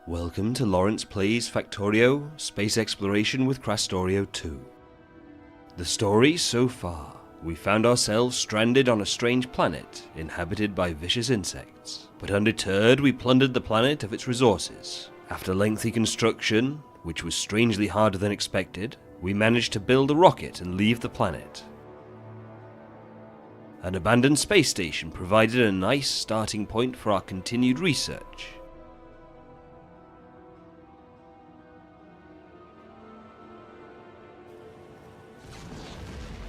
Welcome to Laurence Plays Factorio, Space Exploration with Krastorio². The story so far, we found ourselves stranded on a strange planet, inhabited by vicious insects. But undeterred, we plundered the planet of its resources. After lengthy construction, which was strangely harder than expected, we managed to build a rocket and leave the planet. An abandoned space station provided a nice starting point for our continued research.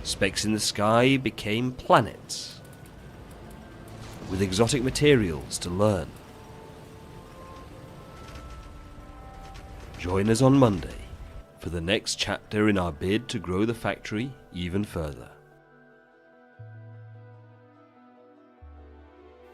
Specks in the sky became planets, with exotic materials to learn. Join us on Monday for the next chapter in our bid to grow the factory even further.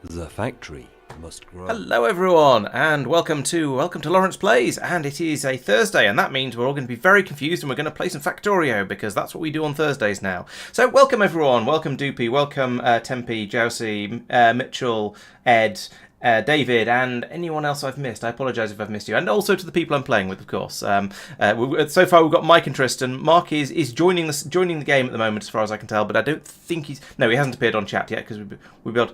The factory must grow. Hello everyone, and welcome to Laurence Plays, and it is a Thursday, and that means we're all going to be very confused, and we're going to play some Factorio, because that's what we do on Thursdays now. So welcome everyone, welcome Doopy, welcome Tempe, Jousey, Mitchell, Ed, David, and anyone else I've missed. I apologise if I've missed you, and also to the people I'm playing with, of course. So far we've got Mike and Tristan. Marc is joining the game at the moment, as far as I can tell, but I don't think he hasn't appeared on chat yet, because we built.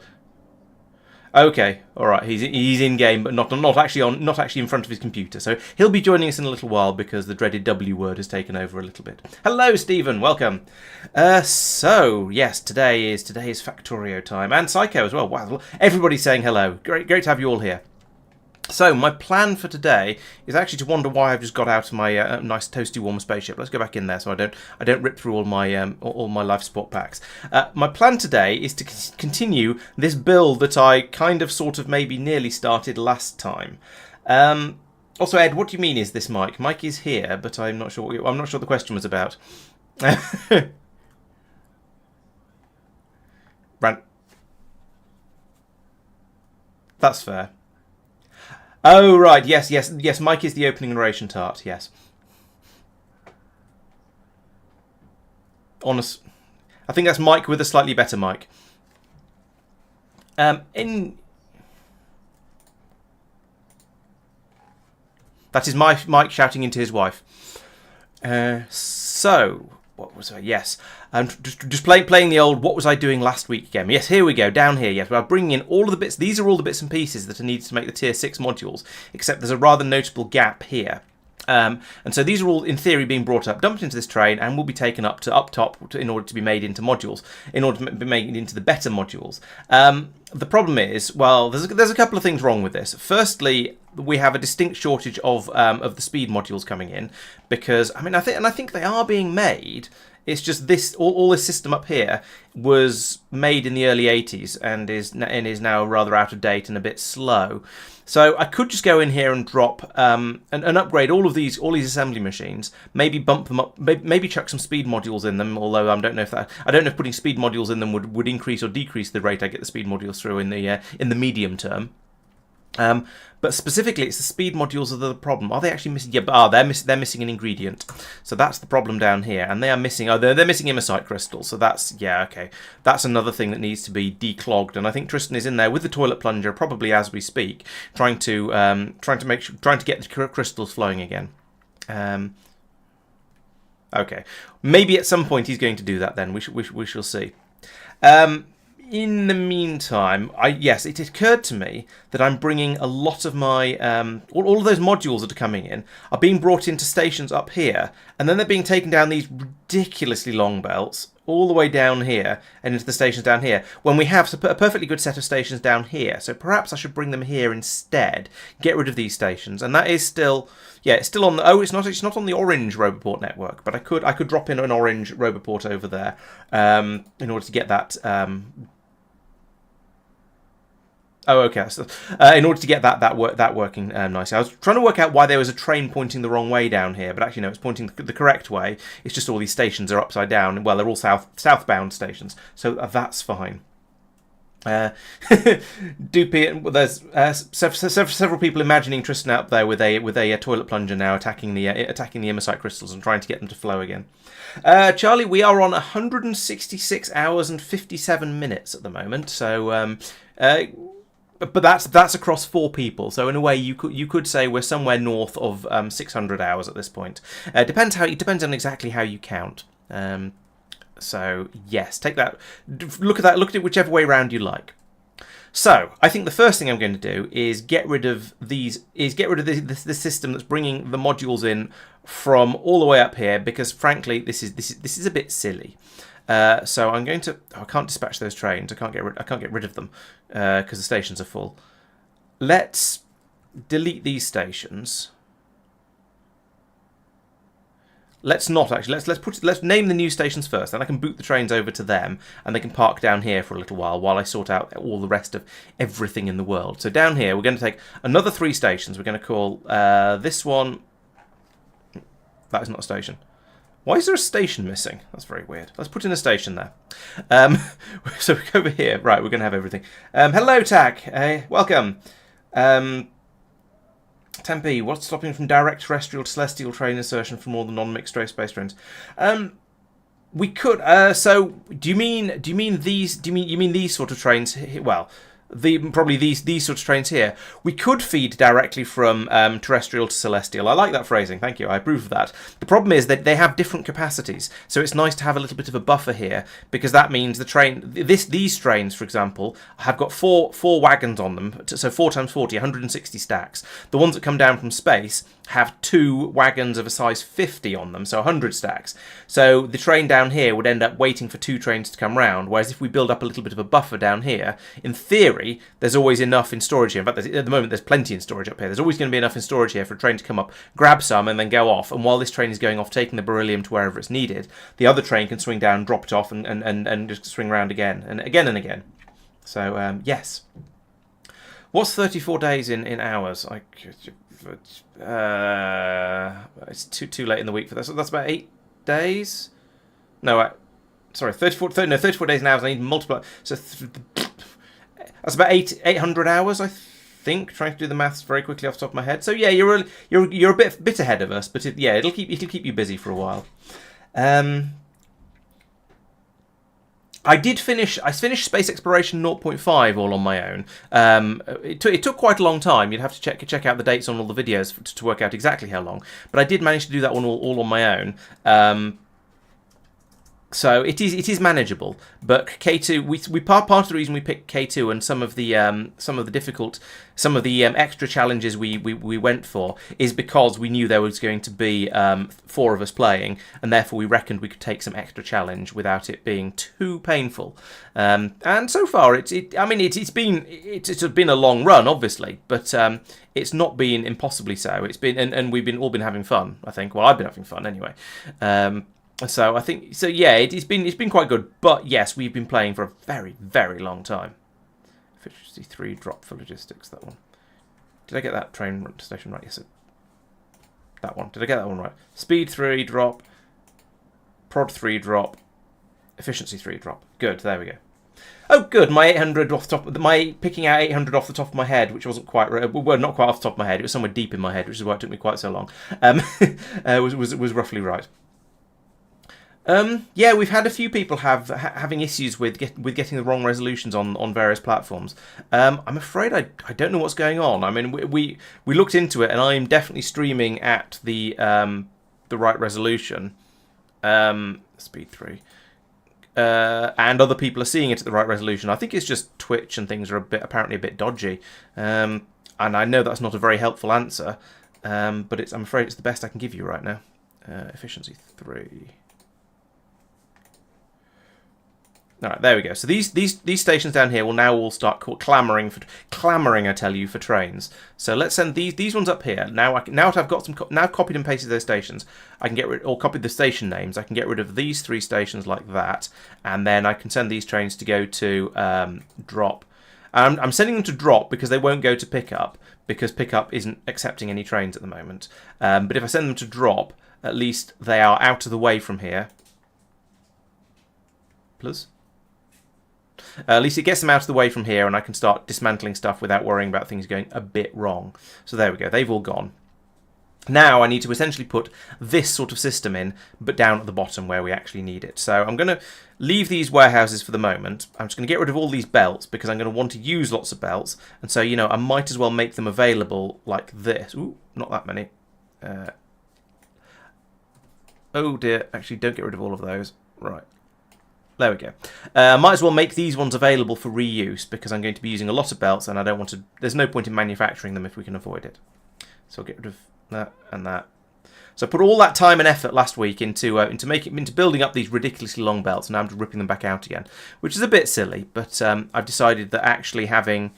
Okay, all right. He's in game, but not actually in front of his computer. So he'll be joining us in a little while because the dreaded W word has taken over a little bit. Hello, Stephen. Welcome. So yes, today is Factorio time, and Psycho as well. Wow, everybody's saying hello. Great to have you all here. So my plan for today is actually to wonder why I've just got out of my nice toasty warm spaceship. Let's go back in there so I don't rip through all my life support packs. My plan today is to continue this build that I kind of sort of maybe nearly started last time. Also, Ed, what do you mean is this Mike? Mike is here, but I'm not sure. I'm not sure the question was about. That's fair. Oh, right, yes, Mike is the opening narration tart, yes. Honest, I think that's Mike with a slightly better mic. That is my Mike shouting into his wife. So, what was I? Yes, just playing the old "What was I doing last week" game. Yes, here we go down here. Yes, we're bringing in all of the bits. These are all the bits and pieces that are needed to make the tier 6 modules. Except there's a rather notable gap here. And so these are all, in theory, being brought up, dumped into this train, and will be taken up top in order to be made into modules, in order to be made into the better modules. The problem is, well, there's a couple of things wrong with this. Firstly, we have a distinct shortage of the speed modules coming in, because I think they are being made. It's just this all this system up here was made in the early 80s and is now rather out of date and a bit slow. So I could just go in here and drop and upgrade all these assembly machines. Maybe bump them up. Maybe chuck some speed modules in them. Although I don't know if putting speed modules in them would increase or decrease the rate I get the speed modules through in the medium term. But specifically, it's the speed modules that are the problem. Are they actually missing? Yeah, they're missing an ingredient. So that's the problem down here, and they are missing. Oh, they're missing imersite crystals. So that's okay. That's another thing that needs to be declogged. And I think Tristan is in there with the toilet plunger, probably as we speak, trying to get the crystals flowing again. Okay, maybe at some point he's going to do that. Then we shall see. In the meantime, it occurred to me that I'm bringing a lot of my all of those modules that are coming in are being brought into stations up here, and then they're being taken down these ridiculously long belts all the way down here and into the stations down here, when we have a perfectly good set of stations down here. So perhaps I should bring them here instead, get rid of these stations, and that is still, it's still on the, it's not on the orange Roboport network, but I could drop in an orange Roboport over there in order to get that Oh, okay. So, in order to get that working nicely, I was trying to work out why there was a train pointing the wrong way down here, but actually no, it's pointing the correct way. It's just all these stations are upside down. Well, they're all southbound stations, so that's fine. Doopy, there's several people imagining Tristan up there with a toilet plunger now attacking the imersite crystals and trying to get them to flow again. Charlie, we are on 166 hours and 57 minutes at the moment, so But that's across 4 people. So in a way, you could say we're somewhere north of 600 hours at this point. It depends on exactly how you count. So yes, take that. Look at it whichever way round you like. So I think the first thing I'm going to do is get rid of these. Get rid of the system that's bringing the modules in from all the way up here, because frankly, this is a bit silly. So I'm going to. Oh, I can't dispatch those trains. I can't get rid of them because the stations are full. Let's delete these stations. Let's not actually. Let's name the new stations first. Then I can boot the trains over to them, and they can park down here for a little while I sort out all the rest of everything in the world. So down here, we're going to take another 3 stations. We're going to call this one. That is not a station. Why is there a station missing? That's very weird. Let's put in a station there. So we go over here. Right, we're going to have everything. Hello, TAC. Welcome. Tempe, what's stopping from direct terrestrial to celestial train insertion for more than non-mixed space trains? We could. So, do you mean these? You mean these sort of trains? Well, probably these sort of trains here. We could feed directly from terrestrial to celestial. I like that phrasing. Thank you. I approve of that. The problem is that they have different capacities, so it's nice to have a little bit of a buffer here, because that means the train. These trains, for example, have got four wagons on them. So 4 times 40, 160 stacks. The ones that come down from space have 2 wagons of a size 50 on them, so 100 stacks. So the train down here would end up waiting for 2 trains to come round, whereas if we build up a little bit of a buffer down here, in theory, there's always enough in storage here. In fact, at the moment, there's plenty in storage up here. There's always going to be enough in storage here for a train to come up, grab some, and then go off. And while this train is going off, taking the beryllium to wherever it's needed, the other train can swing down, drop it off, and just swing round again, and again and again. So, yes. What's 34 days in hours? It's too late in the week for that. So that's about 8 days. No, sorry, 34 days in hours. I need to multiply. So that's about 800 hours, I think. Trying to do the maths very quickly off the top of my head. So yeah, you're a bit ahead of us, but it'll keep you busy for a while. I finished Space Exploration 0.5 all on my own. It took quite a long time. You'd have to check out the dates on all the videos to work out exactly how long. But I did manage to do that one all on my own. So it is manageable. But K2, we part of the reason we picked K2 and some of the extra challenges we went for is because we knew there was going to be 4 of us playing, and therefore we reckoned we could take some extra challenge without it being too painful. And so far, it's been a long run, obviously, but it's not been impossibly so. It's been and we've all been having fun. I think. Well, I've been having fun anyway. So I think yeah, it's been quite good. But yes, we've been playing for a very, very long time. Efficiency 3 drop for logistics. That one. Did I get that train station right? Yes. That one. Did I get that one right? Speed 3 drop. Prod 3 drop. Efficiency 3 drop. Good. There we go. Oh, good. My 800 off the top. My picking out 800 off the top of my head, which wasn't quite right. Well, not quite off the top of my head. It was somewhere deep in my head, which is why it took me quite so long. Was roughly right. Yeah, we've had a few people having issues with getting the wrong resolutions on various platforms. I'm afraid I don't know what's going on. I mean, we looked into it, and I'm definitely streaming at the right resolution, speed 3, and other people are seeing it at the right resolution. I think it's just Twitch and things are apparently a bit dodgy, and I know that's not a very helpful answer, but I'm afraid it's the best I can give you right now. Efficiency 3. All right, there we go. So these stations down here will now all start clamoring, I tell you, for trains. So let's send these ones up here. Now I've got now copied and pasted those stations. I can get rid, or copied the station names. I can get rid of these 3 stations like that, and then I can send these trains to go to drop. I'm sending them to drop because they won't go to pickup, because pickup isn't accepting any trains at the moment. But if I send them to drop, at least they are out of the way from here. Plus. At least it gets them out of the way from here, and I can start dismantling stuff without worrying about things going a bit wrong. So there we go. They've all gone. Now I need to essentially put this sort of system in, but down at the bottom where we actually need it. So I'm going to leave these warehouses for the moment. I'm just going to get rid of all these belts because I'm going to want to use lots of belts. And so, I might as well make them available like this. Ooh, not that many. Oh dear, actually don't get rid of all of those. Right. There we go. Might as well make these ones available for reuse because I'm going to be using a lot of belts and I don't want to... There's no point in manufacturing them if we can avoid it. So I'll get rid of that and that. So I put all that time and effort last week into building up these ridiculously long belts, and now I'm just ripping them back out again, which is a bit silly. But I've decided that actually having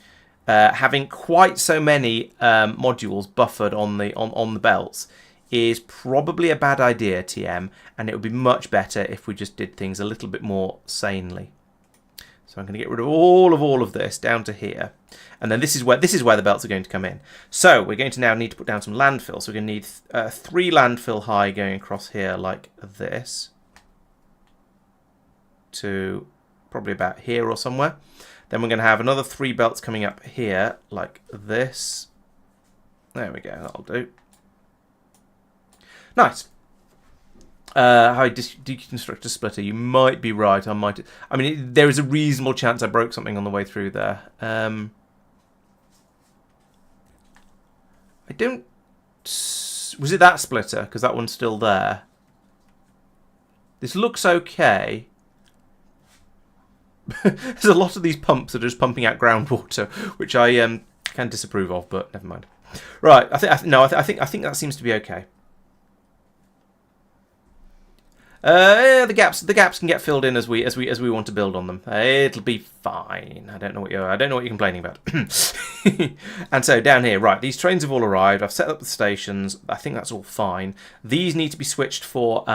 quite so many modules buffered on the belts is probably a bad idea, TM, and it would be much better if we just did things a little bit more sanely. So I'm going to get rid of all of this down to here. And then this is where the belts are going to come in. So we're going to now need to put down some landfill. So we're going to need 3 landfill high going across here like this to probably about here or somewhere. Then we're going to have another 3 belts coming up here like this. There we go, that'll do. Nice. How I deconstruct a splitter. You might be right. I mean, there is a reasonable chance I broke something on the way through there. I don't... Was it that splitter? Because that one's still there. This looks okay. There's a lot of these pumps that are just pumping out groundwater, which I can disapprove of, but never mind. Right. I think that seems to be okay. The gaps can get filled in as we want to build on them. It'll be fine. I don't know what you're complaining about. And so down here, right, these trains have all arrived. I've set up the stations. I think that's all fine. These need to be switched for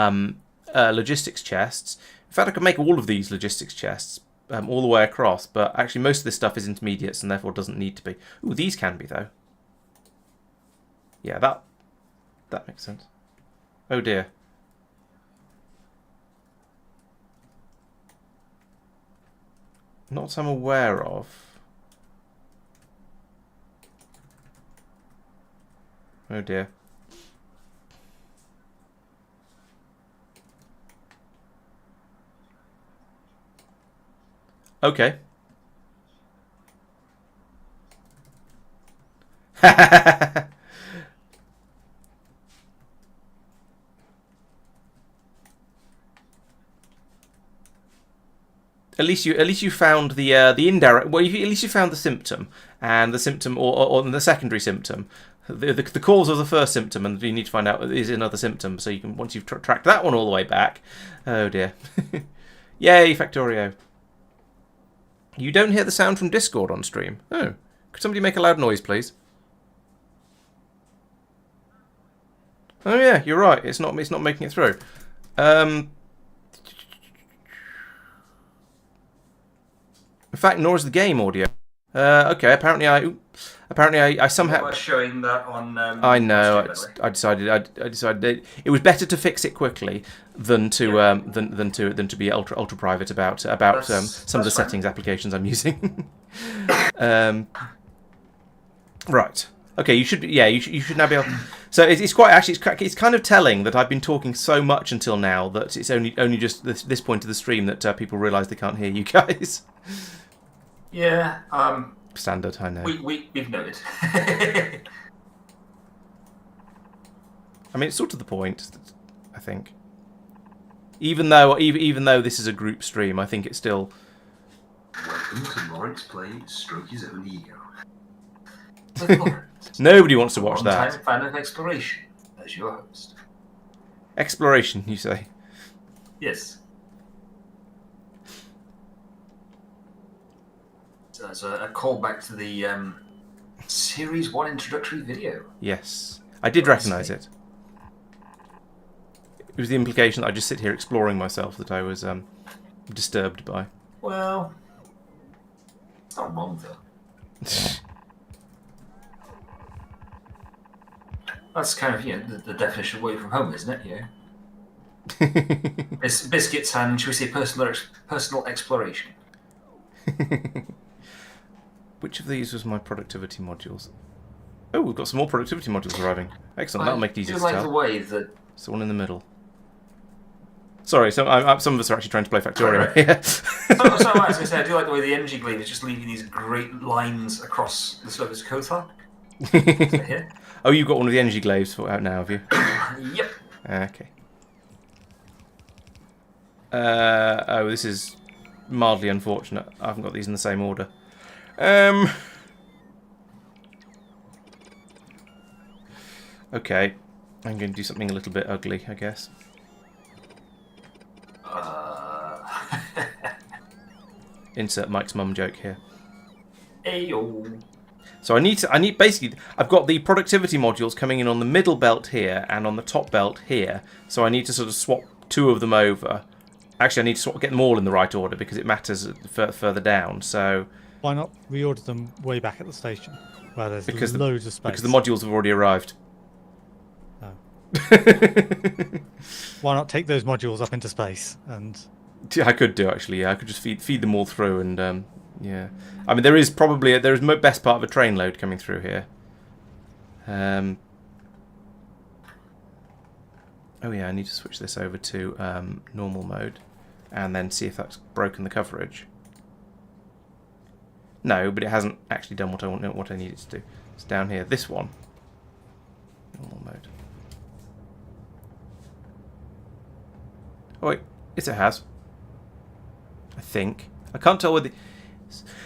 logistics chests. In fact, I could make all of these logistics chests all the way across, but actually most of this stuff is intermediates and therefore doesn't need to be. Ooh, these can be though. Yeah, that makes sense. Oh dear. Not I'm aware of. Oh dear. Okay. At least you found the indirect. Well, at least you found the symptom, and the symptom or the secondary symptom, the cause of the first symptom, and you need to find out is another symptom. So you can, once you've tracked that one all the way back. Oh dear! Yay, Factorio! You don't hear the sound from Discord on stream. Oh, could somebody make a loud noise, please? Oh yeah, you're right. It's not making it through. In fact, nor is the game audio. Okay, apparently I somehow. Was showing that on. I know. I decided it was better to fix it quickly than to than to be ultra private about some of the settings applications I'm using. Right. Okay. You should. Yeah. You should now be able. So it's kind of telling that I've been talking so much until now that it's only just this point of the stream that people realise they can't hear you guys. Yeah. Standard, I know. We've noted. I mean, it's sort of the point, I think. Even though this is a group stream, I think it's still. Welcome to Laurence plays Stroke His Own Ego. Nobody wants to watch that. One-time fan of exploration, as your host. Exploration, you say? Yes. So that's a callback to the Series 1 introductory video. Yes. I did recognise it. It was the implication that I just sit here exploring myself that I was disturbed by. Well, it's not wrong, though. That's kind of, the definition of away from home, isn't it? Biscuits and, shall we say, personal exploration. Which of these was my productivity modules? Oh, we've got some more productivity modules arriving. Excellent, that'll make it easier to like tell. the way that... It's the one in the middle. Sorry, some of us are actually trying to play Factorio here. So I was going to say, I do like the way the energy glaive is just leaving these great lines across the surface of Kothar. Here. Oh, you've got one of the energy glaives out now, have you? Yep. Okay. Oh, this is mildly unfortunate. I haven't got these in the same order. Okay. I'm going to do something a little bit ugly, I guess. Insert Mike's mum joke here. Ayo. So I need basically, I've got the productivity modules coming in on the middle belt here and on the top belt here. So I need to sort of swap two of them over. Actually, I need to get them all in the right order because it matters further down. So why not reorder them way back at the station where there's loads of space? Because the modules have already arrived. Oh. Why not take those modules up into space and... I could do actually. Yeah, I could just feed them all through, and yeah. I mean, there is best part of a train load coming through here. Oh yeah, I need to switch this over to normal mode, and then see if that's broken the coverage. No, but it hasn't actually done what I need it to do. It's down here. This one. Normal mode. Oh wait, yes it has. I think. I can't tell whether...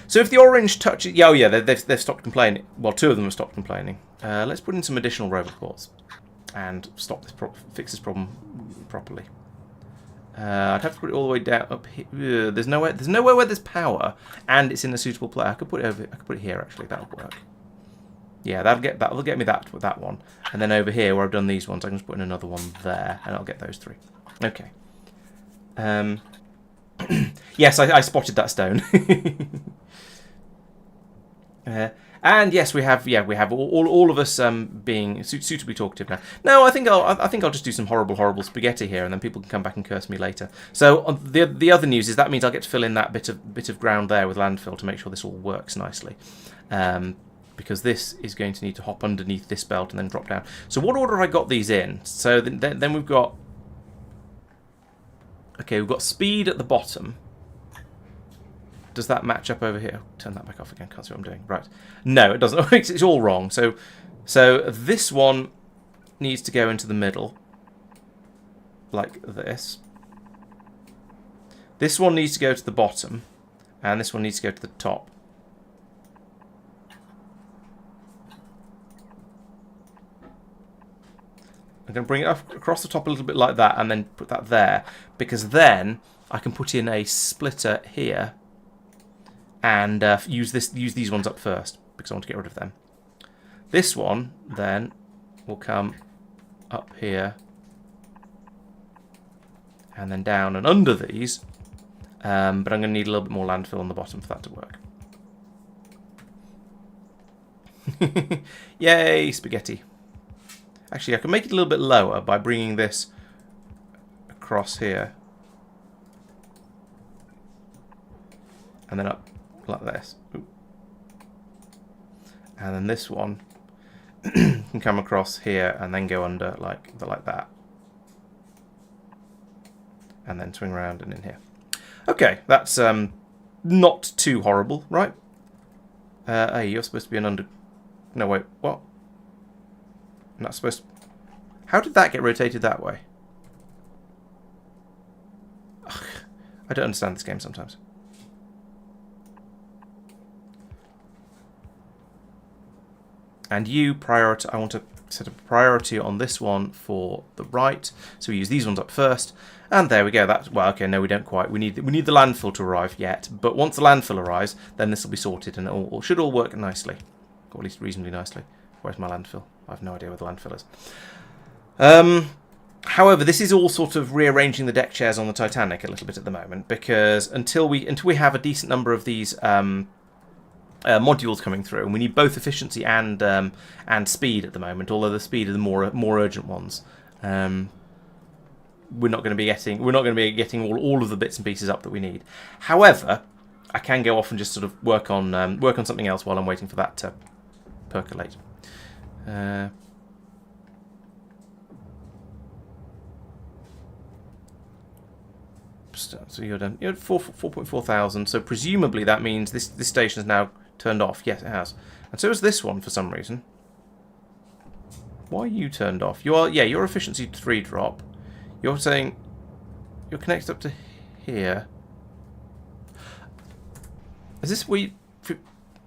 So if the orange touches... Yeah, oh yeah, they've stopped complaining. Well, two of them have stopped complaining. Let's put in some additional robot cores and fix this problem properly. I'd have to put it all the way down up here. There's nowhere where there's power, and it's in a suitable place. I could put it here actually. That'll work. Yeah, that'll get me that one, and then over here where I've done these ones, I can just put in another one there, and I'll get those three. Okay. Yes, I spotted that stone. And yes, we have all of us being suitably talkative now. No, I think I'll just do some horrible spaghetti here, and then people can come back and curse me later. So the other news is that means I'll get to fill in that bit of ground there with landfill to make sure this all works nicely. Because this is going to need to hop underneath this belt and then drop down. So what order have I got these in? So then we've got... Okay, we've got speed at the bottom. Does that match up over here? Turn that back off again. Can't see what I'm doing. Right. No, it doesn't. It's all wrong. So this one needs to go into the middle. Like this. This one needs to go to the bottom. And this one needs to go to the top. I'm going to bring it up across the top a little bit like that and then put that there, because then I can put in a splitter here and use these ones up first because I want to get rid of them. This one then will come up here and then down and under these, but I'm going to need a little bit more landfill on the bottom for that to work. Yay, spaghetti. Actually, I can make it a little bit lower by bringing this across here. And then up like this. Ooh. And then this one can come across here and then go under like that. And then swing around and in here. Okay, that's not too horrible, right? Hey, you're supposed to be an under... No, wait, what? I'm not supposed to... How did that get rotated that way? Ugh, I don't understand this game sometimes. And you priority... I want to set a priority on this one for the right. So we use these ones up first. And there we go. That's... Well, okay, no, we don't quite. We need the landfill to arrive yet. But once the landfill arrives, then this will be sorted and it should all work nicely. Or at least reasonably nicely. Where's my landfill? I have no idea where the landfill is. However, this is all sort of rearranging the deck chairs on the Titanic a little bit at the moment, because until we have a decent number of these modules coming through, and we need both efficiency and speed at the moment. Although the speed are the more urgent ones. We're not going to be getting all of the bits and pieces up that we need. However, I can go off and just sort of work on something else while I'm waiting for that to percolate. So you're done. You're at 4.4 thousand. So presumably that means this station is now turned off. Yes, it has. And so is this one for some reason. Why are you turned off? You are, yeah, your efficiency 3 drop. You're saying you're connected up to here. Is this where you...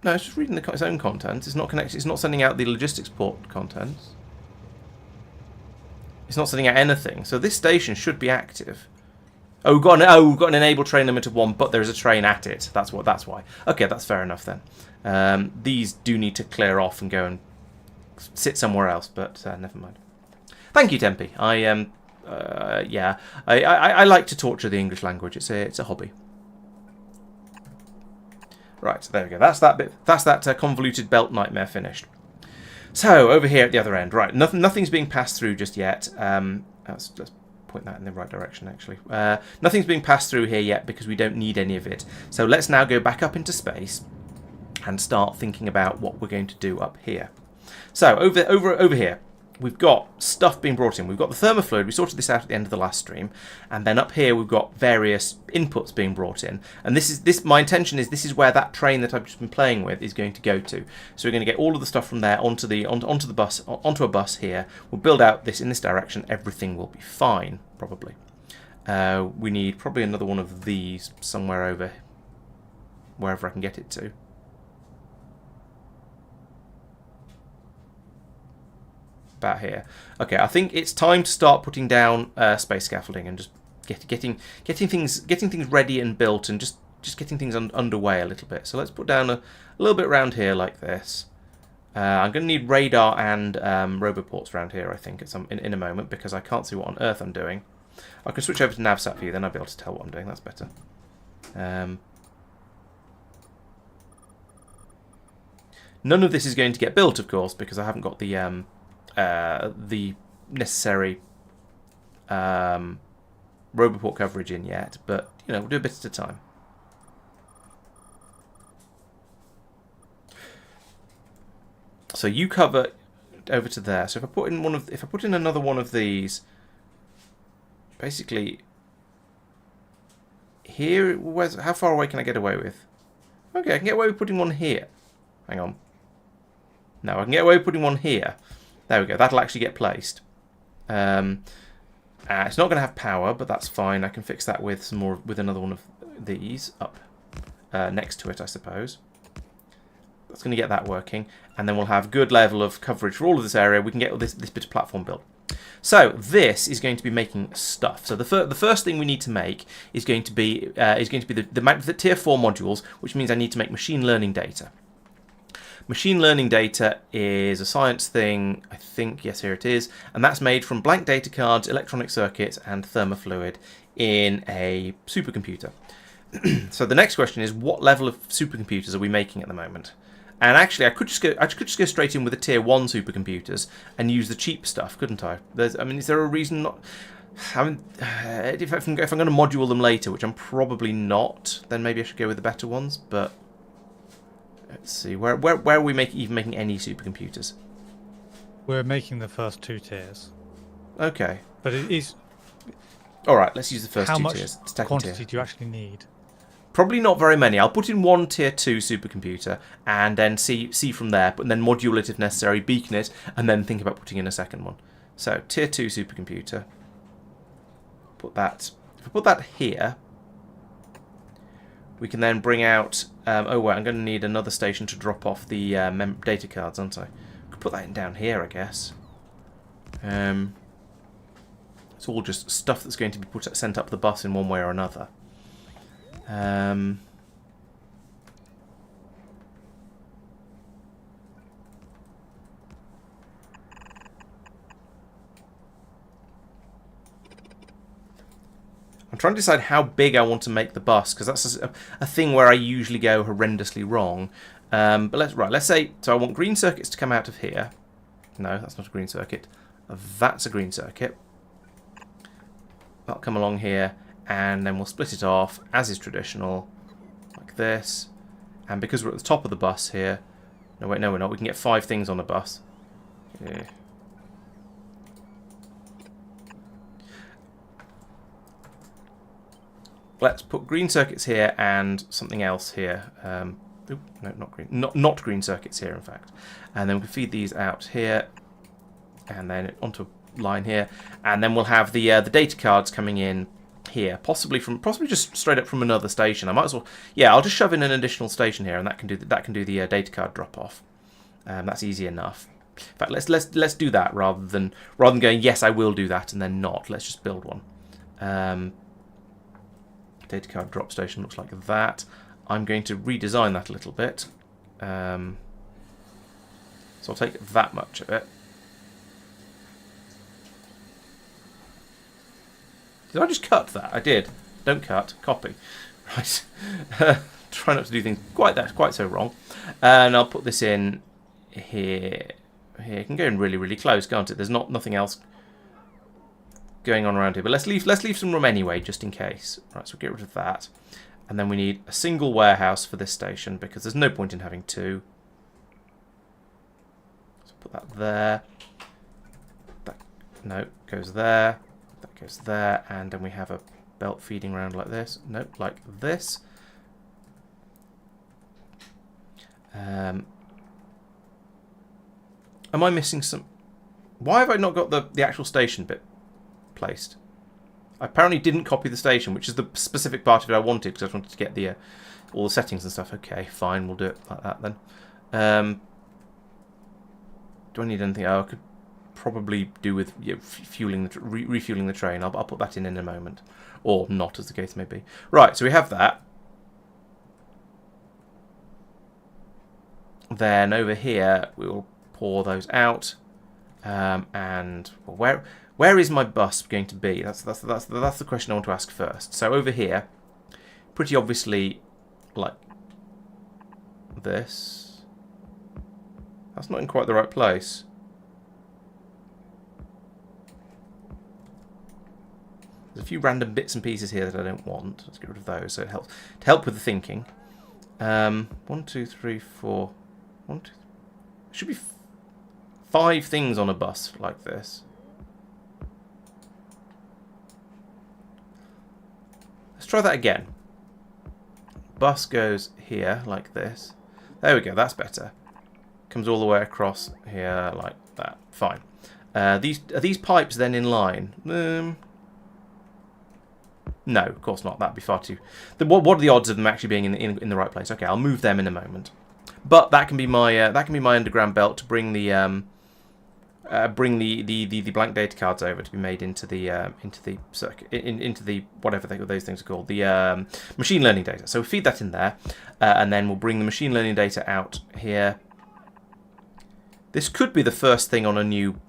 No, it's just reading its own contents. It's not connected. It's not sending out the logistics port contents. It's not sending out anything. So this station should be active. Oh, we've got an enable train limit of 1, but there is a train at it. That's why. Okay, that's fair enough then. These do need to clear off and go and sit somewhere else, but never mind. Thank you, Tempe. I like to torture the English language. It's a hobby. Right, so there we go. That's that bit. That's that convoluted belt nightmare finished. So over here at the other end, right? Nothing's being passed through just yet. Let's point that in the right direction, actually. Nothing's being passed through here yet because we don't need any of it. So let's now go back up into space and start thinking about what we're going to do up here. So over here, we've got stuff being brought in. We've got the thermofluid. We sorted this out at the end of the last stream, and then up here we've got various inputs being brought in. And my intention is this is where that train that I've just been playing with is going to go to. So we're going to get all of the stuff from there onto the bus, onto a bus here. We'll build out this in this direction. Everything will be fine, probably. We need probably another one of these somewhere over wherever I can get it to. About here. Okay, I think it's time to start putting down space scaffolding and just getting things ready and built, and just getting things underway a little bit. So let's put down a little bit around here like this. I'm going to need radar and roboports around here, I think, in a moment, because I can't see what on earth I'm doing. I can switch over to navsat view, then I'll be able to tell what I'm doing. That's better. None of this is going to get built, of course, because I haven't got the necessary roboport coverage in yet, but you know, we'll do a bit at a time. So you cover over to there. So if I put in another one of these, basically here, how far away can I get away with? Okay, I can get away with putting one here. Hang on. No, I can get away with putting one here. There we go. That'll actually get placed. It's not going to have power, but that's fine. I can fix that with another one of these up next to it, I suppose. That's going to get that working, and then we'll have good level of coverage for all of this area. We can get this bit of platform built. So this is going to be making stuff. So the first thing we need to make is going to be the tier 4 modules, which means I need to make machine learning data. Machine learning data is a science thing, I think. Yes, here it is. And that's made from blank data cards, electronic circuits, and thermofluid in a supercomputer. So the next question is, what level of supercomputers are we making at the moment? And actually, I could just go straight in with the tier 1 supercomputers and use the cheap stuff, couldn't I? Is there a reason not? If I'm going to module them later, which I'm probably not, then maybe I should go with the better ones. But let's see, where are we even making any supercomputers? We're making the first 2 tiers. Okay. But it is... Alright, let's use the first 2 tiers. How much quantity do you actually need? Probably not very many. I'll put in one tier 2 supercomputer and then see from there, but then module it if necessary, beacon it, and then think about putting in a second one. So, tier 2 supercomputer. Put that... If I put that here, we can then bring out... oh, wait, I'm going to need another station to drop off the data cards, aren't I? Could put that in down here, I guess. It's all just stuff that's going to be sent up the bus in one way or another. I'm trying to decide how big I want to make the bus, because that's a thing where I usually go horrendously wrong. But let's say, so I want green circuits to come out of here. No, that's not a green circuit. That's a green circuit. That'll come along here, and then we'll split it off, as is traditional, like this. And because we're at the top of the bus here... No, wait, no, we're not. We can get 5 things on a bus. Yeah. Let's put green circuits here and something else here. No, not green. Not green circuits here, in fact. And then we can feed these out here, and then onto a line here, and then we'll have the data cards coming in here, possibly just straight up from another station. I might as well, yeah, I'll just shove in an additional station here, and that can do the data card drop off. That's easy enough. In fact, let's do that rather than going yes I will do that and then not. Let's just build one. Data card drop station looks like that. I'm going to redesign that a little bit. So I'll take that much of it. Did I just cut that? I did. Don't cut. Copy. Right. Try not to do things quite so wrong. And I'll put this in here. Here, it can go in really, really close, can't it? There's nothing else going on around here, but let's leave some room anyway, just in case. Right, so we'll get rid of that, and then we need a single warehouse for this station because there's no point in having two. So put that there. That goes there. That goes there, and then we have a belt feeding around like this. Nope, like this. Am I missing some? Why have I not got the actual station bit placed? I apparently didn't copy the station, which is the specific part of it I wanted, because I wanted to get the all the settings and stuff. Okay, fine, we'll do it like that then. Do I need anything? Oh, I could probably do with refueling the train. I'll put that in a moment, or not, as the case may be. Right, so we have that. Then over here we'll pour those out, and where is my bus going to be? That's the question I want to ask first. So over here, pretty obviously, like this. That's not in quite the right place. There's a few random bits and pieces here that I don't want. Let's get rid of those so it helps to help with the thinking. 1, 2, 3, 4. 1, 2. There should be 5 things on a bus like this. Let's try that again. Bus goes here like this. There we go, that's better. Comes all the way across here like that. Fine. Are these pipes then in line? No, of course not. That'd be far too. What are the odds of them actually being in the right place? Okay, I'll move them in a moment. But that can be my underground belt to bring the blank data cards over to be made into the circuit, into the whatever those things are called, the machine learning data. So we feed that in there, and then we'll bring the machine learning data out here. This could be the first thing on a new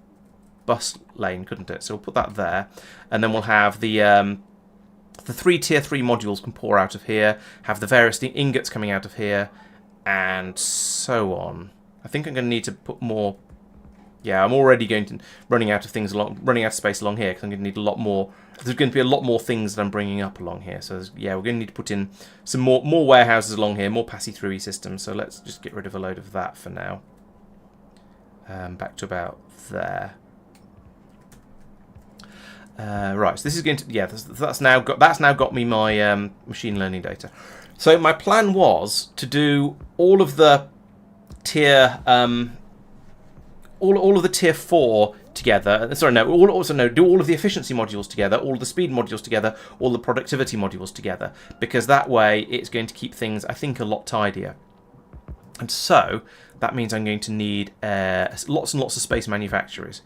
bus lane, couldn't it? So we'll put that there, and then we'll have the 3 tier 3 modules can pour out of here, have the various ingots coming out of here, and so on. I think I'm going to need to put more. Yeah, I'm already running out of space along here because I'm going to need a lot more. There's going to be a lot more things that I'm bringing up along here. So yeah, we're going to need to put in some more warehouses along here, more passy-through systems. So let's just get rid of a load of that for now. Back to about there. Right, so this is going to that's now got me my machine learning data. So my plan was to do all of the tier all of the tier 4 together. Sorry, no. Do all of the efficiency modules together, all the speed modules together, all the productivity modules together, because that way it's going to keep things, I think, a lot tidier. And so that means I'm going to need lots and lots of space manufacturers.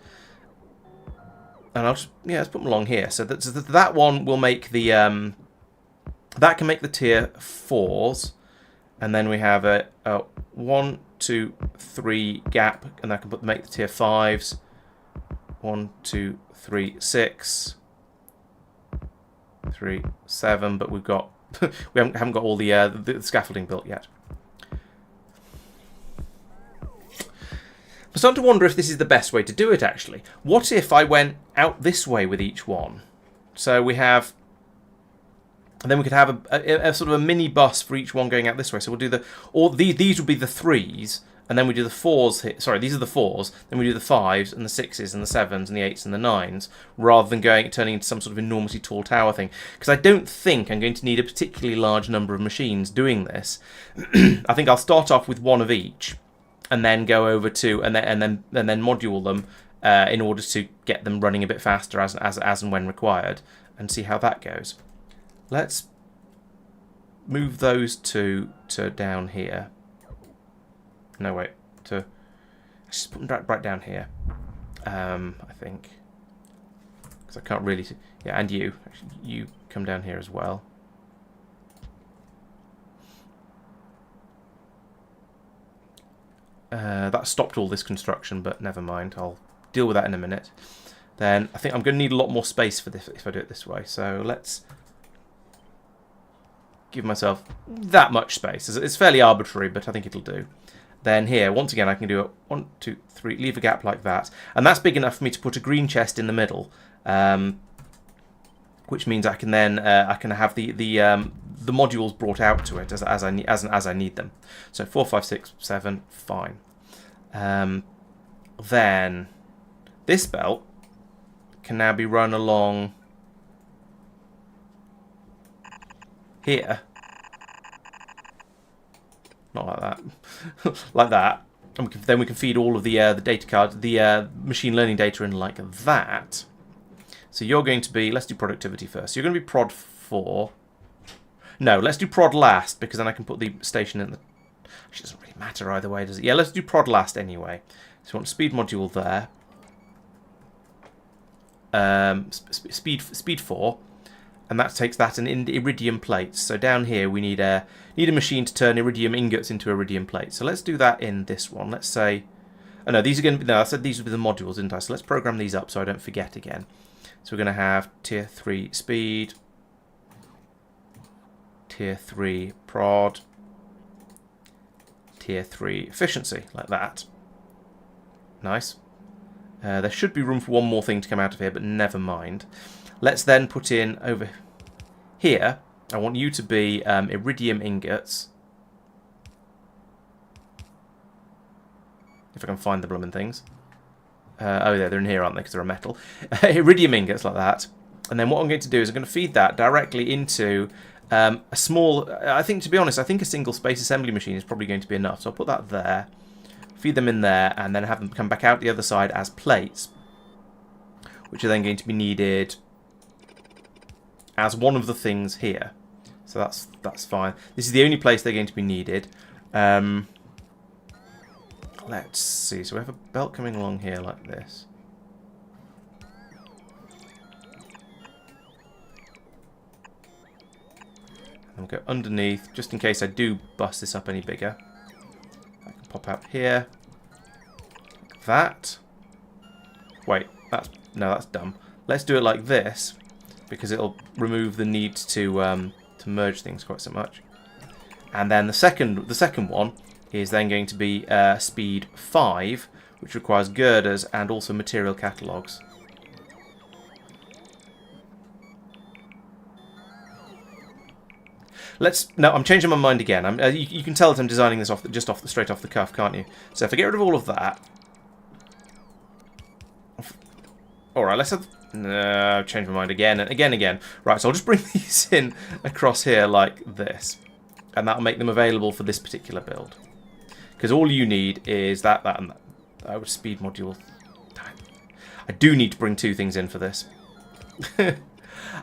And I'll just let's put them along here. So that one will make the that can make the tier 4s, and then we have a 1, 2, 3 gap, and that can make the tier 5s. 1, 2, 3, 6, 3, 7. But we've got we haven't got all the scaffolding built yet. I'm starting to wonder if this is the best way to do it, actually. What if I went out this way with each one? So we have... And then we could have a sort of a mini bus for each one going out this way. So we'll do these will be the 3s, and then we do the 4s here. Sorry, these are the 4s. Then we do the 5s and the 6s and the 7s and the 8s and the 9s, rather than turning into some sort of enormously tall tower thing. Because I don't think I'm going to need a particularly large number of machines doing this. I think I'll start off with one of each, and then go over to and then module them in order to get them running a bit faster as and when required, and see how that goes. Let's move those two to down here. No, wait. Let's just put them right down here. I think. Because I can't really... Yeah, and you. Actually, you come down here as well. That stopped all this construction, but never mind. I'll deal with that in a minute. Then I think I'm going to need a lot more space for this if I do it this way. So let's give myself that much space. It's fairly arbitrary, but I think it'll do. Then here, once again, I can do a 1, 2, 3, leave a gap like that. And that's big enough for me to put a green chest in the middle. Which means I can then have the modules brought out to it as I need them. So 4, 5, 6, 7, fine. Then this belt can now be run along here. Not like that. Like that. And then we can feed all of the data cards, the machine learning data in like that. So you're going to be, let's do productivity first. So you're going to be prod 4. No, let's do prod last, because then I can put the station in the... Actually, it doesn't really matter either way, does it? Yeah, let's do prod last anyway. So we want speed module there. Speed 4. And that takes that and in iridium plates. So down here we need a machine to turn iridium ingots into iridium plates. So let's do that in this one. Let's say... Oh no, these are going to be... No, I said these would be the modules, didn't I? So let's program these up so I don't forget again. So we're going to have tier 3 speed, tier 3 prod, tier 3 efficiency, like that. Nice. There should be room for one more thing to come out of here, but never mind. Let's then put in over here, I want you to be iridium ingots. If I can find the blooming things. Oh, yeah, they're in here, aren't they? Because they're a metal. Iridium ingots like that. And then what I'm going to do is I'm going to feed that directly into a small... I think, to be honest, I think a single space assembly machine is probably going to be enough. So I'll put that there, feed them in there, and then have them come back out the other side as plates, which are then going to be needed as one of the things here. So that's fine. This is the only place they're going to be needed. Let's see. So we have a belt coming along here like this. And we'll go underneath, just in case I do bust this up any bigger. I can pop out here. Like that. Wait, that's dumb. Let's do it like this, because it'll remove the need to merge things quite so much. And then the second one is then going to be speed 5, which requires girders and also material catalogs. No, I'm changing my mind again. You can tell that I'm designing this straight off the cuff, can't you? So if I get rid of all of that, all right, let's have. No, I've changed my mind again and again. Right, so I'll just bring these in across here like this, and that'll make them available for this particular build. Because all you need is that, and that. Oh, speed module. I do need to bring 2 things in for this.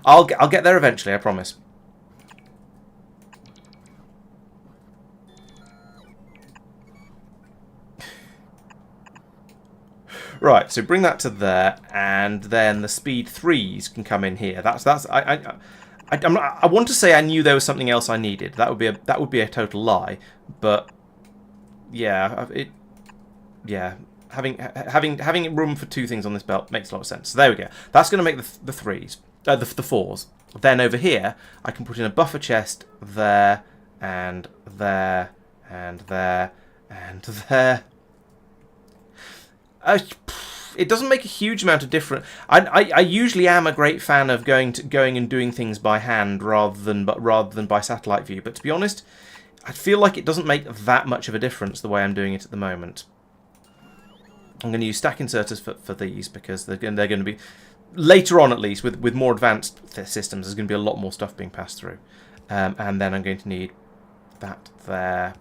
I'll get there eventually, I promise. Right, so bring that to there, and then the speed 3s can come in here. I want to say I knew there was something else I needed. That would be a total lie, but yeah, having room for 2 things on this belt makes a lot of sense. So there we go. That's going to make the 3s, the 4s. Then over here, I can put in a buffer chest there, and there, and there, and there. It doesn't make a huge amount of difference. I usually am a great fan of going and doing things by hand rather than by satellite view. But to be honest, I feel like it doesn't make that much of a difference the way I'm doing it at the moment. I'm going to use stack inserters for these because they're going to be, later on at least, with more advanced systems, there's going to be a lot more stuff being passed through. And then I'm going to need that there.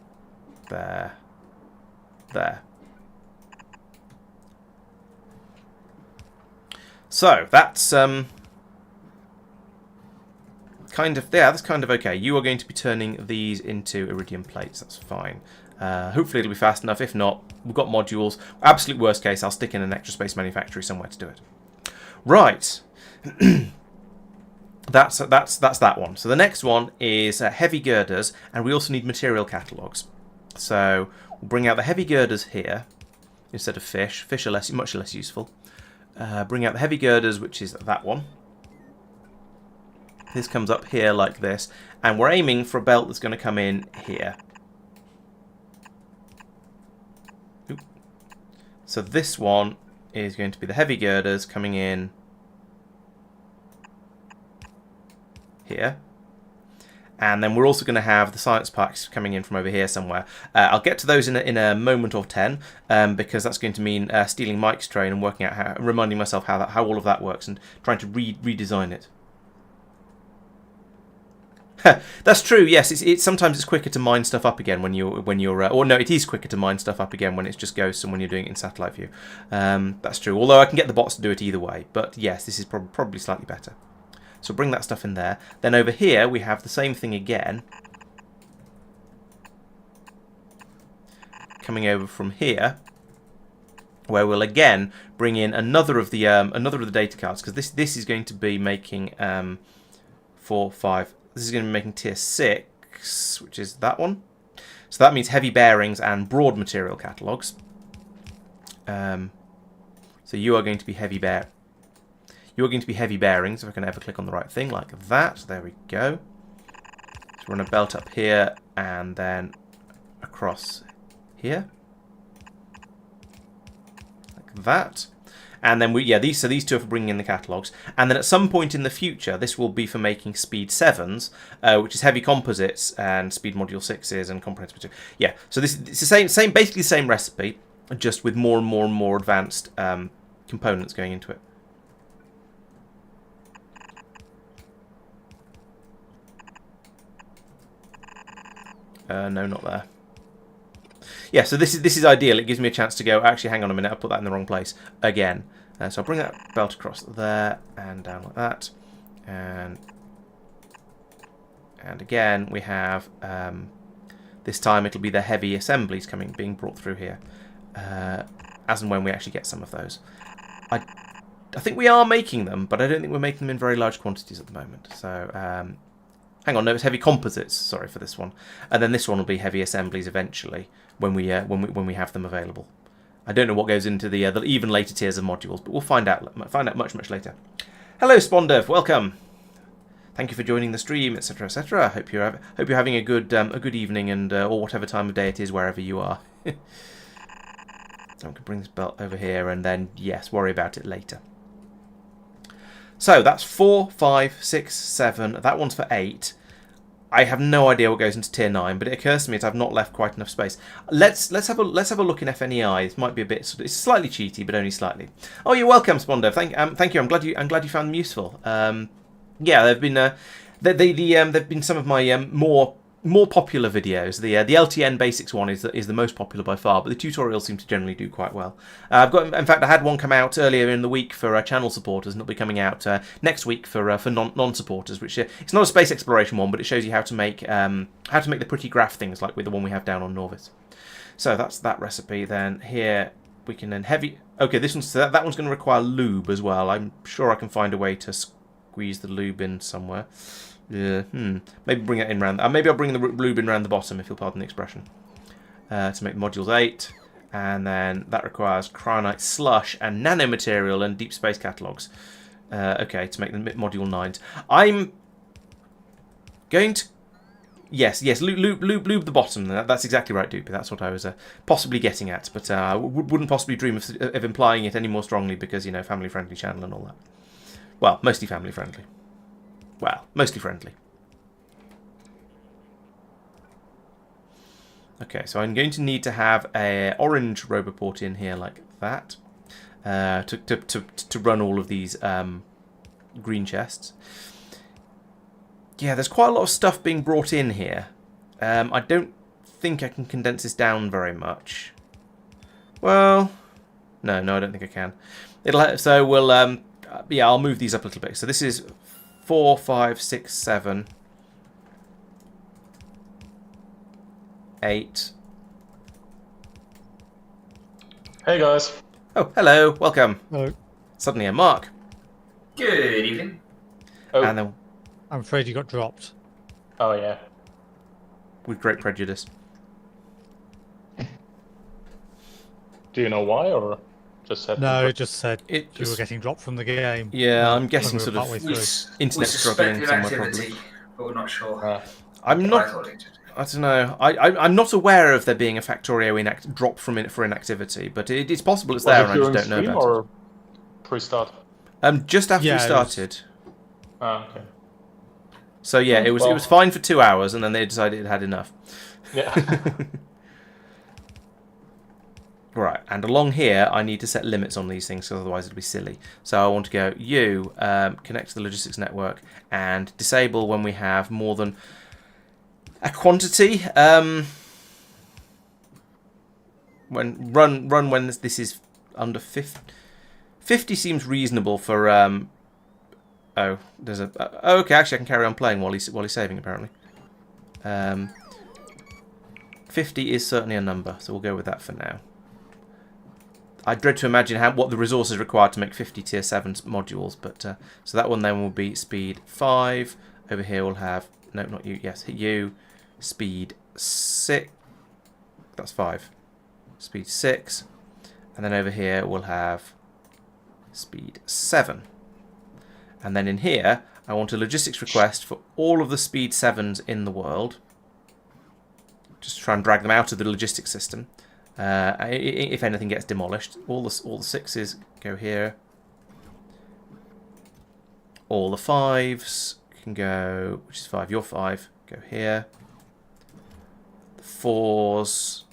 So that's that's kind of okay. You are going to be turning these into iridium plates. That's fine. Hopefully it'll be fast enough. If not, we've got modules. Absolute worst case, I'll stick in an extra space manufactory somewhere to do it. Right. That's that one. So the next one is heavy girders, and we also need material catalogues. So we'll bring out the heavy girders here instead of fish. Fish are much less useful. Bring out the heavy girders, which is that one. This comes up here like this, and we're aiming for a belt that's going to come in here. Oop. So this one is going to be the heavy girders coming in here. And then we're also going to have the science packs coming in from over here somewhere. I'll get to those in a moment or 10, because that's going to mean stealing Mike's train and working out reminding myself how all of that works and trying to redesign it. That's true. Yes, sometimes it's quicker to mine stuff up again when you're or no, it is quicker to mine stuff up again when it's just ghosts and when you're doing it in satellite view. That's true. Although I can get the bots to do it either way, but yes, this is probably slightly better. So bring that stuff in there. Then over here we have the same thing again. Coming over from here, where we'll again bring in another of the data cards, because this is going to be making 4, 5. This is going to be making tier 6, which is that one. So that means heavy bearings and broad material catalogues. So you are going to be heavy bear. You're going to be heavy bearings, if I can ever click on the right thing, like that. There we go. So we're going to belt up here and then across here. Like that. And then these two are for bringing in the catalogues. And then at some point in the future, this will be for making speed 7s, which is heavy composites and speed module 6s and comprehensive material. Yeah, so it's the basically the same recipe, just with more and more and more advanced components going into it. No, not there. Yeah, so this is ideal. It gives me a chance to go, actually, hang on a minute, I put that in the wrong place again. So I'll bring that belt across there and down like that. And again, we have, this time it'll be the heavy assemblies being brought through here. As and when we actually get some of those. I think we are making them, but I don't think we're making them in very large quantities at the moment. So, hang on, no, it's heavy composites, sorry, for this one. And then this one will be heavy assemblies eventually when we have them available. I don't know what goes into the even later tiers of modules, but we'll find out much later. Hello, Spondev, welcome. Thank you for joining the stream, etc., etc. Hope you're having a good evening and or whatever time of day it is wherever you are. So I'm going to bring this belt over here and then yes, worry about it later. So that's 4, 5, 6, 7. That one's for 8. I have no idea what goes into tier 9, but it occurs to me that I've not left quite enough space. Let's have a look in FNEI. This might be a bit it's slightly cheaty, but only slightly. Oh, you're welcome, Spondo. Thank you. I'm glad you found them useful. Yeah, there've been some of my more popular videos. The LTN basics one is the most popular by far, but the tutorials seem to generally do quite well. In fact, I had one come out earlier in the week for channel supporters, and it'll be coming out next week for non-supporters. Which it's not a space exploration one, but it shows you how to make the pretty graph things like with the one we have down on Norvis. So that's that recipe. Then here we can then heavy. Okay, that one's going to require lube as well. I'm sure I can find a way to squeeze the lube in somewhere. Maybe bring it in round. Maybe I'll bring the lube in round the bottom, if you'll pardon the expression, to make modules 8, and then that requires cryonite slush and nanomaterial and deep space catalogs. Okay, to make the module 9s. I'm going to yes, lube the bottom. That's exactly right, Doopy. That's what I was possibly getting at, but I wouldn't possibly dream of implying it any more strongly because family friendly channel and all that. Well, mostly family friendly. Well, mostly friendly. Okay, so I'm going to need to have a orange roboport in here like that to run all of these green chests. Yeah, there's quite a lot of stuff being brought in here. I don't think I can condense this down very much. Well, no, I don't think I can. So we'll yeah, I'll move these up a little bit. So this is 4, 5, 6, 7, 8. Hey guys. Oh, hello, welcome. Oh, Suddenly I'm Mark. Good evening. Oh, And then I'm afraid you got dropped. oh yeah. with great prejudice. Do you know why, or just said? No, it just said It you were just- getting dropped from the game. Yeah, I'm when guessing we were sort of partway We, through. internet we struggling suspected somewhere activity, but we're not sure. I'm But I not. thought it did. I don't know. I'm not aware of there being a Factorio drop from it for inactivity, but it's possible it's Was there it and I just during don't know stream about or pre-start? it. Just after Yeah, we it was- started. Ah, okay. So yeah, it was fine for 2 hours, and then they decided it had enough. Yeah. Right, and along here, I need to set limits on these things, because otherwise it'll be silly. So I want to go, you, connect to the logistics network, and disable when we have more than a quantity. When run when this is under 50. 50 seems reasonable for. Oh, there's a. Oh, okay, actually, I can carry on playing while he's saving apparently. 50 is certainly a number, so we'll go with that for now. I dread to imagine what the resources required to make 50 tier 7 modules, but so that one then will be speed 5. Over here we'll have no, not you. Yes, you. Speed 6. That's 5. Speed 6, and then over here we'll have speed 7. And then in here, I want a logistics request for all of the speed 7s in the world. Just try and drag them out of the logistics system. If anything gets demolished, all the 6s go here. All the 5s can go, which is 5, you're 5, go here. The 4s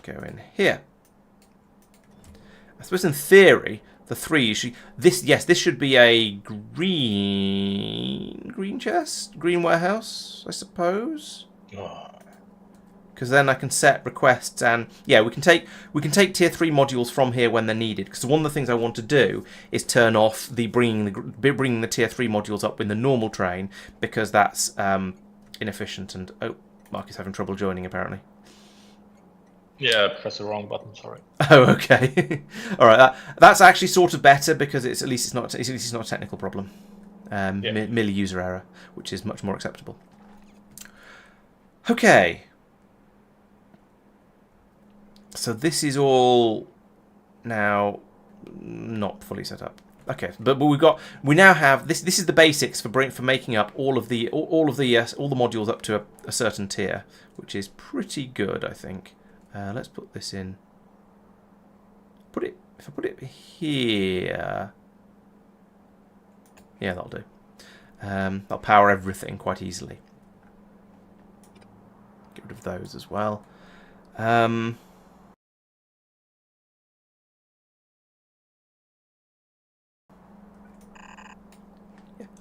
go in here. I suppose in theory, the 3 should... This should be a green chest? Green warehouse, I suppose? Because then I can set requests and... Yeah, we can take tier 3 modules from here when they're needed. Because one of the things I want to do is turn off the bringing the tier 3 modules up in the normal train, because that's inefficient and... Oh, Mark is having trouble joining apparently. Yeah, press the wrong button. Sorry. Oh, okay. All right. That's actually sort of better because at least it's not a technical problem. Merely user error, which is much more acceptable. Okay. So this is all now not fully set up. Okay, but we now have this. This is the basics for making up all the modules up to a certain tier, which is pretty good, I think. Let's put this in. If I put it here, yeah, that'll do. That'll power everything quite easily. Get rid of those as well.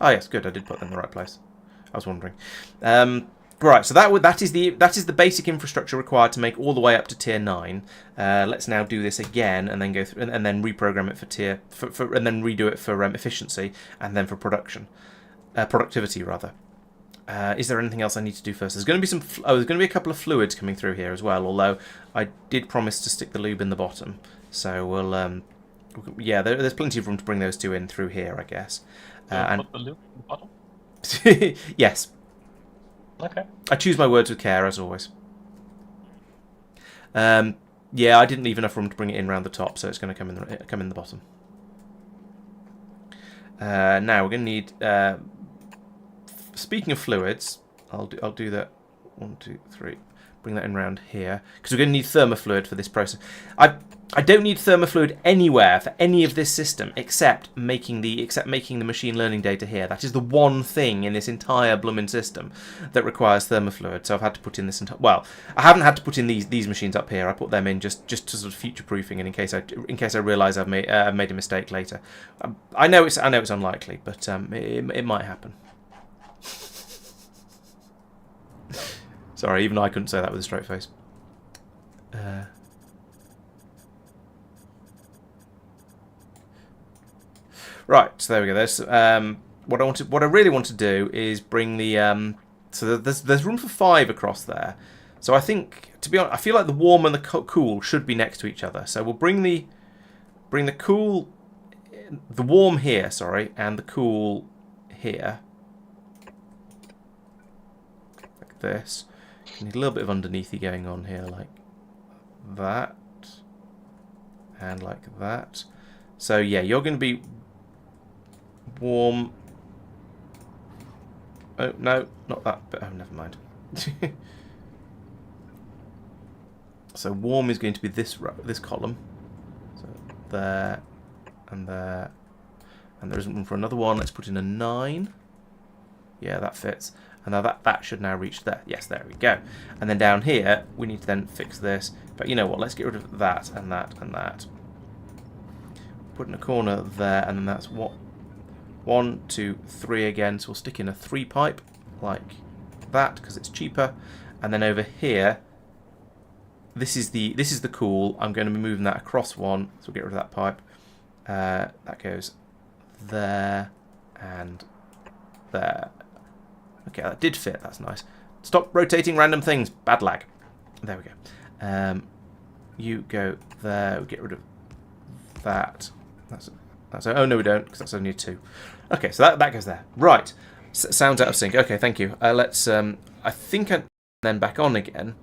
Oh yes, good. I did put them in the right place. I was wondering. Right, so that is the basic infrastructure required to make all the way up to tier 9. Let's now do this again, and then go through and then reprogram it and then redo it for efficiency, and then for productivity rather. Is there anything else I need to do first? There's going to be there's going to be a couple of fluids coming through here as well. Although I did promise to stick the lube in the bottom, so we'll yeah, there's plenty of room to bring those two in through here, I guess. And put the loop in the bottom? yes. Okay. I choose my words with care, as always. Yeah, I didn't leave enough room to bring it in around the top, so it's going to come in the bottom. Now we're going to need. Speaking of fluids, I'll do that. 1, 2, 3. Bring that in around here because we're going to need thermofluid for this process. I don't need thermofluid anywhere for any of this system except making the machine learning data here. That is the one thing in this entire blooming system that requires thermofluid. So I've had to put in this well, I haven't had to put in these machines up here. I put them in just to sort of future proofing, and in case I realise I've made a mistake later. I know it's unlikely, but it might happen. Sorry, even I couldn't say that with a straight face. Right, so there we go. There's what I really want to do is bring the so there's room for 5 across there. So I think, to be honest, I feel like the warm and the cool should be next to each other. So we'll bring the warm here, sorry, and the cool here, like this. You need a little bit of underneathy going on here, like that, and like that. So yeah, you're going to be warm. Oh no, not that bit. Oh, never mind. So warm is going to be this column. So there and there, and there isn't room for another one. Let's put in a 9. Yeah, that fits. And now that should now reach there. Yes, there we go. And then down here, we need to then fix this. But you know what? Let's get rid of that and that and that. Put in a corner there, and then that's what. 1, 2, 3 again. So we'll stick in a 3 pipe like that because it's cheaper. And then over here, this is the cool. I'm going to be moving that across one, so we'll get rid of that pipe. That goes there and there. Okay, that did fit. That's nice. Stop rotating random things. Bad lag. There we go. You go there. We'll get rid of that. That's oh no, we don't, because that's only a 2. Okay, so that goes there. Right. Sounds out of sync. Okay, thank you. Let's. I think then back on again.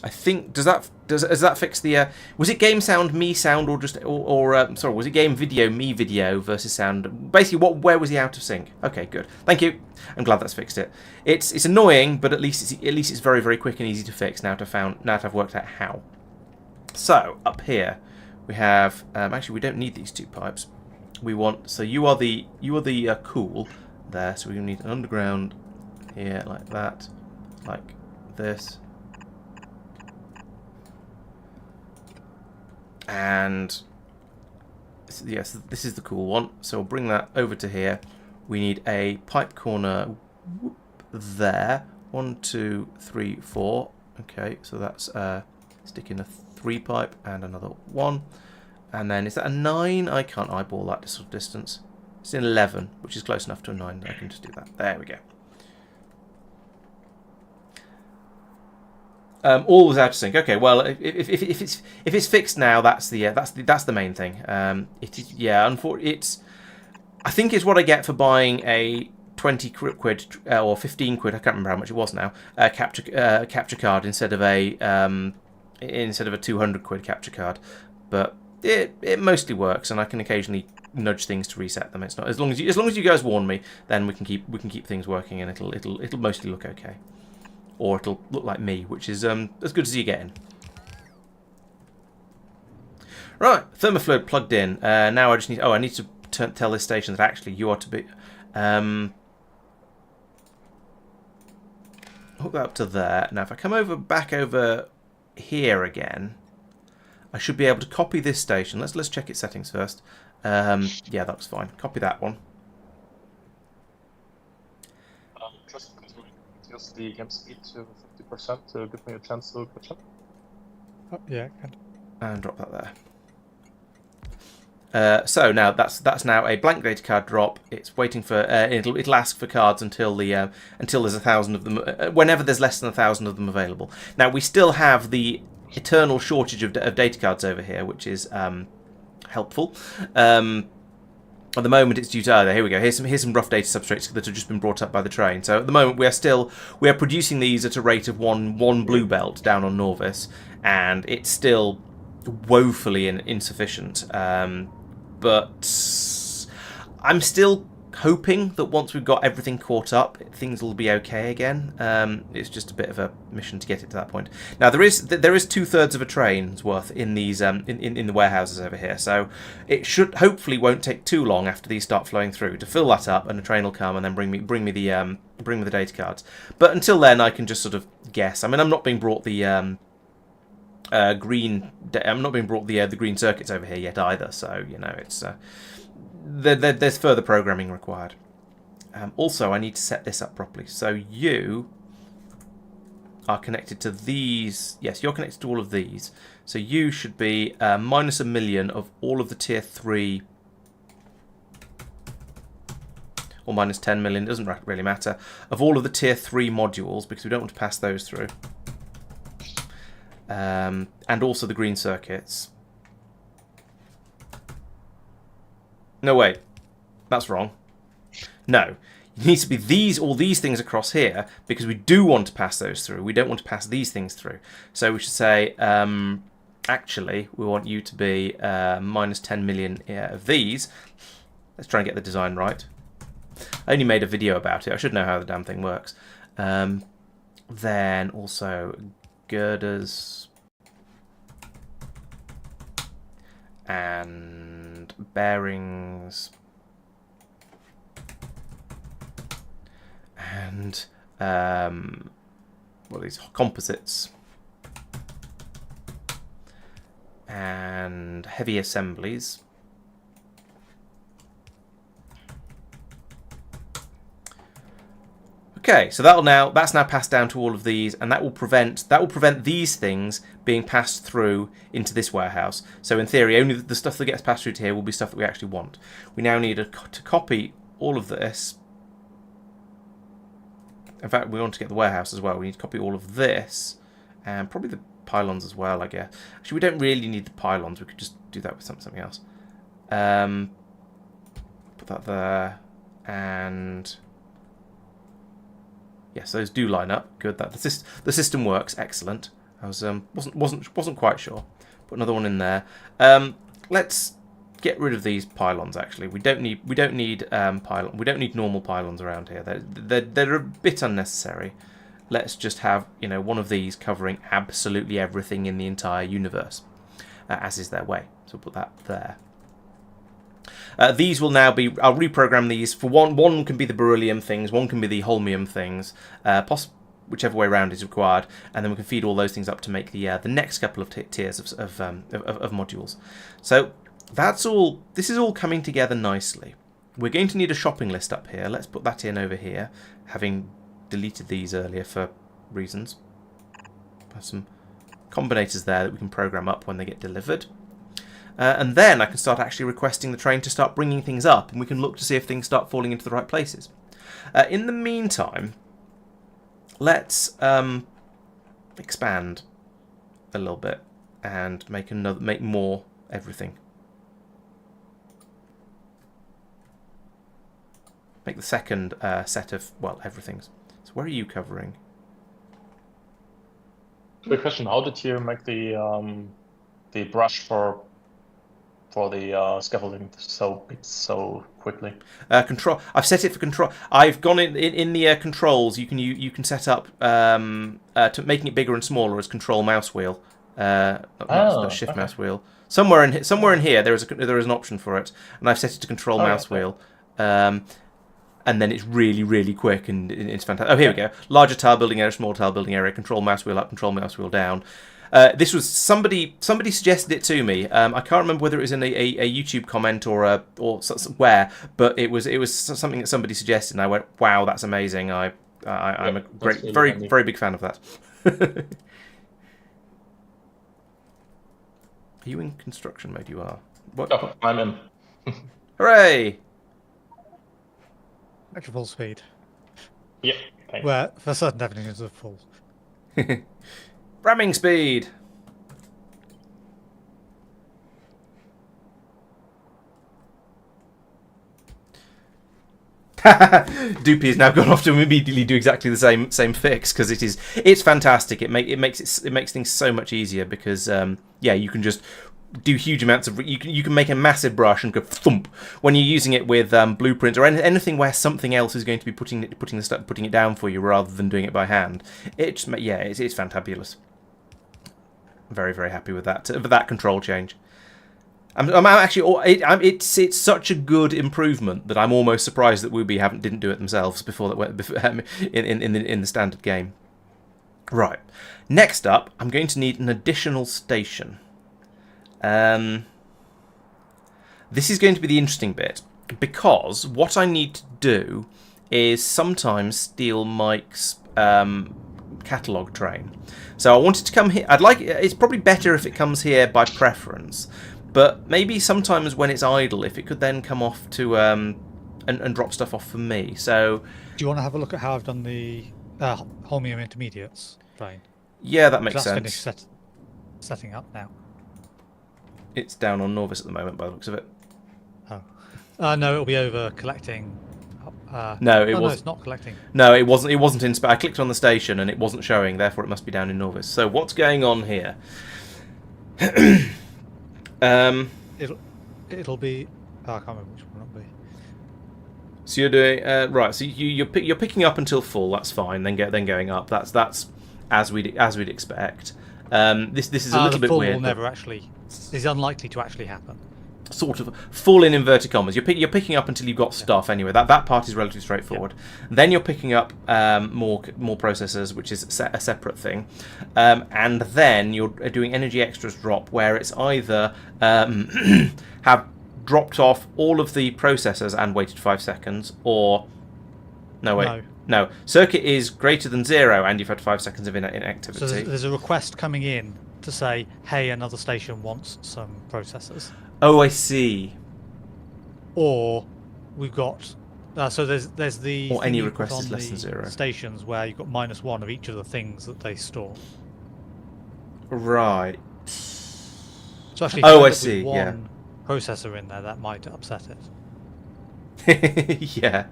I think does that fix the? Was it game sound, me sound, or just sorry? Was it game video, me video versus sound? Basically, where was he out of sync? Okay, good. Thank you. I'm glad that's fixed it. It's annoying, but at least it's very, very quick and easy to fix now to I've worked out how. So up here we have actually we don't need these 2 pipes. We want, so you are the cool there, so we need an underground here like that, like this. And yes, this is the cool one. So we'll bring that over to here. We need a pipe corner there. 1, 2, 3, 4. Okay, so that's stick in a 3 pipe and another 1. And then is that a 9? I can't eyeball that sort of distance. It's an 11, which is close enough to a 9. I can just do that. There we go. All was out of sync. Okay, well, if it's fixed now, that's the main thing. It's I think it's what I get for buying a 20 quid or 15 quid. I can't remember how much it was now. Capture card instead of a 200 quid capture card, but it mostly works, and I can occasionally nudge things to reset them. It's not as long as you guys warn me, then we can keep things working, and it'll mostly look okay. Or it'll look like me, which is as good as you're getting. Right, thermofluid plugged in. Now I just need. Oh, I need to tell this station that actually you are to be. Hook that up to there. Now, if I come back over here again, I should be able to copy this station. Let's check its settings first. Yeah, that looks fine. Copy that one. Just use the game speed to 50% to give me a chance to catch up. Oh, yeah, can. And drop that there. So now that's now a blank data card drop. It's waiting for it'll ask for cards until there's 1,000 of them. Whenever there's less than 1,000 of them available. Now we still have the eternal shortage of data cards over here, which is helpful. At the moment, it's due to here we go. Here's some rough data substrates that have just been brought up by the train. So at the moment, we are producing these at a rate of one blue belt down on Norvis, and it's still woefully insufficient. But I'm still hoping that once we've got everything caught up, things will be okay again. It's just a bit of a mission to get it to that point. Now there is 2/3 of a train's worth in these in the warehouses over here, so it should hopefully won't take too long after these start flowing through to fill that up, and a train will come and then bring me the data cards. But until then, I can just sort of guess. I mean, I'm not being brought the the green circuits over here yet either, so you know it's there's further programming required. Also, I need to set this up properly. So you are connected to these. Yes, you're connected to all of these. So you should be minus 1 million of all of the tier 3, or minus 10 million. It doesn't really matter, of all of the tier 3 modules, because we don't want to pass those through. And also the green circuits. No, wait. That's wrong. No. It needs to be all these things across here, because we do want to pass those through. We don't want to pass these things through. So we should say, actually, we want you to be minus 10 million of these. Let's try and get the design right. I only made a video about it. I should know how the damn thing works. Then also girders and bearings and what are these, composites and heavy assemblies. Okay, so that's now passed down to all of these, and that will prevent these things being passed through into this warehouse. So in theory, only the stuff that gets passed through to here will be stuff that we actually want. We now need to copy all of this. In fact, we want to get the warehouse as well. We need to copy all of this, and probably the pylons as well, I guess. Actually, we don't really need the pylons. We could just do that with something else. Put that there, and yes, those do line up. Good. That the system works. Excellent. I was wasn't quite sure. Put another one in there. Let's get rid of these pylons. Actually, we don't need pylon. We don't need normal pylons around here. They're a bit unnecessary. Let's just have one of these covering absolutely everything in the entire universe, as is their way. So we'll put that there. These will now be. I'll reprogram these for one. One can be the beryllium things. One can be the holmium things. Whichever way around is required, and then we can feed all those things up to make the next couple of tiers of modules. So that's all. This is all coming together nicely. We're going to need a shopping list up here. Let's put that in over here, having deleted these earlier for reasons. Have some combinators there that we can program up when they get delivered. And then I can start actually requesting the train to start bringing things up, and we can look to see if things start falling into the right places. In the meantime, let's expand a little bit and make more everything. Make the second set of everything's. So where are you covering? Good question. How did you make the brush for the scaffolding so big so quickly? Control. I've set it for control. I've gone in the controls. You can set up to making it bigger and smaller as control mouse wheel. Not shift mouse wheel. Somewhere in here there is an option for it, and I've set it to control mouse wheel. And then it's really, really quick, and it's fantastic. Oh, here we go. Larger tile building area, small tile building area, control mouse wheel up, control mouse wheel down. This was somebody suggested it to me. I can't remember whether it was in a YouTube comment or where, but it was something that somebody suggested, and I went, "Wow, that's amazing!" I'm a very big fan of that. Are you in construction mode? You are. What? Oh, I'm in. Hooray! Back to full speed. Yeah. Thanks. Where for certain definitions of full. Ramming speed. Doopy has now gone off to immediately do exactly the same fix, because it's fantastic. It makes things so much easier, because you can just do huge amounts of. You can make a massive brush and go thump when you're using it with blueprints or anything where something else is going to be putting it down for you rather than doing it by hand. It's fantabulous. Very, very happy with that control change. I'm actually. It's such a good improvement that I'm almost surprised that Wooby didn't do it themselves before that in the standard game. Right. Next up, I'm going to need an additional station. This is going to be the interesting bit, because what I need to do is sometimes steal Mike's catalogue train. So I want it to come here. It's probably better if it comes here by preference, but maybe sometimes when it's idle, if it could then come off to and drop stuff off for me. So do you want to have a look at how I've done the Holmium Intermediates train? Yeah, that makes that's sense. Finished setting up now. It's down on Norvis at the moment by the looks of it. Oh. No, it'll be over collecting. No, it wasn't. No, it's not collecting. No, it wasn't. It wasn't in. I clicked on the station and it wasn't showing. Therefore, it must be down in Norvis. So what's going on here? It'll be. Oh, I can't remember which one it'll be. So you're doing right. So you're picking up until full. That's fine. Then going up. That's as we'd expect. This is a little bit weird. The full will never actually. Is unlikely to actually happen. Sort of full in inverted commas. You're picking up until you've got stuff anyway. That part is relatively straightforward. Yeah. Then you're picking up more processors, which is a separate thing, and then you're doing energy extras drop, where it's either have dropped off all of the processors and waited 5 seconds, or no. Circuit is greater than 0 and you've had 5 seconds of inactivity. So there's a request coming in to say, hey, another station wants some processors. Oh, I see. Or we've got so there's the or any request is less than 0 stations where you've got -1 of each of the things that they store. Right. So actually, I see. One yeah. processor in there that might upset it. Yeah.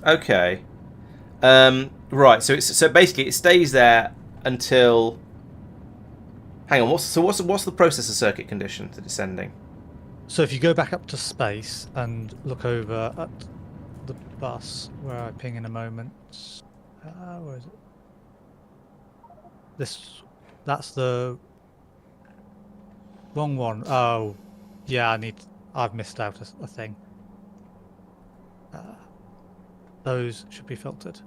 Okay. Right. So basically it stays there until. Hang on. What's the processor circuit condition that it's sending? So if you go back up to space and look over at the bus, where I ping in a moment. Where is it? That's the wrong one. Oh, yeah. I've missed out a thing. Those should be filtered.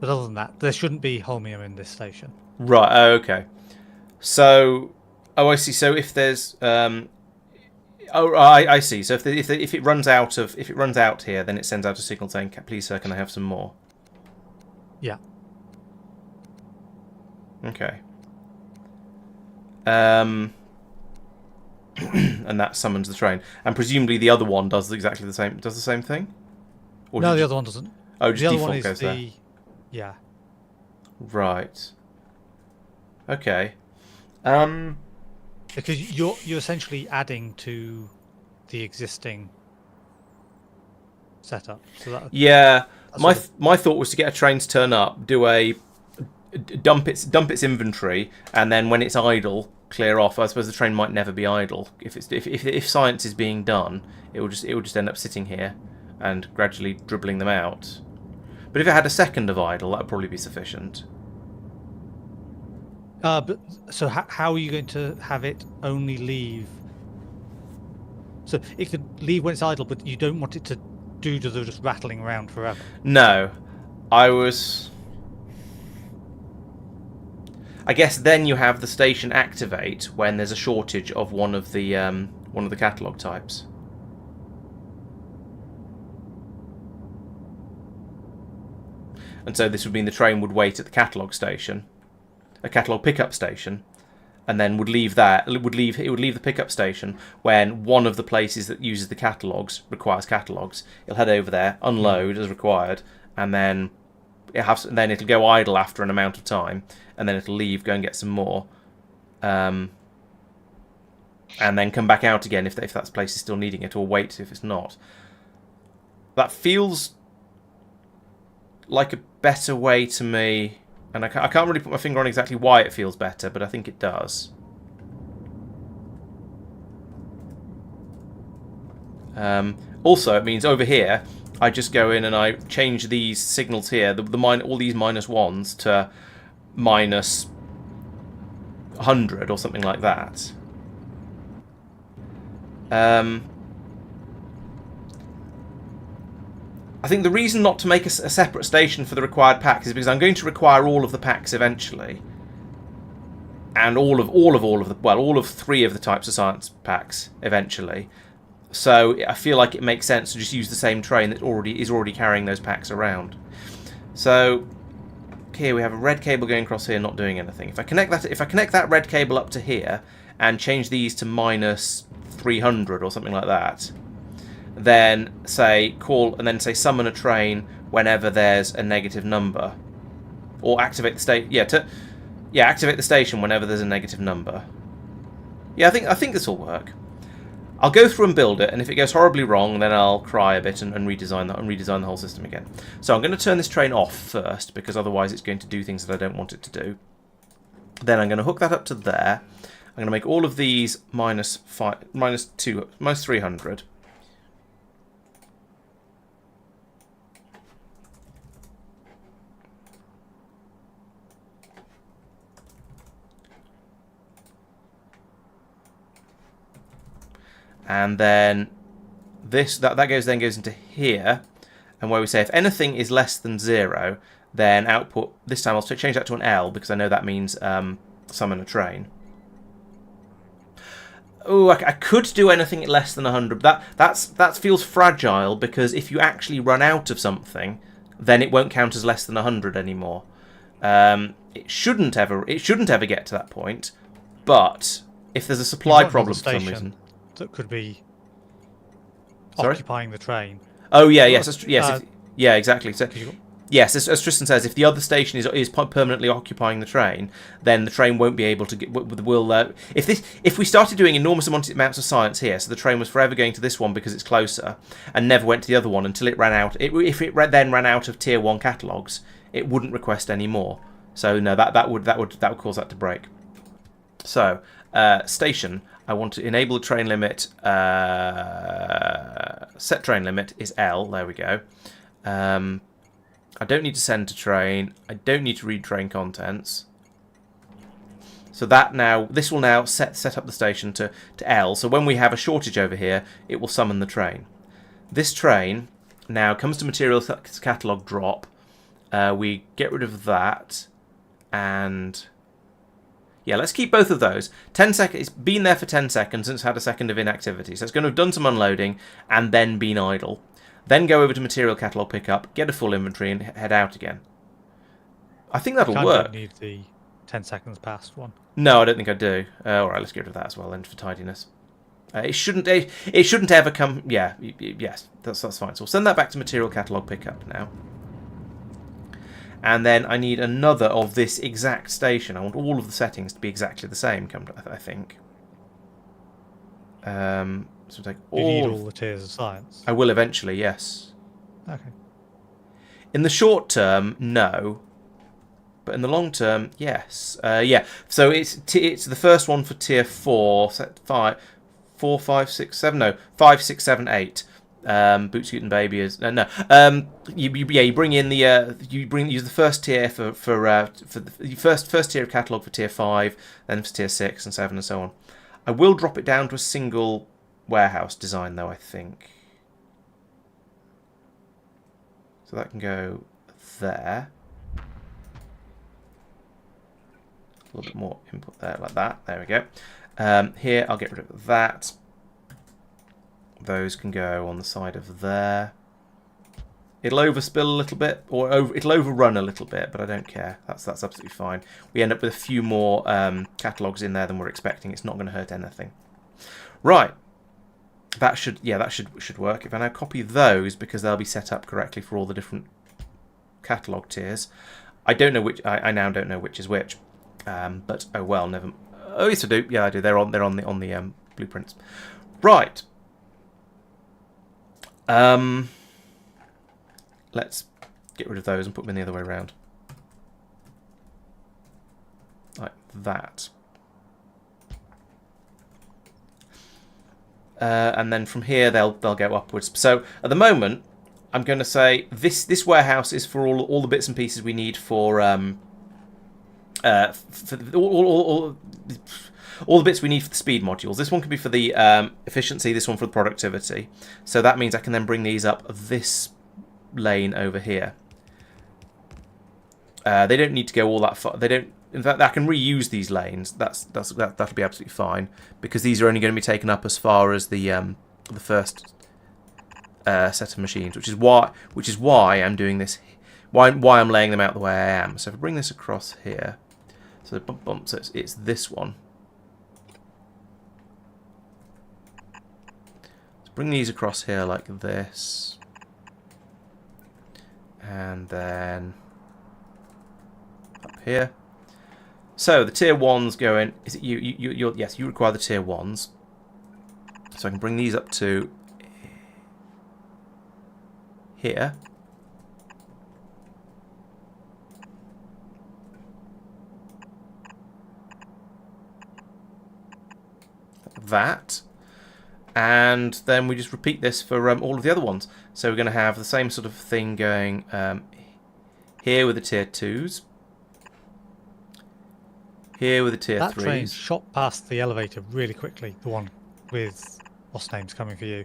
But other than that, there shouldn't be holmium in this station. Right. Oh, okay. So, I see. So if there's, I see. So if it runs out here, then it sends out a signal saying, "Please, sir, can I have some more?" Yeah. Okay. And that summons the train, and presumably the other one does exactly the same. Does the same thing? Or no, the other one doesn't. Oh, just the other default one is goes there. Yeah. Right. Okay. Because you're essentially adding to the existing setup. So that, yeah. My thought was to get a train to turn up, do a dump its inventory, and then when it's idle, clear off. I suppose the train might never be idle. If science is being done, it will just end up sitting here and gradually dribbling them out. But if it had a second of idle, that would probably be sufficient. But so how are you going to have it only leave? So it could leave when it's idle, but you don't want it to do the just rattling around forever. No, I guess then you have the station activate when there's a shortage of one of the catalog types. And so this would mean the train would wait at the catalog station, a catalog pickup station, and then would leave the pickup station when one of the places that uses the catalogs requires catalogs. It'll head over there, unload as required, and then it'll go idle after an amount of time, and then it'll leave, go and get some more, and then come back out again if that place is still needing it, or wait if it's not. That feels like a better way to me, and I can't really put my finger on exactly why it feels better, but I think it does. Also, it means over here, I just go in and I change these signals here, all these -1s to minus 100 or something like that. I think the reason not to make a separate station for the required packs is because I'm going to require all of the packs eventually, and all of 3 of the types of science packs eventually. So I feel like it makes sense to just use the same train that is already carrying those packs around. So here we have a red cable going across here, not doing anything. If I connect that red cable up to here and change these to minus 300 or something like that, then say summon a train whenever there's a negative number, or activate the state. Activate the station whenever there's a negative number. Yeah, I think this will work. I'll go through and build it, and if it goes horribly wrong, then I'll cry a bit and redesign the whole system again. So I'm going to turn this train off first, because otherwise it's going to do things that I don't want it to do. Then I'm going to hook that up to there. I'm going to make all of these minus 300. And then that goes into here, and where we say if anything is less than 0, then output. This time I'll change that to an L, because I know that means summon a train. Oh, I could do anything less than 100. That feels fragile, because if you actually run out of something, then it won't count as less than 100 anymore. It shouldn't ever get to that point, but if there's a supply problem for some reason. That could be Sorry? occupying the train. Oh yeah, yeah, exactly. So yes, as Tristan says, if the other station is permanently occupying the train, then the train won't be able to get. If we started doing enormous amounts of science here, so the train was forever going to this one because it's closer, and never went to the other one until it ran out. If it then ran out of tier 1 catalogs, it wouldn't request any more. So no, that would cause that to break. So station. I want to enable the train limit. Set train limit is L. There we go. I don't need to send to train. I don't need to read train contents. So this will now set up the station to L. So when we have a shortage over here, it will summon the train. This train now comes to material catalog drop. We get rid of that, and yeah, let's keep both of those. 10 seconds. It's been there for 10 seconds and it's had a second of inactivity. So it's going to have done some unloading and then been idle. Then go over to material catalog pickup, get a full inventory, and head out again. I think that'll work. Don't need the 10 seconds past one. No, I don't think I do. All right, let's get rid of that as well then for tidiness. It shouldn't ever come. Yeah, yes, that's fine. So we'll send that back to material catalog pickup now. And then I need another of this exact station. I want all of the settings to be exactly the same, I think. So take all. You need all the tiers of science? I will eventually, yes. Okay. In the short term, no. But in the long term, yes. Yeah, so it's the first one for tier 4, 5, 6, 7, no, 5, 6, 7, 8. Boot Scoot and Baby is you bring in the use the first tier for the first tier of catalog for tier 5, then for tier 6 and 7 and so on. I will drop it down to a single warehouse design though, I think. So that can go there. A little bit more input there, like that. There we go. Here I'll get rid of that. Those can go on the side of there. It'll overspill a little bit, or it'll overrun a little bit, but I don't care. That's absolutely fine. We end up with a few more catalogs in there than we're expecting. It's not going to hurt anything. Right. That should work. If I now copy those, because they'll be set up correctly for all the different catalog tiers. I don't know which. I now don't know which is which. But oh well, never. Oh yes, I do. Yeah, I do. They're on the blueprints. Right. Let's get rid of those and put them in the other way around. Like that. and then from here they'll go upwards. So at the moment, I'm going to say this warehouse is for all the bits and pieces we need for all the bits we need for the speed modules. This one can be for the efficiency, this one for the productivity. So that means I can then bring these up this lane over here. They don't need to go all that far. They don't. In fact, I can reuse these lanes. That'll be absolutely fine, because these are only going to be taken up as far as the first set of machines, which is why I'm doing this. Why I'm laying them out the way I am. So if I bring this across here, so so it's this one. So bring these across here like this, and then up here. So the tier 1s going. Is it you? Yes, you require the tier 1s. So I can bring these up to here. That, and then we just repeat this for all of the other ones. So we're going to have the same sort of thing going here with the tier 2s, here with the tier 3s. That train shot past the elevator really quickly. The one with what's name's coming for you.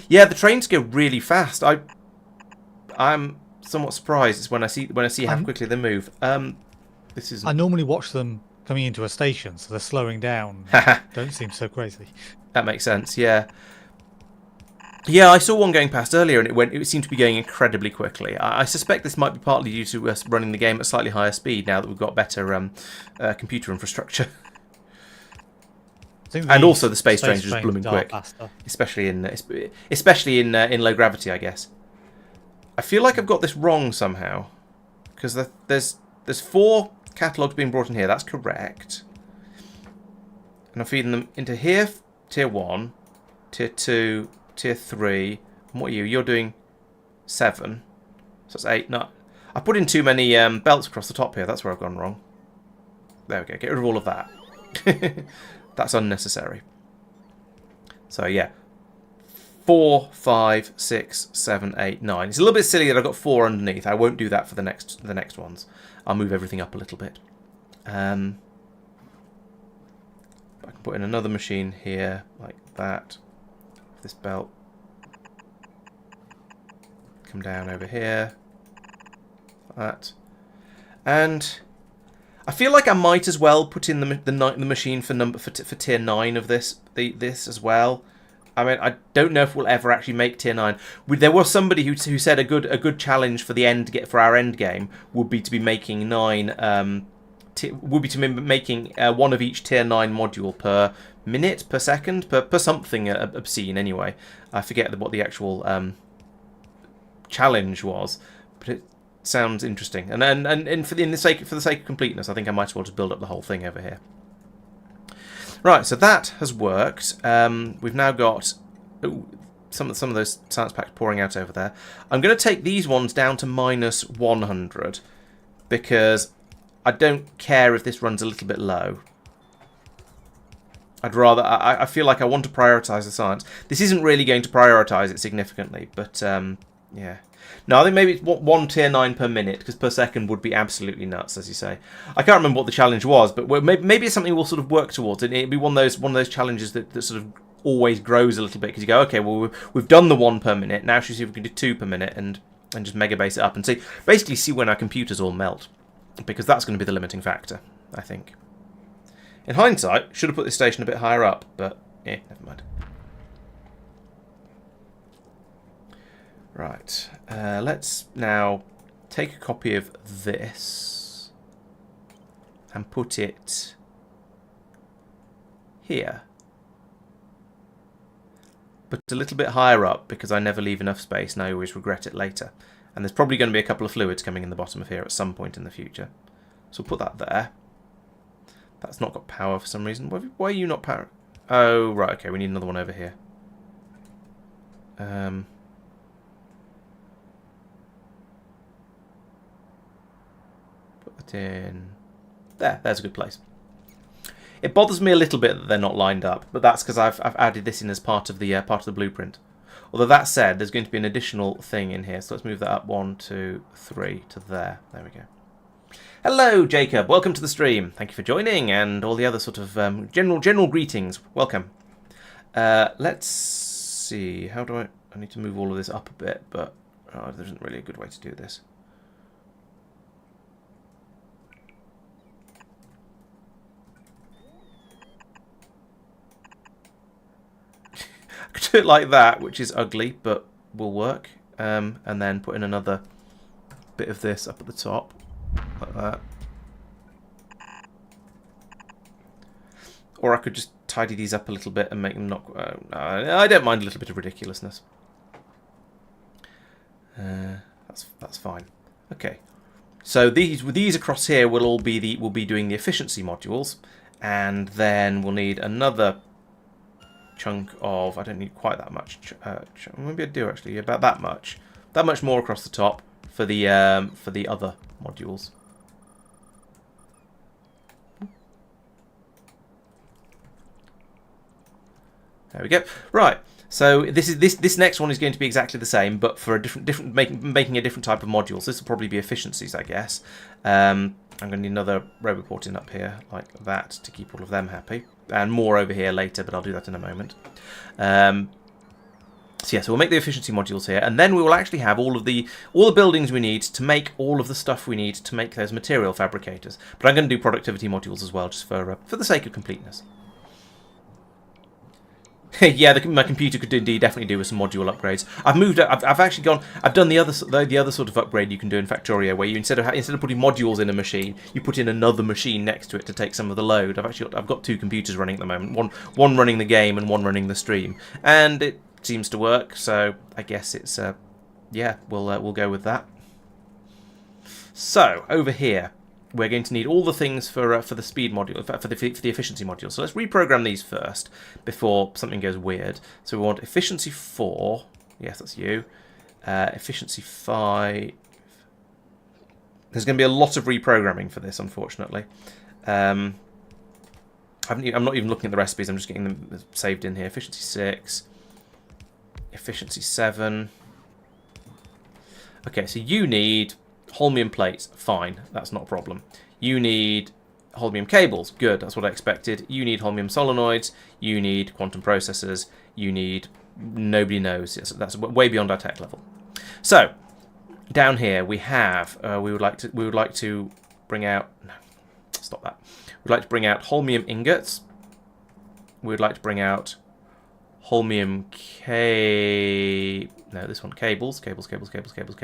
Yeah, the trains go really fast. I'm somewhat surprised when I see how quickly they move. This is. I normally watch them coming into a station, so they're slowing down. Don't seem so crazy. That makes sense. Yeah. Yeah, I saw one going past earlier, and it seemed to be going incredibly quickly. I suspect this might be partly due to us running the game at slightly higher speed now that we've got better computer infrastructure. And also the space trains are just blooming quick, especially in low gravity, I guess. I feel like I've got this wrong somehow, because there's 4 catalogs being brought in here. That's correct. And I'm feeding them into here, tier 1, tier 2, tier 3. And what are you? You're doing 7. So that's 8. No, I put in too many belts across the top here. That's where I've gone wrong. There we go. Get rid of all of that. That's unnecessary. So yeah. 4, 5, 6, 7, 8, 9. It's a little bit silly that I've got 4 underneath. I won't do that for the next ones. I'll move everything up a little bit. I can put in another machine here, like that. This belt. Come down over here. Like that. And I feel like I might as well put in the machine for tier 9 of this as well. I mean, I don't know if we'll ever actually make tier 9. There was somebody who said a good challenge for our end game would be to be making 9 making one of each tier 9 module per minute, per second, per something obscene anyway. I forget what the actual challenge was, but it sounds interesting. And for the sake of completeness, I think I might as well just build up the whole thing over here. Right, so that has worked. We've now got some of those science packs pouring out over there. I'm going to take these ones down to -100 because I don't care if this runs a little bit low. I'd rather. I feel like I want to prioritise the science. This isn't really going to prioritise it significantly, but yeah. No, I think maybe it's 1 tier 9 per minute, because per second would be absolutely nuts, as you say. I can't remember what the challenge was, but maybe it's something we'll sort of work towards. It'd be one of those challenges that sort of always grows a little bit, because you go, okay, well we've done the 1 per minute. Now should we see if we can do 2 per minute and just mega base it up and basically see when our computers all melt, because that's going to be the limiting factor, I think. In hindsight, should have put this station a bit higher up, but never mind. Right, let's now take a copy of this and put it here. But a little bit higher up, because I never leave enough space and I always regret it later. And there's probably going to be a couple of fluids coming in the bottom of here at some point in the future. So we'll put that there. That's not got power for some reason. Why are you not power? Oh, right, okay, we need another one over here. Put that in. There's a good place. It bothers me a little bit that they're not lined up, but that's because I've added this in as part of the blueprint. Although that said, there's going to be an additional thing in here, so let's move that up 1, 2, 3 to there. There we go. Hello, Jacob. Welcome to the stream. Thank you for joining, and all the other sort of general greetings. Welcome. Let's see. How do I need to move all of this up a bit, but there isn't really a good way to do this. I could do it like that, which is ugly, but will work. And then put in another bit of this up at the top, like that. Or I could just tidy these up a little bit and make them not... I don't mind a little bit of ridiculousness. That's fine. Okay. So these across here will all be doing the efficiency modules, and then we'll need another chunk of... I don't need quite that much. Maybe I do actually. About that much. That much more across the top for the other modules. There we go. Right. So this next one is going to be exactly the same, but for a different making a different type of module. So this will probably be efficiencies, I guess. I'm going to need another robot port in up here like that to keep all of them happy, and more over here later, but I'll do that in a moment. So yeah, so we'll make the efficiency modules here, and then we will actually have all the buildings we need to make all of the stuff we need to make those material fabricators. But I'm going to do productivity modules as well, just for the sake of completeness. Yeah, my computer could indeed definitely do with some module upgrades. I've actually gone. I've done the other sort of upgrade you can do in Factorio, where you instead of putting modules in a machine, you put in another machine next to it to take some of the load. I've got 2 computers running at the moment. One running the game and one running the stream, and it seems to work. So I guess it's yeah, we'll go with that. So over here, we're going to need all the things for the speed module, for the efficiency module. So let's reprogram these first before something goes weird. So we want efficiency 4. Yes, that's you. Efficiency 5. There's going to be a lot of reprogramming for this, unfortunately. I'm not even looking at the recipes. I'm just getting them saved in here. Efficiency 6. Efficiency 7. Okay, so you need holmium plates. Fine, that's not a problem. You need holmium cables. Good, that's what I expected. You need holmium solenoids. You need quantum processors. You need... nobody knows. That's way beyond our tech level. So down here we have... we would like to bring out... no, stop that. We'd like to bring out holmium ingots. We would like to bring out holmium no, this one. Cables, holmium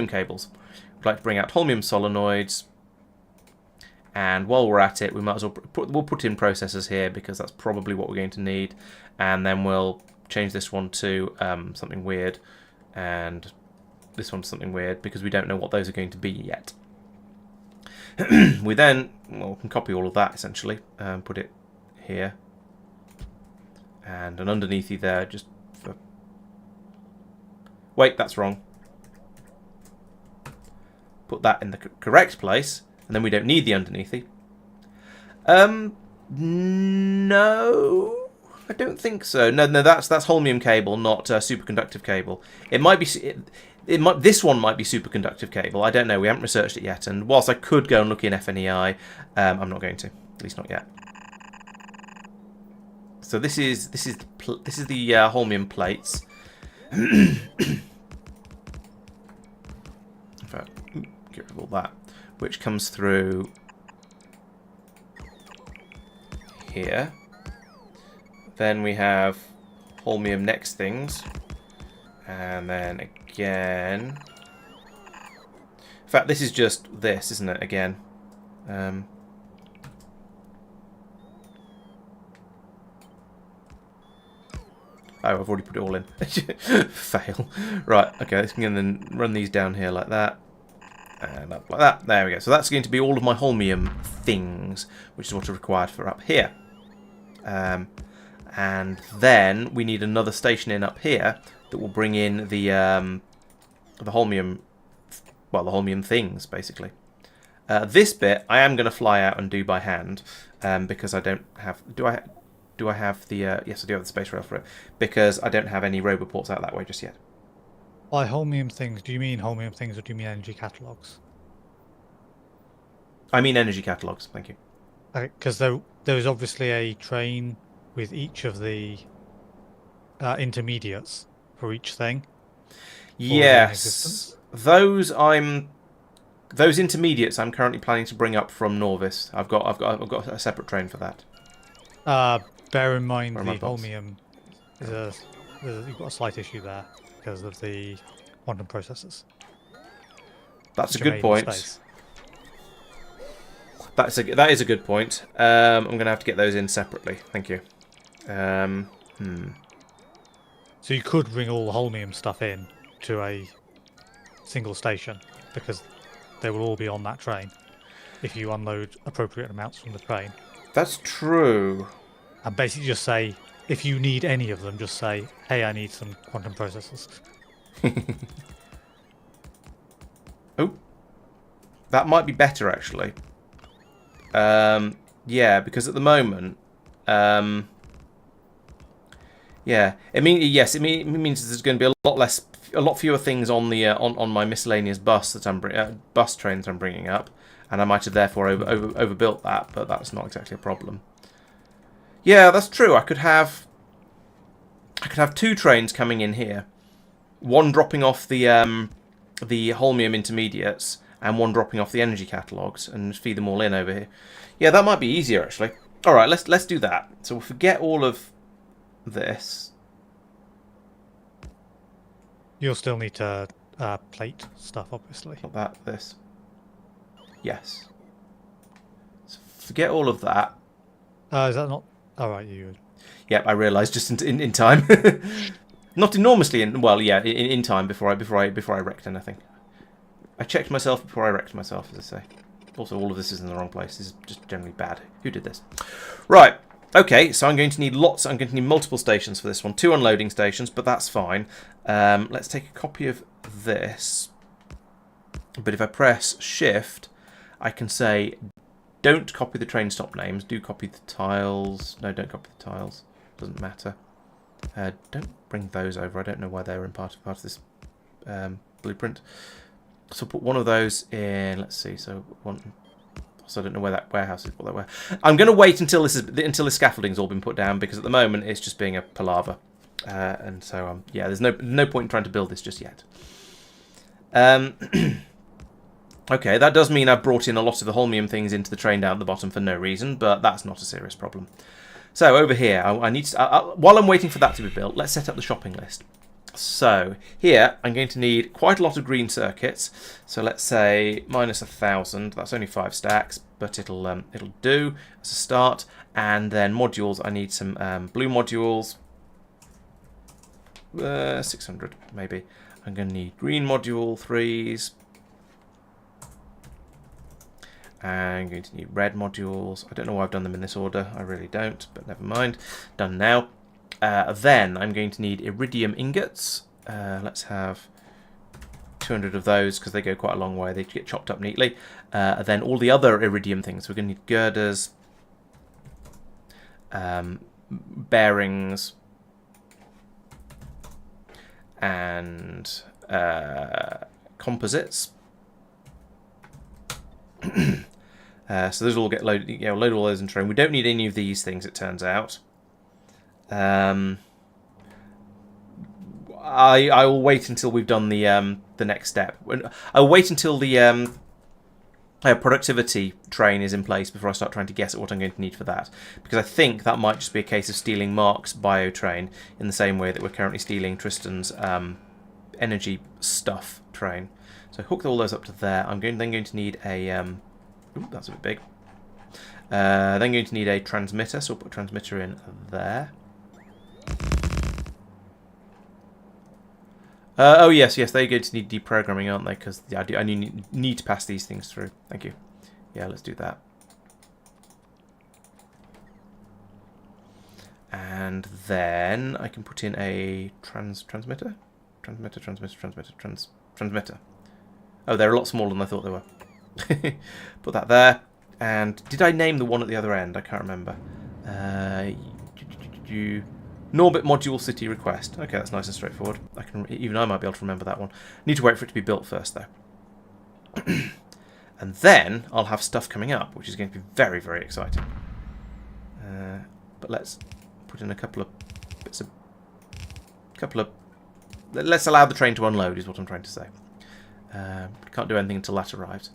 cables. We'd like to bring out holmium solenoids, and while we're at it, we might as well put in processors here, because that's probably what we're going to need, and then we'll change this one to something weird, and this one to something weird, because we don't know what those are going to be yet. We then can copy all of that essentially, and put it here, and an underneathy there, just for... wait, that's wrong. Put that in the correct place, and then we don't need the underneathy. No, I don't think so. No, that's holmium cable, not superconductive cable. It might be. This one might be superconductive cable. I don't know. We haven't researched it yet. And whilst I could go and look in FNEI, I'm not going to. At least not yet. So this is the holmium plates. Get rid of all that, which comes through here. Then we have holmium next things, and then again. In fact, this is just this, isn't it? Again. Oh, I've already put it all in. Fail. Right, okay, let's then run these down here like that. And up like that. There we go. So that's going to be all of my holmium things, which is what are required for up here. And then we need another station in up here that will bring in the holmium, well, the holmium things, basically. This bit I am going to fly out and do by hand because I don't have. Do I have the? Yes, I do have the space rail for it because I don't have any roboports out that way just yet. By holmium things, do you mean holmium things or do you mean energy catalogs? I mean energy catalogs. Thank you. Okay, because there is obviously a train with each of the intermediates for each thing. Yes, those intermediates I'm currently planning to bring up from Norvis. I've got a separate train for that. Bear in mind Where the are my bots? holmium you've got a slight issue there because of the quantum processors. That's a which are good made in point. space. That is a good point. I'm going to have to get those in separately. Thank you. So you could bring all the holmium stuff in to a single station because they will all be on that train if you unload appropriate amounts from the train. That's true. And basically just say, if you need any of them, just say, hey, I need some quantum processors. Oh, that might be better actually. Yeah, because at the moment, yeah, it means there's going to be a lot fewer things on the on my miscellaneous bus that bus train that I'm bringing up, and I might have therefore overbuilt that, but that's not exactly a problem. Yeah, that's true. I could have 2 trains coming in here, one dropping off the holmium intermediates, and one dropping off the energy catalogs, and feed them all in over here. Yeah, that might be easier actually. All right, let's do that. So we'll forget all of this. You'll still need to plate stuff, obviously. Not that, this. Yes. So forget all of that. Is that not? All right, you. Yep, I realised just in time. Not enormously in time before I wrecked anything. I checked myself before I wrecked myself, as I say. Also, all of this is in the wrong place. This is just generally bad. Who did this? Right. Okay, so I'm going to need lots. I'm going to need multiple stations for this one. 2 unloading stations, but that's fine. Let's take a copy of this. But if I press Shift, I can say, don't copy the train stop names. Do copy the tiles. No, don't copy the tiles. Doesn't matter. Don't bring those over. I don't know why they're in part of this blueprint. So put one of those in. Let's see. So one. So I don't know where that warehouse is. What that where. I'm going to wait until the scaffolding's all been put down because at the moment it's just being a palaver. And so yeah, there's no point in trying to build this just yet. Okay, that does mean I've brought in a lot of the holmium things into the train down at the bottom for no reason, but that's not a serious problem. So over here, I need to, while I'm waiting for that to be built, let's set up the shopping list. So here, I'm going to need quite a lot of green circuits. So let's say -1,000. That's only 5 stacks, but it'll do as a start. And then modules, I need some blue modules. 600 maybe. I'm going to need green module 3s. I'm going to need red modules. I don't know why I've done them in this order. I really don't, but never mind. Done now. Then I'm going to need iridium ingots. Let's have 200 of those because they go quite a long way. They get chopped up neatly. Then all the other iridium things. We're going to need girders, bearings, and composites. So those all get loaded. Yeah, we'll load all those in train. We don't need any of these things, it turns out. I will wait until we've done the next step. I'll wait until the productivity train is in place before I start trying to guess at what I'm going to need for that. Because I think that might just be a case of stealing Marc's bio train in the same way that we're currently stealing Tristan's energy stuff train. So hook all those up to there. I'm then going to need a... ooh, that's a bit big. Then going to need a transmitter, so we'll put a transmitter in there. Oh yes, they're going to need deprogramming, aren't they? Because I need to pass these things through. Thank you. Yeah, let's do that. And then I can put in a transmitter. Oh, they're a lot smaller than I thought they were. Put that there. And did I name the one at the other end? I can't remember. Norbit module city request. Okay, that's nice and straightforward. Even I might be able to remember that one. Need to wait for it to be built first, though. And then I'll have stuff coming up, which is going to be very, very exciting. But let's put in a couple of bits of... Let's allow the train to unload, is what I'm trying to say. Can't do anything until that arrives.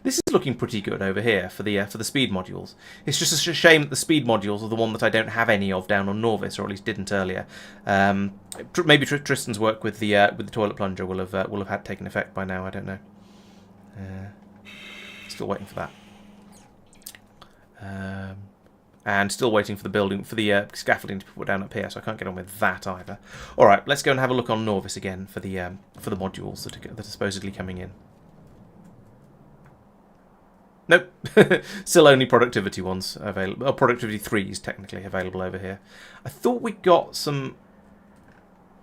This is looking pretty good over here for the speed modules. It's just a shame that the speed modules are the one that I don't have any of down on Norvis, or at least didn't earlier. Maybe Tristan's work with the toilet plunger will have had taken effect by now. I don't know. Still waiting for that. And still waiting for the scaffolding to be put down up here, so I can't get on with that either. All right, let's go and have a look on Norvis again for the modules that are supposedly coming in. Nope, still only productivity ones available. Oh, productivity 3s technically available over here. I thought we got some.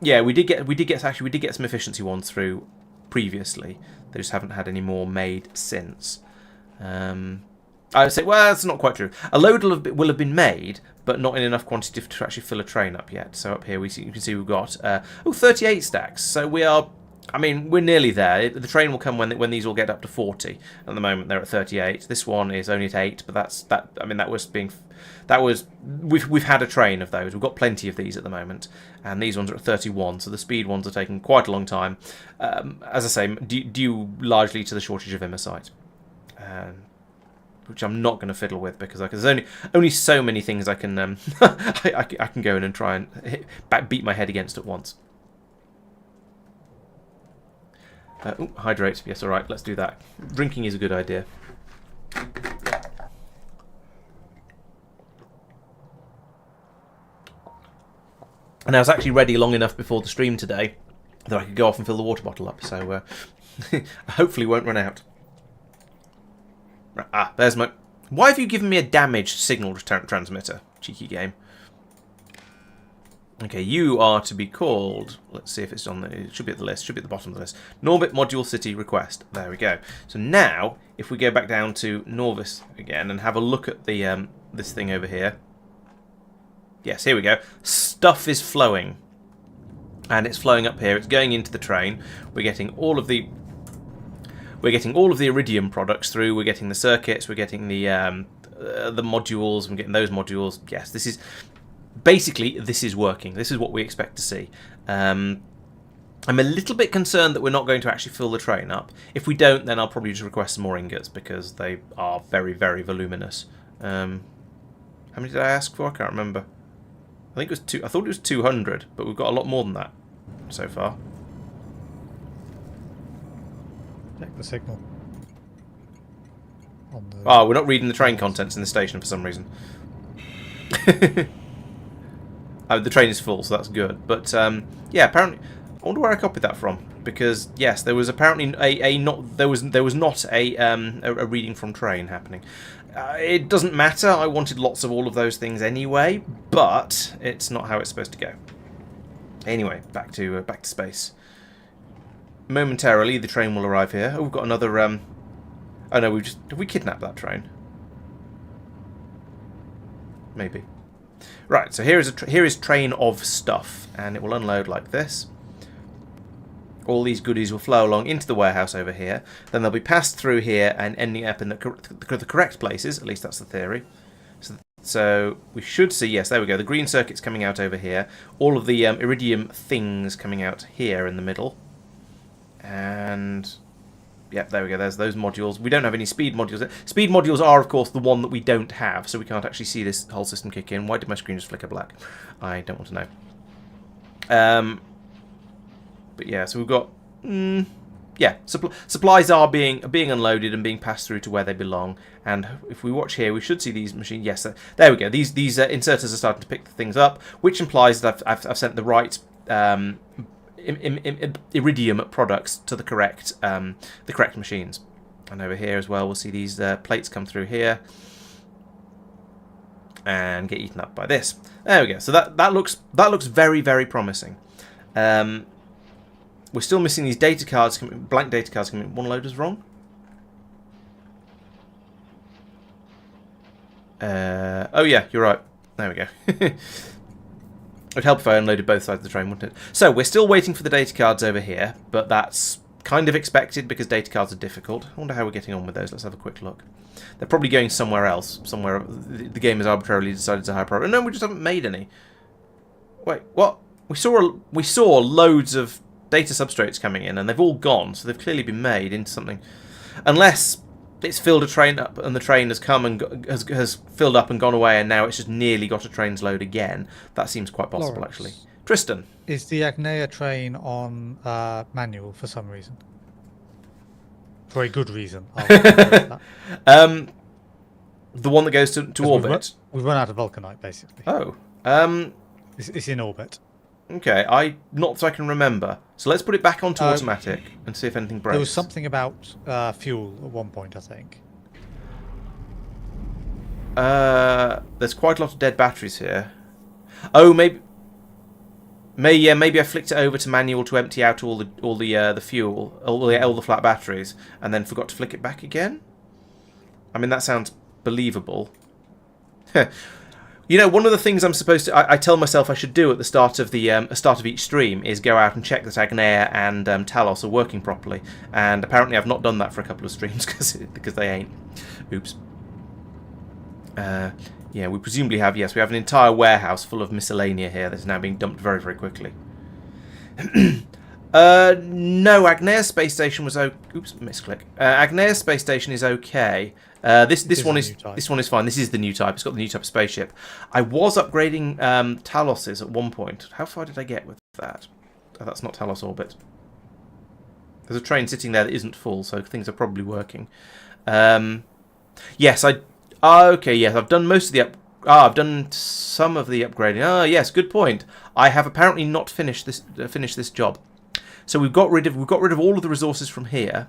Yeah, we did get some efficiency ones through previously. They just haven't had any more made since. I would say, well, that's not quite true. A load will have been made, but not in enough quantity to actually fill a train up yet. So up here you can see we've got 38 stacks. So we are. I mean, we're nearly there. The train will come when these all get up to 40. At the moment, they're at 38. This one is only at 8, but I mean, we've had a train of those. We've got plenty of these at the moment, and these ones are at 31. So the speed ones are taking quite a long time, as I say, due largely to the shortage of immosite, which I'm not going to fiddle with because there's only so many things I can I can go in and try and beat my head against at once. Hydrate. Yes, all right. Let's do that. Drinking is a good idea. And I was actually ready long enough before the stream today that I could go off and fill the water bottle up. So hopefully won't run out. There's my... Why have you given me a damaged signal transmitter? Cheeky game. Okay, you are to be called... Let's see if it's on the... It should be at the list. Should be at the bottom of the list. Norbit Module City Request. There we go. So now, if we go back down to Norvis again and have a look at the this thing over here. Yes, here we go. Stuff is flowing. And it's flowing up here. It's going into the train. We're getting all of the... Iridium products through. We're getting the circuits. We're getting the modules. We're getting those modules. Yes, this is... Basically, this is working. This is what we expect to see. I'm a little bit concerned that we're not going to actually fill the train up. If we don't, then I'll probably just request some more ingots because they are very, very voluminous. How many did I ask for? I can't remember. I think it was two. I thought it was 200, but we've got a lot more than that so far. Check the signal. Oh, we're not reading the train contents in the station for some reason. The train is full, so that's good. But yeah, apparently, I wonder where I copied that from. Because yes, there was apparently there was not a reading from train happening. It doesn't matter. I wanted lots of all of those things anyway, but it's not how it's supposed to go. Anyway, back to space. Momentarily, the train will arrive here. Oh, we've got another. Oh no, have we kidnapped that train? Maybe. Right, so here is train of stuff, and it will unload like this. All these goodies will flow along into the warehouse over here. Then they'll be passed through here and ending up in the correct places. At least that's the theory. So we should see, yes, there we go. The green circuit's coming out over here. All of the iridium things coming out here in the middle. And... yeah, there we go. There's those modules. We don't have any speed modules. Speed modules are, of course, the one that we don't have, so we can't actually see this whole system kick in. Why did my screen just flicker black? I don't want to know. But yeah, so we've got... yeah, supplies are being unloaded and being passed through to where they belong. And if we watch here, we should see these machines. Yes, there we go. These inserters are starting to pick the things up, which implies that I've sent the right... iridium products to the correct machines. And over here as well, we'll see these plates come through here and get eaten up by this. There we go. So that looks very, very promising. We're still missing these data cards. Blank data cards coming. One loader's wrong. Oh yeah, you're right. There we go. It'd help if I unloaded both sides of the train, wouldn't it? So we're still waiting for the data cards over here, but that's kind of expected because data cards are difficult. I wonder how we're getting on with those. Let's have a quick look. They're probably going somewhere else. Somewhere the game has arbitrarily decided to high priority. No, we just haven't made any. Wait, what? We saw loads of data substrates coming in, and they've all gone, so they've clearly been made into something. Unless it's filled a train up, and the train has come and has filled up and gone away, and now it's just nearly got a train's load again. That seems quite possible, Laurence, actually. Tristan. Is the Agnea train on manual for some reason? For a good reason. I'll that. The one that goes to orbit. We've run out of vulcanite, basically. Oh. It's in orbit. Okay, not that I can remember. So let's put it back onto automatic and see if anything breaks. There was something about fuel at one point, I think. There's quite a lot of dead batteries here. Oh, maybe I flicked it over to manual to empty out all the fuel, all the flat batteries, and then forgot to flick it back again. I mean, that sounds believable. You know, one of the things I'm supposed to... I tell myself I should do at the start of each stream is go out and check that Agnea and Talos are working properly. And apparently I've not done that for a couple of streams because they ain't. Oops. Yeah, we presumably have... Yes, we have an entire warehouse full of miscellanea here that's now being dumped very, very quickly. No, Agnea Space Station was... Oops, misclick. Agnea Space Station is okay. This one is fine. This is the new type. It's got the new type of spaceship. I was upgrading Talos's at one point. How far did I get with that? Oh, that's not Talos orbit. There's a train sitting there that isn't full, so things are probably working. Yes, okay, yes, I've done most of the I've done some of the upgrading. Ah, yes, good point. I have apparently not finished this job. So we've got rid of all of the resources from here.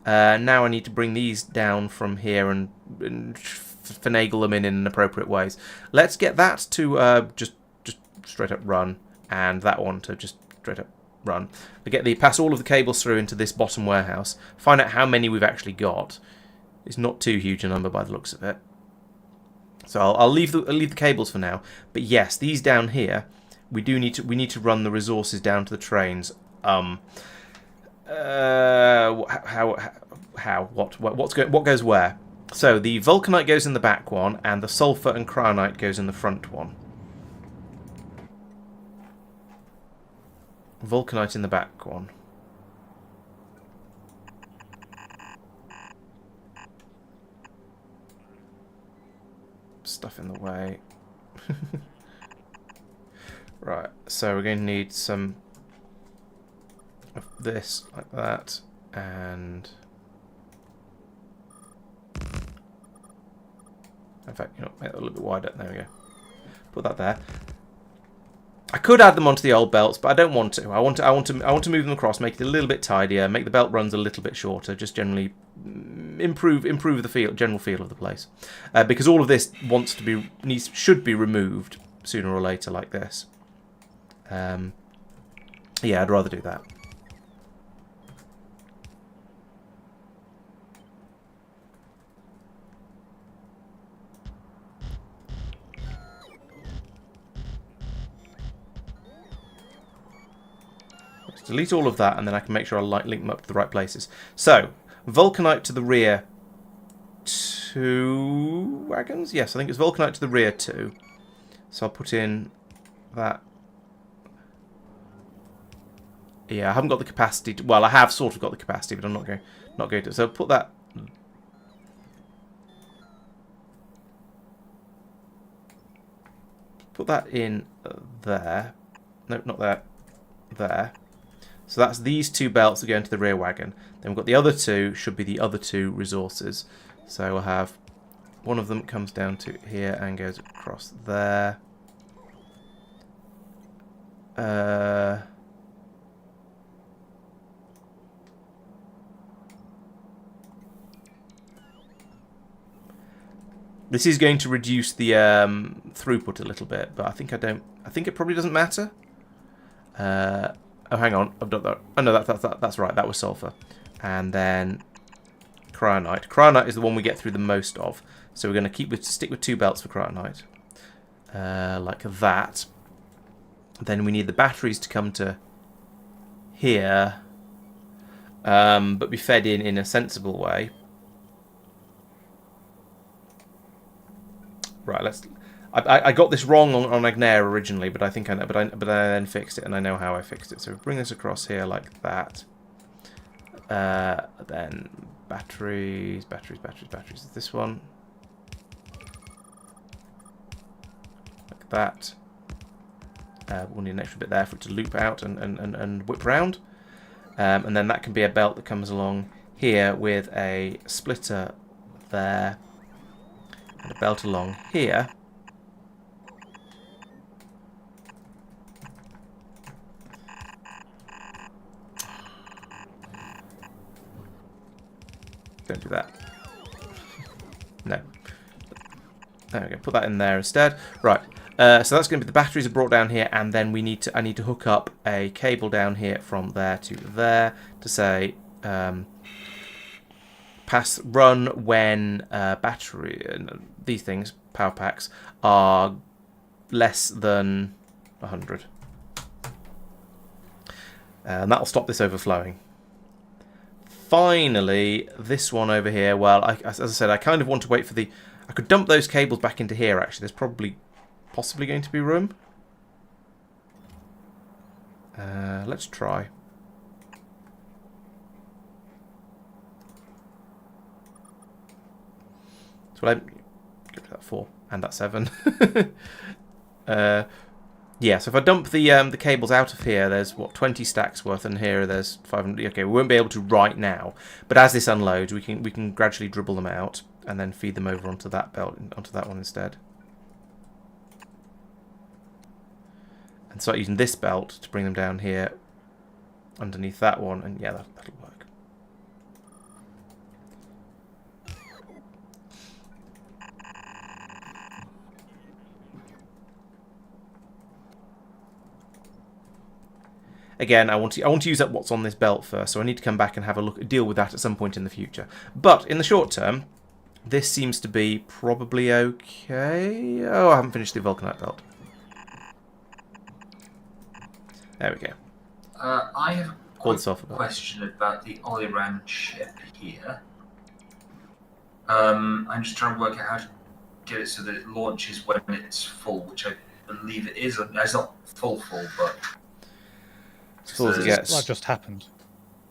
Now I need to bring these down from here and finagle them in appropriate ways. Let's get that to just straight up run, and that one to just straight up run. We pass all of the cables through into this bottom warehouse. Find out how many we've actually got. It's not too huge a number by the looks of it. So I'll leave the cables for now. But yes, these down here, we need to run the resources down to the trains. What goes where? So the vulcanite goes in the back one, and the sulfur and cryonite goes in the front one. Vulcanite in the back one. Stuff in the way. Right, so we're going to need some of this, like that, and in fact, make that a little bit wider. There we go. Put that there. I could add them onto the old belts, but I don't want to. I want to move them across, make it a little bit tidier, make the belt runs a little bit shorter, just generally improve the general feel of the place. Because all of this should be removed sooner or later, like this. Yeah, I'd rather do that. Delete all of that, and then I can make sure I link them up to the right places. So, vulcanite to the rear 2 wagons? Yes, I think it's vulcanite to the rear 2. So I'll put in that. Yeah, I haven't got the capacity to... Well, I have sort of got the capacity, but I'm not going to. So put that... Put that in there. No, not there. There. So that's these 2 belts that go into the rear wagon. Then we've got the other 2, should be the other 2 resources. So we'll have one of them comes down to here and goes across there. This is going to reduce the throughput a little bit, but I think it probably doesn't matter. Oh, hang on, I've done that. Oh no, that's right. That was sulfur, and then cryonite. Cryonite is the one we get through the most of. So we're going to stick with 2 belts for Kryonite. Like that. Then we need the batteries to come to here, but be fed in a sensible way. Right, I got this wrong on Agnair originally, but I think I know, but I then fixed it, and I know how I fixed it. So we bring this across here like that. Then batteries. Is this one? Like that. We'll need an extra bit there for it to loop out and whip round. And then that can be a belt that comes along here with a splitter there. And a belt along here. Don't do that. No. There we go. Put that in there instead. Right. So that's going to be the batteries are brought down here, and then I need to hook up a cable down here from there to there to say run when battery and these things power packs are less than 100, and that'll stop this overflowing. Finally, this one over here. Well, as I said, I kind of want to wait for the. I could dump those cables back into here. Actually, there's possibly going to be room. Let's try. So I get that 4 and that 7. Yeah, so if I dump the cables out of here, there's what 20 stacks worth, and here there's 500. Okay, we won't be able to right now, but as this unloads, we can gradually dribble them out and then feed them over onto that belt, onto that one instead, and start using this belt to bring them down here underneath that one, and yeah, that'll work. Again, I want to use up what's on this belt first, so I need to come back and have a deal with that at some point in the future. But in the short term, this seems to be probably okay. Oh, I haven't finished the vulcanite belt. There we go. I have a belt. question about the Oliran chip here. I'm just trying to work out how to get it so that it launches when it's full, which I believe it is. It's not full, but. That just happened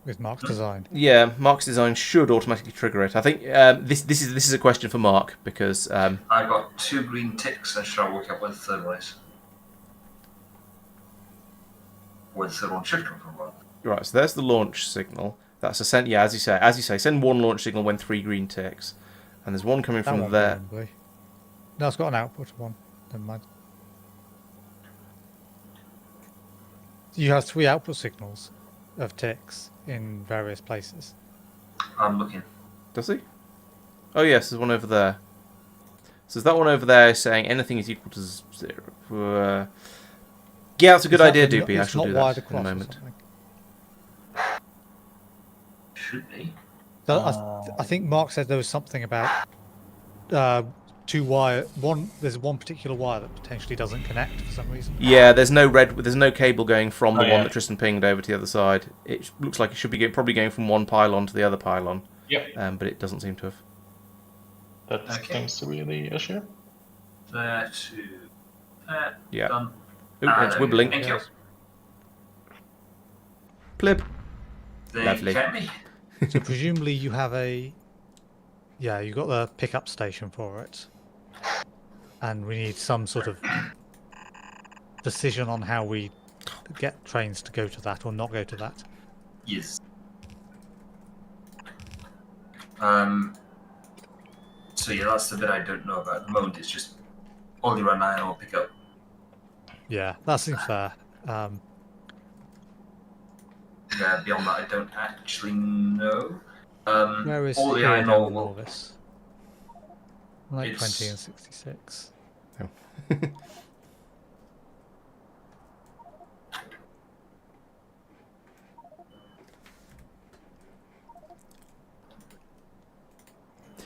with Marc's design. Yeah, Marc's design should automatically trigger it. I think this is a question for Marc, because I've got 2 green ticks. I should work out where the third one is. Where the third one should come from. Right, so there's the launch signal. That's a send. Yeah, as you say, send 1 launch signal when 3 green ticks, and there's 1 coming from there. No, it's got an output of 1. Never mind. You have 3 output signals of ticks in various places. I'm looking. Does he? Oh yes, there's one over there. So there's that one over there saying anything is equal to 0. Yeah, that's a good idea, Doopy. I shall do that in a moment. Should be. I think Marc said there was something about 2 wire. There's one particular wire that potentially doesn't connect for some reason. Yeah, there's no cable going from the one that Tristan pinged over to the other side. It looks like it should be probably going from one pylon to the other pylon. Yep. But it doesn't seem to have. That seems to be the issue. There to. Yeah. Done. Ooh, it's wibbling. Thank you. Plib. They Lovely. get me. So presumably you have you got the pickup station for it, and we need some sort of decision on how we get trains to go to that or not go to that. Yes. So yeah, that's the bit I don't know about at the moment. It's just only run 9 or pick up. Yeah, that seems fair. Yeah, beyond that, I don't actually know. Where is all the here iron down ore in will- Orvis? Like It's- 20 and 66. Oh.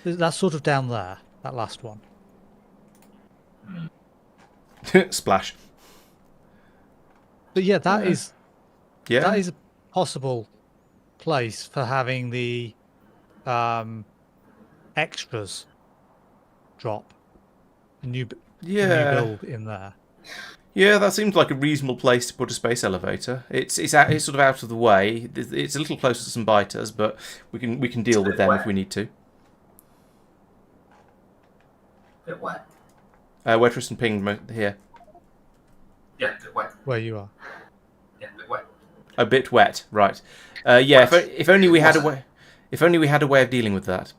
That's sort of down there. That last one. Splash. But yeah, that is Yeah. a possible place for having the extras drop a new build in there. Yeah, that seems like a reasonable place to put a space elevator. It's sort of out of the way. It's a little closer to some biters, but we can deal with them if we need to. Bit wet. Where Tristan pinged here. Yeah, bit wet. Where you are. Yeah, bit wet. A bit wet, right? Yeah. If only we had a way. If only we had a way of dealing with that.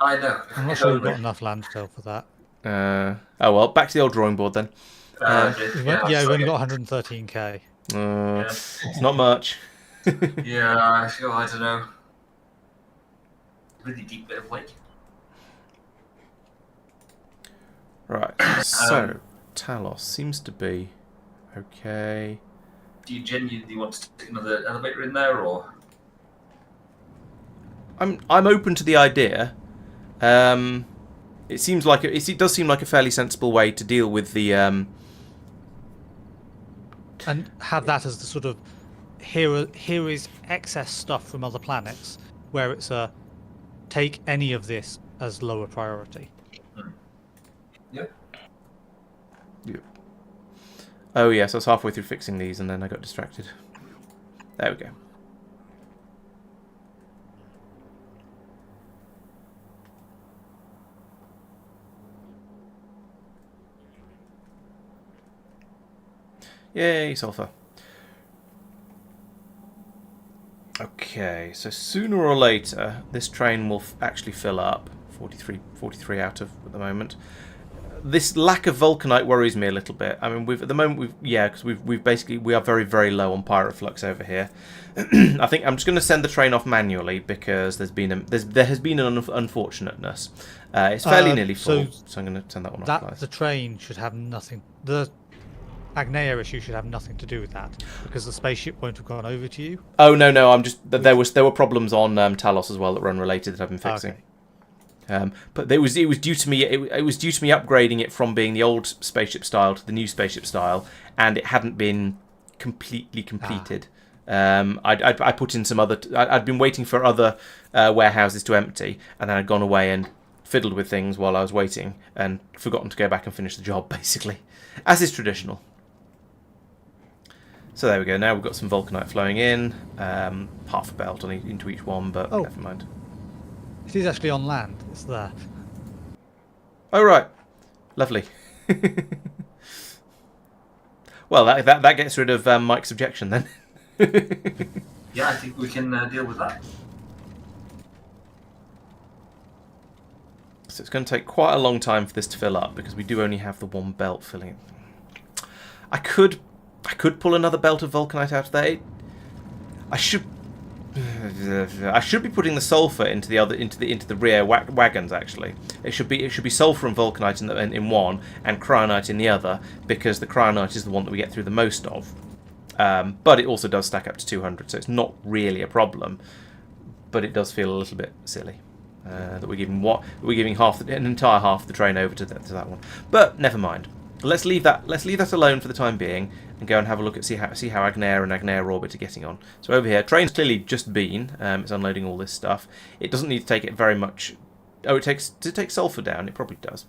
I know. I'm not sure we've got enough landfill for that. Oh well, back to the old drawing board then. We've only got 113k. It's not much. Yeah, I don't know. Really deep bit of lake. Right. So Talos seems to be okay. Do you genuinely want to stick another elevator in there, or? I'm open to the idea. It seems like it does seem like a fairly sensible way to deal with the. And have that as the sort of here is excess stuff from other planets, where it's a take any of this as lower priority. Yep. Yep. Oh yes, I was halfway through fixing these and then I got distracted. There we go. Yay, sulfur. Okay, so sooner or later, this train will actually fill up. 43 out of at the moment. This lack of vulcanite worries me a little bit. I mean, because we are very, very low on pyroflux over here. I think I'm just going to send the train off manually because there has been an unfortunateness. It's fairly nearly full, so I'm going to send that one off. Guys. The train should have nothing. The Agnea issue should have nothing to do with that because the spaceship won't have gone over to you. Oh no! I'm just there were problems on Talos as well that were unrelated that I've been fixing. Okay. But it was due to me. It was due to me upgrading it from being the old spaceship style to the new spaceship style, and it hadn't been completely completed. I put in some other. I'd been waiting for other warehouses to empty, and then I'd gone away and fiddled with things while I was waiting, and forgotten to go back and finish the job. Basically, as is traditional. So there we go. Now we've got some vulcanite flowing in. Half a belt into each one, but never mind. It is actually on land. It's there. Oh right, lovely. Well, that gets rid of Mike's objection then. Yeah, I think we can deal with that. So it's going to take quite a long time for this to fill up because we do only have the one belt filling. I could pull another belt of vulcanite out of there. I should be putting the sulfur into the rear wagons. Actually, it should be sulfur and vulcanite in one and cryonite in the other because the cryonite is the one that we get through the most of. But it also does stack up to 200, so it's not really a problem. But it does feel a little bit silly that we're giving an entire half of the train over to that one. But never mind. Let's leave that alone for the time being and go and have a look at see how Agnea and Agnea Orbit are getting on. So over here, train's clearly just been. It's unloading all this stuff. It doesn't need to take it very much. Oh, does it take sulfur down? It probably does.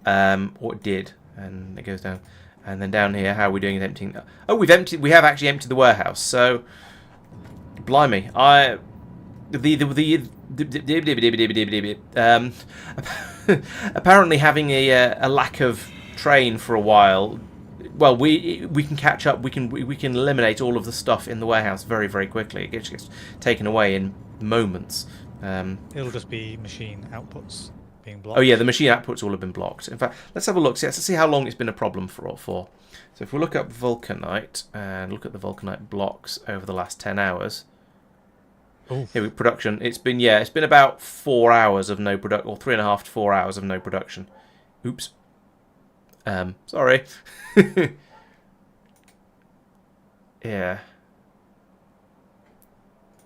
Or it did, and it goes down. And then down here, how are we doing with emptying? Oh, we have actually emptied the warehouse. So, blimey, apparently having a lack of train for a while. Well, we can catch up. We can eliminate all of the stuff in the warehouse very, very quickly. It gets taken away in moments. It'll just be machine outputs being blocked. Oh yeah, the machine outputs all have been blocked. In fact, let's have a look. Let's see how long it's been a problem for. So if we look up vulcanite and look at the vulcanite blocks over the last 10 hours. Oof. Here with production, it's been about 4 hours of no production, or 3.5 to 4 hours of no production. Oops. Sorry. Yeah.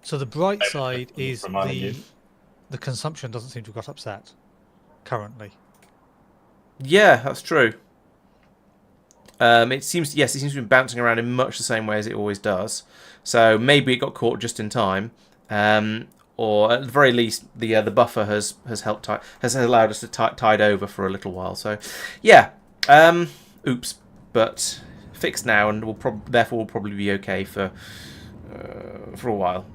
So the bright side is the consumption doesn't seem to have got upset. currently. Yeah, that's true. It seems to be bouncing around in much the same way as it always does. So maybe it got caught just in time, or at the very least, the buffer has helped has allowed us to tide over for a little while. So, yeah, oops, but fixed now, and therefore will probably be okay for a while.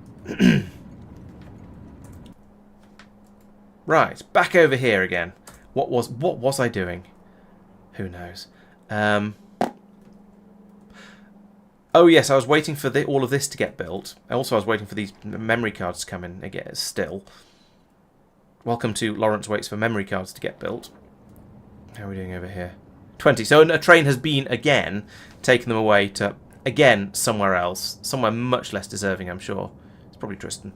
Right, back over here again. What was I doing? Who knows? Oh yes, I was waiting for all of this to get built. Also, I was waiting for these memory cards to come in again. Still, welcome to Laurence waits for memory cards to get built. How are we doing over here? 20. So a train has been again taken them away to again somewhere else, somewhere much less deserving. I'm sure it's probably Tristan.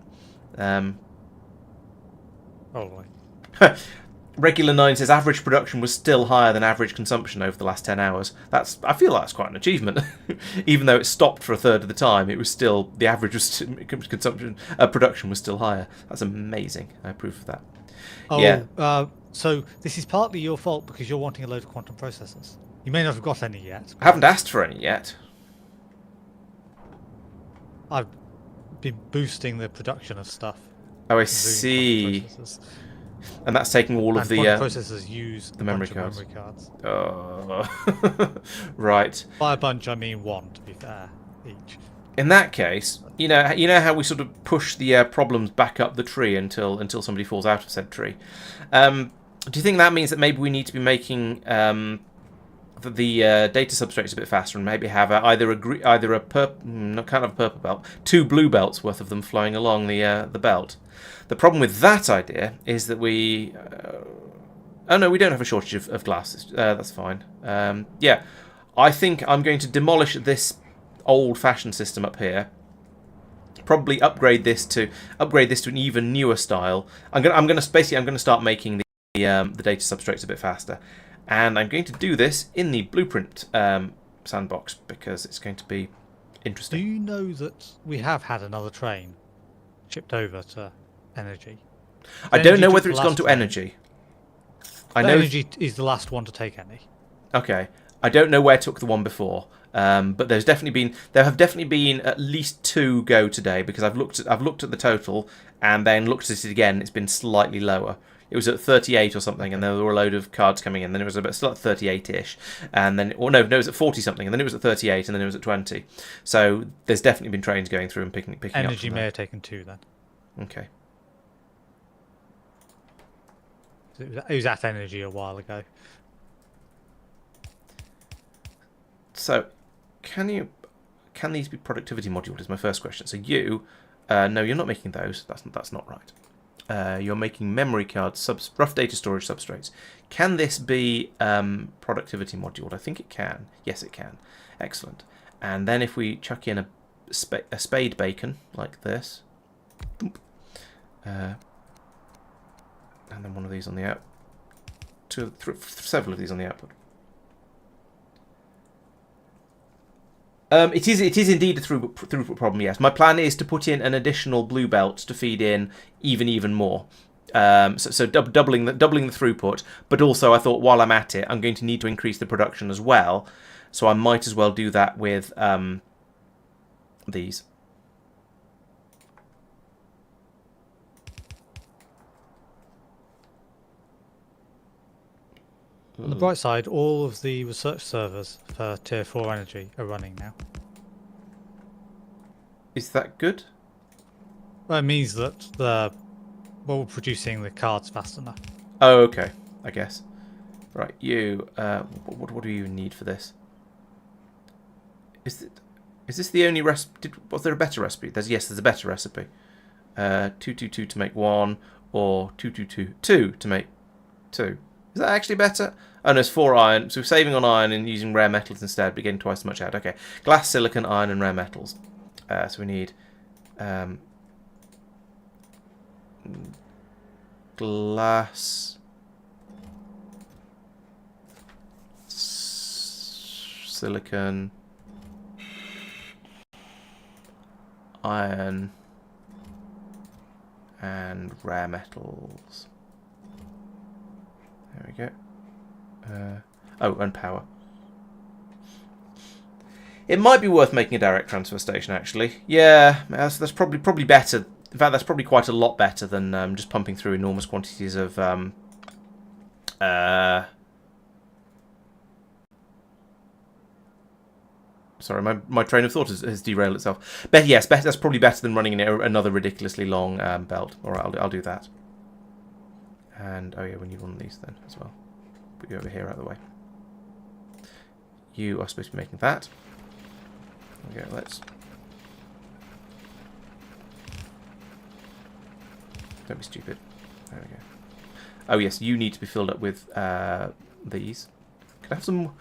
Probably. Regular 9 says average production was still higher than average consumption over the last 10 hours. I feel that's quite an achievement. Even though it stopped for a third of the time, it was still, the average was production was still higher. That's amazing. I approve of that. Oh, yeah. So this is partly your fault because you're wanting a load of quantum processors. You may not have got any yet. I haven't asked for any yet. I've been boosting the production of stuff. Oh, I see. And that's taking all of the processors use the memory cards. Right. By a bunch, I mean one, to be fair, each. In that case, you know how we sort of push the problems back up the tree until somebody falls out of said tree. Do you think that means that maybe we need to be making the data substrates a bit faster and maybe have either a purple belt, 2 blue belts worth of them flying along the belt? The problem with that idea is that we... oh no, we don't have a shortage of glass. That's fine. Yeah, I think I'm going to demolish this old-fashioned system up here. Probably upgrade this to an even newer style. I'm going to start making the data substrates a bit faster, and I'm going to do this in the blueprint sandbox because it's going to be interesting. Do you know that we have had another train shipped over to energy? I don't know whether it's gone to energy. I know energy is the last one to take any. Okay, I don't know where it took the one before, but there have definitely been at least 2 go today because I've looked at the total and then looked at it again. It's been slightly lower. It was at 38 or something, and there were a load of cards coming in. Then it was still at 38-ish, and then it was at 40 something, and then it was at 38, and then it was at 20. So there's definitely been trains going through and picking up. Energy may have taken 2 then. Okay. It was at energy a while ago. So, can these be productivity modules? Is my first question. So no, you're not making those. That's not right. You're making memory cards, rough data storage substrates. Can this be productivity module? I think it can. Yes, it can. Excellent. And then if we chuck in a spade bacon like this, and then one of these on the out, several of these on the output. It is indeed a throughput problem, yes. My plan is to put in an additional blue belt to feed in even more. So doubling the throughput, but also I thought while I'm at it, I'm going to need to increase the production as well. So I might as well do that with these. On the bright side, all of the research servers for Tier 4 energy are running now. Is that good? Well, it means that we're producing the cards fast enough. Oh, okay. I guess. Right, you. What do you need for this? Is this the only recipe? Was there a better recipe? There's a better recipe. 222 to make 1, or 222 to make 2. Is that actually better? Oh, no, it's 4 iron. So we're saving on iron and using rare metals instead, but getting twice as much out. Okay. Glass, silicon, iron, and rare metals. So we need glass, silicon, iron, and rare metals. There we go. Oh, and power. It might be worth making a direct transfer station, actually. Yeah, that's probably better. In fact, that's probably quite a lot better than just pumping through enormous quantities of... Sorry, my train of thought has derailed itself. But yes, that's probably better than running another ridiculously long belt. All right, I'll do that. And, oh yeah, we need one of these then as well. Put you over here out of the way. You are supposed to be making that. Okay, let's... Don't be stupid. There we go. Oh yes, you need to be filled up with these. Can I have some...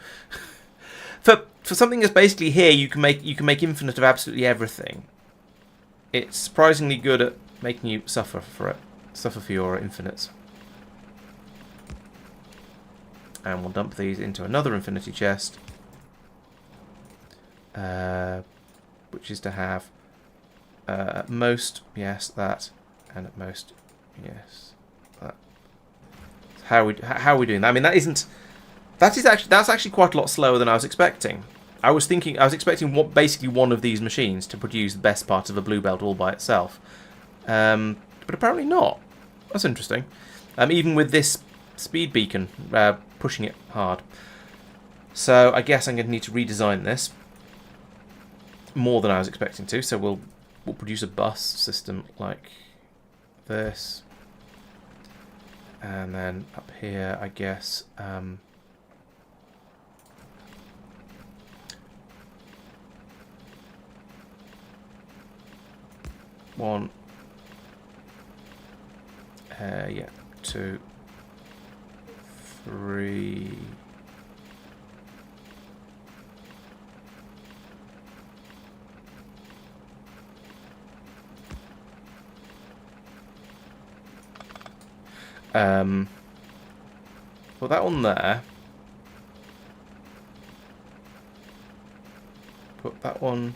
For something that's basically here, you can make infinite of absolutely everything. It's surprisingly good at making you suffer for it. Suffer for your infinites. And we'll dump these into another infinity chest. Which is to have at most, yes, that, and at most, yes, that. How are we doing that? I mean, that's actually quite a lot slower than I was expecting. I was expecting basically one of these machines to produce the best part of a blue belt all by itself, but apparently not. That's interesting. Even with this speed beacon pushing it hard. So I guess I'm going to need to redesign this more than I was expecting to. So we'll produce a bus system like this, and then up here, I guess. One. Yeah. 2. 3. Put that one there. Put that one...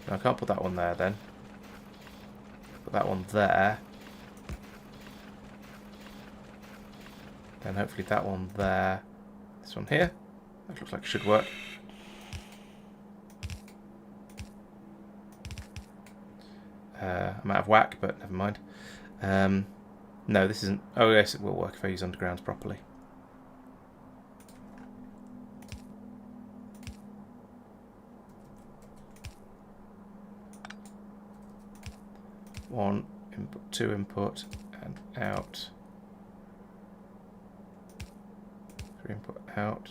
No, I can't put that one there then. Put that one there. Then hopefully that one there. This one here. That looks like it should work. I'm out of whack, but never mind. No, this isn't... Oh, yes, it will work if I use undergrounds properly. One input, 2 input, and out. 3 input, out.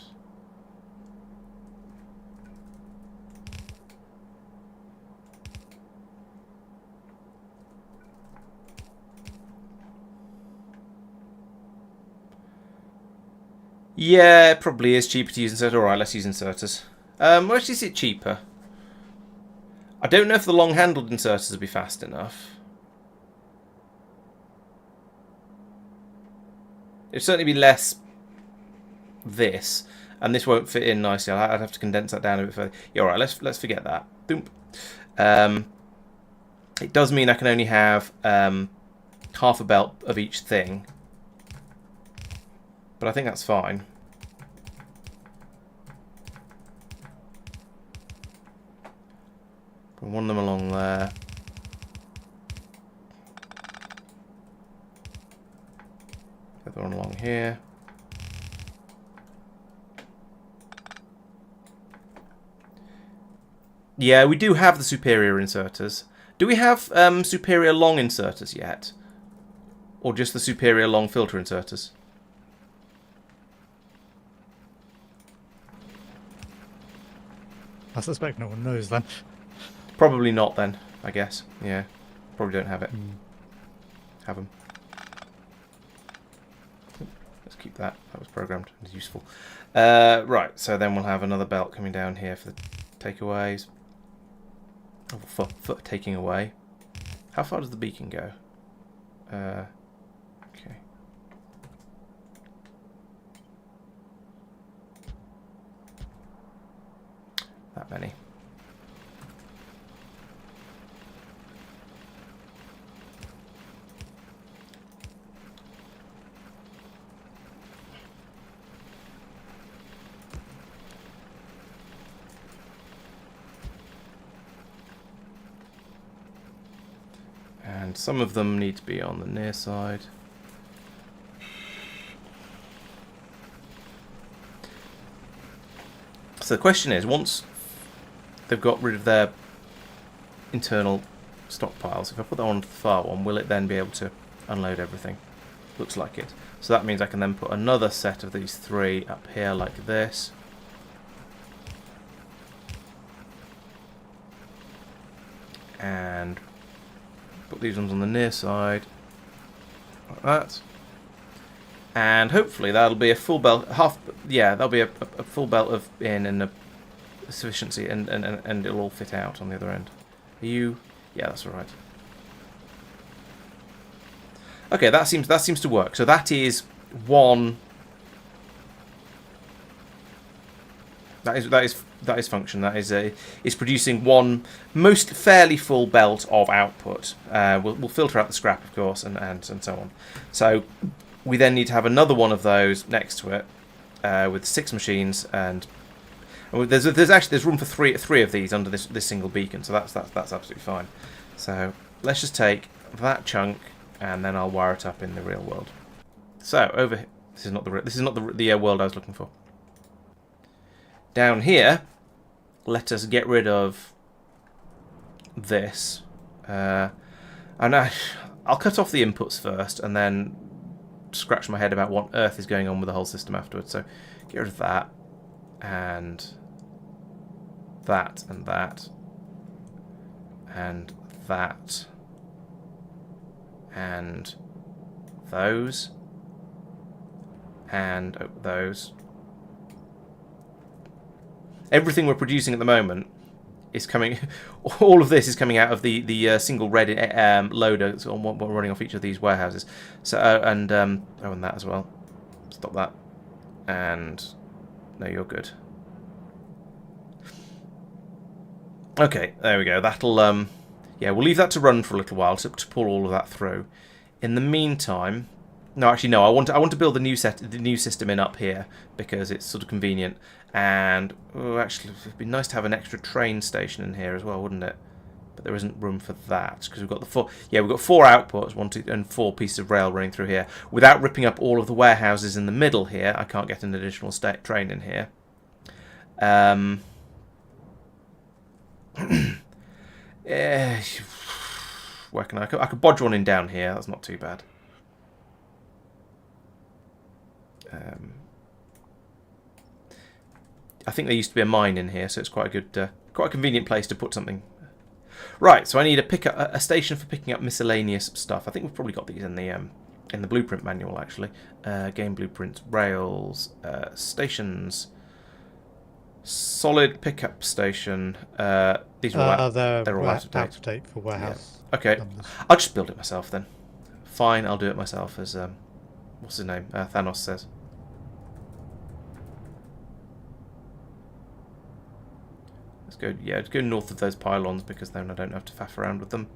Yeah, it probably is cheaper to use inserters. Alright, let's use inserters. Which is it cheaper? I don't know if the long-handled inserters will be fast enough. It'll certainly be less this, and this won't fit in nicely. I'd have to condense that down a bit further. Yeah, alright, let's forget that. Boom. It does mean I can only have half a belt of each thing. But I think that's fine. Put one of them along there. The other one along here. Yeah, we do have the superior inserters. Do we have superior long inserters yet? Or just the superior long filter inserters? I suspect no one knows then. Probably not then, I guess. Yeah, probably don't have it. Have them. Let's keep that. That was programmed. It's useful. Right, so then we'll have another belt coming down here for the takeaways. Oh, for taking away. How far does the beacon go? Okay. That many. And some of them need to be on the near side. So the question is, once they've got rid of their internal stockpiles, if I put that on the far one, will it then be able to unload everything? Looks like it. So that means I can then put another set of these 3 up here like this. And put these ones on the near side like that. And hopefully that'll be a full belt, that'll be a full belt of in and a sufficiency, and it'll all fit out on the other end. Are you? Yeah, that's all right. Okay, that seems to work. So that is one. That is function. That is producing one most fairly full belt of output. We'll filter out the scrap, of course, and so on. So we then need to have another one of those next to it with 6 machines, and there's room for three of these under this single beacon. So that's absolutely fine. So let's just take that chunk, and then I'll wire it up in the real world. So over here, this is not the world I was looking for. Down here, let us get rid of this, and I'll cut off the inputs first, and then scratch my head about what on earth is going on with the whole system afterwards. So get rid of that, and that, and that, and that, and those, and those. Everything we're producing at the moment is coming. All of this is coming out of the single red loader that's running off each of these warehouses. So and that as well. Stop that. And no, you're good. Okay, there we go. That'll we'll leave that to run for a little while to pull all of that through. In the meantime, no, actually no. I want to build the new system in up here because it's sort of convenient. And actually, it'd be nice to have an extra train station in here as well, wouldn't it? But there isn't room for that because we've got we've got 4 outputs, 1, 2, and 4 pieces of rail running through here. Without ripping up all of the warehouses in the middle here, I can't get an additional train in here. Where can I could bodge one in down here. That's not too bad. I think there used to be a mine in here, so it's quite a good, quite a convenient place to put something. Right, so I need a station for picking up miscellaneous stuff. I think we've probably got these in the blueprint manual actually. Game blueprint, rails, stations, solid pickup station. These are all they're all out of date for warehouse. Yeah. Okay, I'll just build it myself then. Fine, I'll do it myself, as what's his name? Thanos says. Let's go north of those pylons because then I don't have to faff around with them.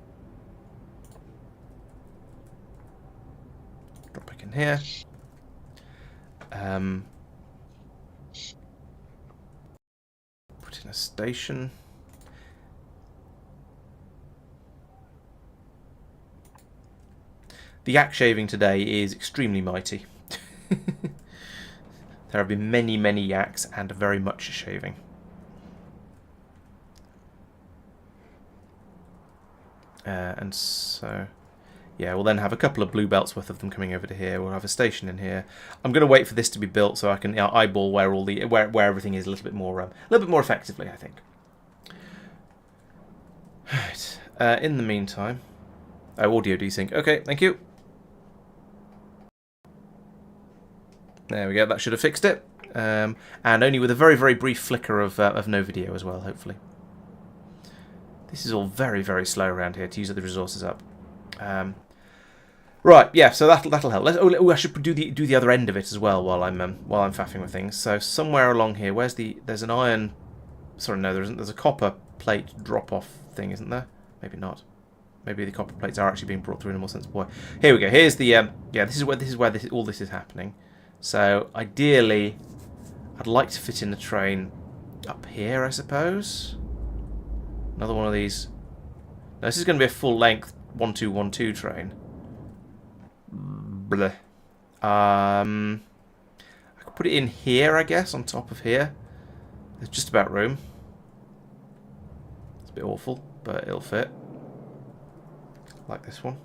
Drop back in here. Put in a station. The yak shaving today is extremely mighty. There have been many, many yaks and very much shaving. And so, yeah, we'll then have a couple of blue belts worth of them coming over to here. We'll have a station in here. I'm going to wait for this to be built so I can eyeball where where everything is a little bit more effectively, I think. Right. In the meantime, audio desync. Okay, thank you. There we go. That should have fixed it. And only with a very, very brief flicker of no video as well, hopefully. This is all very, very slow around here to use the resources up. Right, yeah, so that'll help. I should do the other end of it as well while I'm faffing with things. So somewhere along here, there's an iron. Sorry, no, there isn't. There's a copper plate drop-off thing, isn't there? Maybe not. Maybe the copper plates are actually being brought through in a more sensible way. Here we go. Here's the This is where all this is happening. So ideally, I'd like to fit in the train up here, I suppose. Another one of these. Now, this is going to be a full-length 1212 train. Bleh. I could put it in here, I guess, on top of here. There's just about room. It's a bit awful, but it'll fit. Like this one.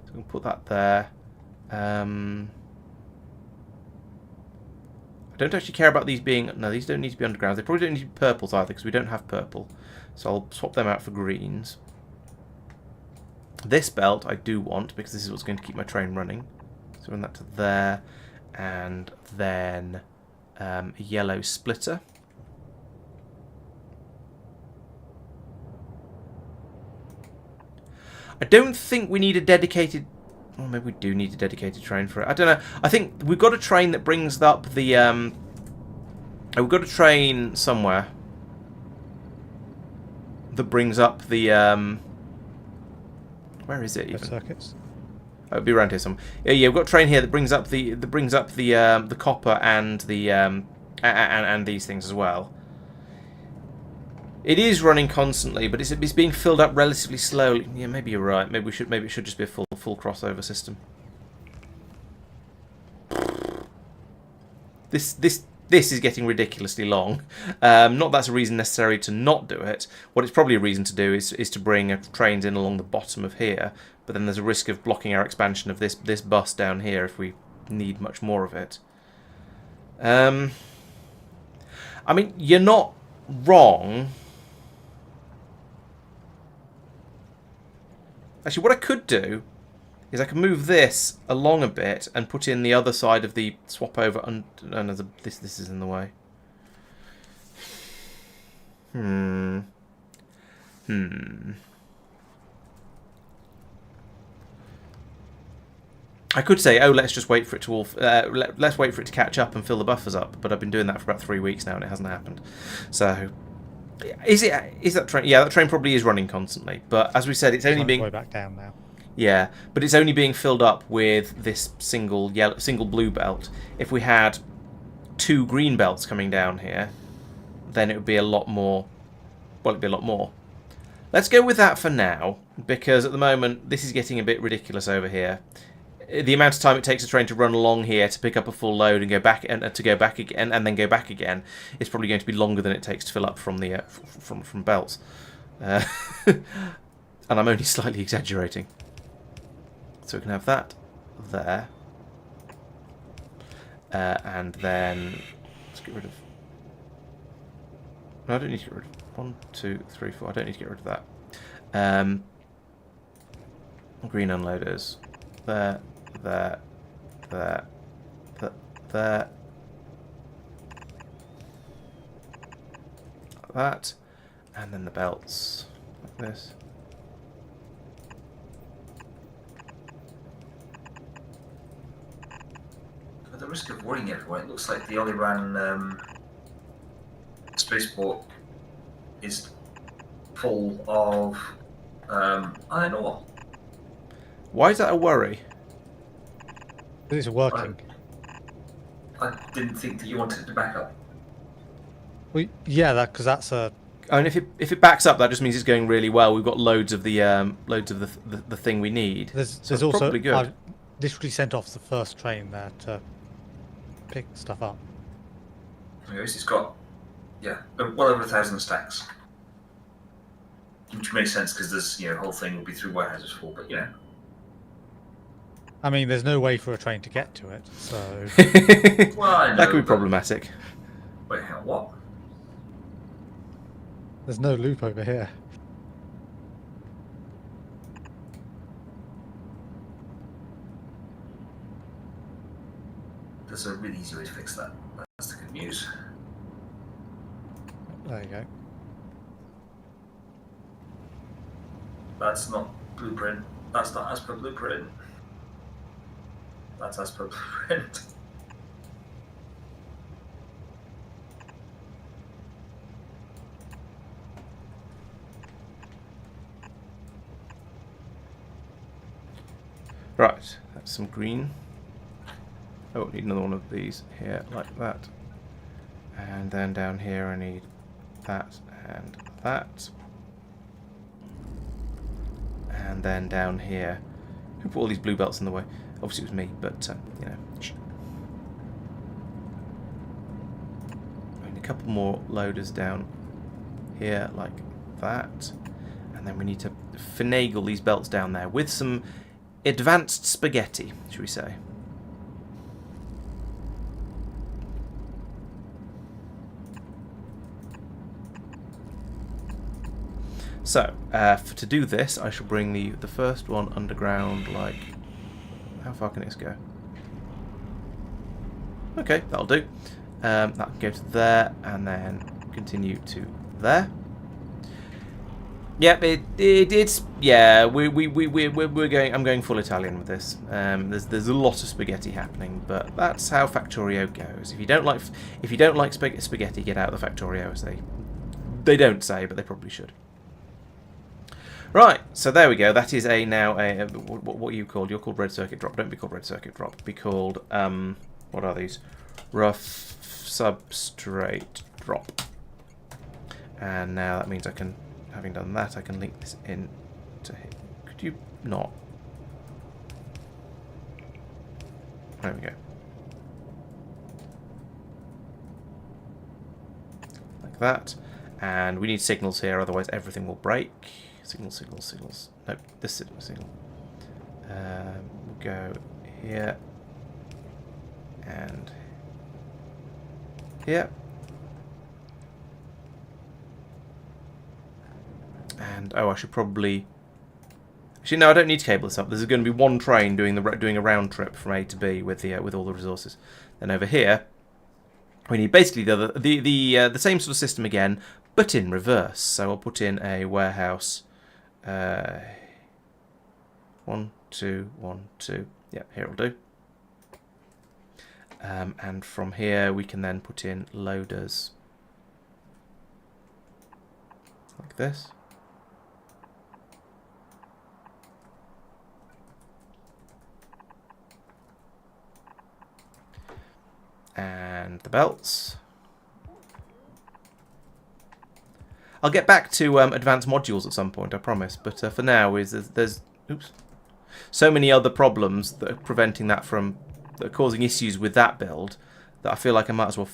So we can put that there. I don't actually care about these being... No, these don't need to be underground. They probably don't need to be purples either, because we don't have purple. So I'll swap them out for greens. This belt I do want, because this is what's going to keep my train running. So run that to there. And then a yellow splitter. I don't think we need a dedicated... Well, maybe we do need a dedicated train for it. I don't know. I think we've got a train that brings up the... we've got a train somewhere that brings up the... where is it even? Circuits. Oh, it'll be around here somewhere. Yeah, we've got a train here that brings up the copper and the and these things as well. It is running constantly, but it's being filled up relatively slowly. Yeah, maybe you're right. Maybe it should just be a full crossover system. This is getting ridiculously long. Not that's a reason necessary to not do it. What it's probably a reason to do is to bring trains in along the bottom of here. But then there's a risk of blocking our expansion of this bus down here if we need much more of it. I mean, you're not wrong. Actually, what I could do is I can move this along a bit and put in the other side of the swap over. And this is in the way. I could say, oh, let's just wait for it to all. Let's wait for it to catch up and fill the buffers up. But I've been doing that for about 3 weeks now, and it hasn't happened. So. Is that train? Yeah, that train probably is running constantly. But as we said, it's only being way back down now. Yeah, but it's only being filled up with this single blue belt. If we had 2 green belts coming down here, then it would be a lot more. Well, it'd be a lot more. Let's go with that for now, because at the moment this is getting a bit ridiculous over here. The amount of time it takes a train to run along here to pick up a full load and go back and to go back again and then go back again is probably going to be longer than it takes to fill up from the from belts. And I'm only slightly exaggerating. So we can have that there, and then let's get rid of. No, I don't need to get rid of 1, 2, 3, 4. I don't need to get rid of that. Green unloaders there. There, that, and then the belts like this. At the risk of worrying everyone, it looks like the Oliran spaceport is full of iron ore. Why is that a worry? It's working. I didn't think that you wanted it to back up. Well, yeah, because that's a. And if it backs up, that just means it's going really well. We've got loads of the thing we need. There's also probably good. I've literally sent off the first train there to pick stuff up. Anyways, it's got well over 1,000 stacks, which makes sense because there's the whole thing will be through warehouses full, but I mean, there's no way for a train to get to it, so. Well, I know, that could be problematic. Wait, hang on, what? There's no loop over here. There's a really easy way to fix that. That's the good news. There you go. That's not blueprint. That's not as per blueprint. That's as per blueprint. Right, that's some green. Oh, I need another one of these here, like that. And then down here I need that and that. And then down here, who put all these blue belts in the way? Obviously it was me, but, you know. I need a couple more loaders down here, like that. And then we need to finagle these belts down there with some advanced spaghetti, should we say. So, to do this, I shall bring the first one underground, like... How far can this go? Okay, that'll do. That can go to there, and then continue to there. Yep, it's... Yeah, we're going... I'm going full Italian with this. There's a lot of spaghetti happening, but that's how Factorio goes. If you don't like spaghetti, get out of the Factorio, as they don't say, but they probably should. Right, so there we go. That is now a what are you called? You're called red circuit drop. Don't be called red circuit drop. Be called what are these? Rough substrate drop. And now that means I can, having done that, I can link this in to here. Could you not? There we go. Like that. And we need signals here, otherwise everything will break. Signals. Nope, this signal. We'll go here and here. And oh, I should probably. Actually, no, I don't need to cable this up. There's going to be one train doing a round trip from A to B with all the resources. Then over here, we need basically the same sort of system again, but in reverse. So I'll put in a warehouse. 1, 2, 1, 2. Yeah, here will do. And from here we can then put in loaders like this. And the belts. I'll get back to advanced modules at some point, I promise. But for now, there's oops, so many other problems that are preventing that from, that are causing issues with that build, that I feel like I might as well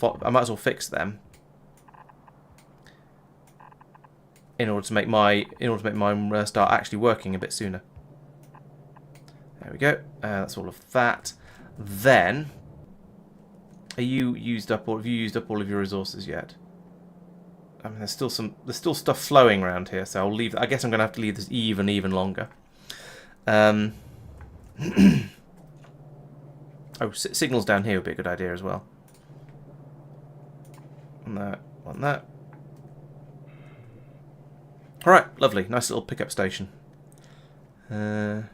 fix them in order to make mine start actually working a bit sooner. There we go. That's all of that. Then, have you used up all of your resources yet? I mean, there's still stuff flowing around here, so I'll leave. I guess I'm going to have to leave this even longer. Oh, signals down here would be a good idea as well. On that. All right, lovely, nice little pickup station. We've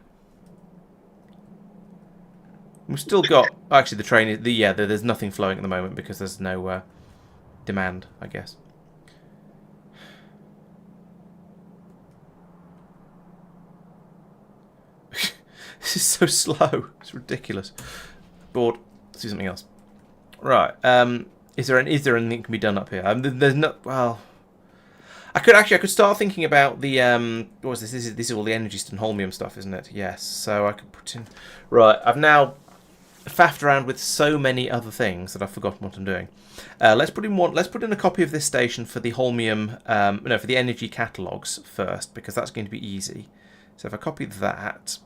still got. Actually, the train is there's nothing flowing at the moment because there's no demand, I guess. This is so slow. It's ridiculous. Bored. Let's do something else. Right. Is there anything that can be done up here? There's no. Well, I could start thinking about the what was this? This is all the energy and holmium stuff, isn't it? Yes. So I could put in. Right. I've now faffed around with so many other things that I've forgotten what I'm doing. Let's put in a copy of this station for the holmium. No, for the energy catalogs first, because that's going to be easy. So if I copy that.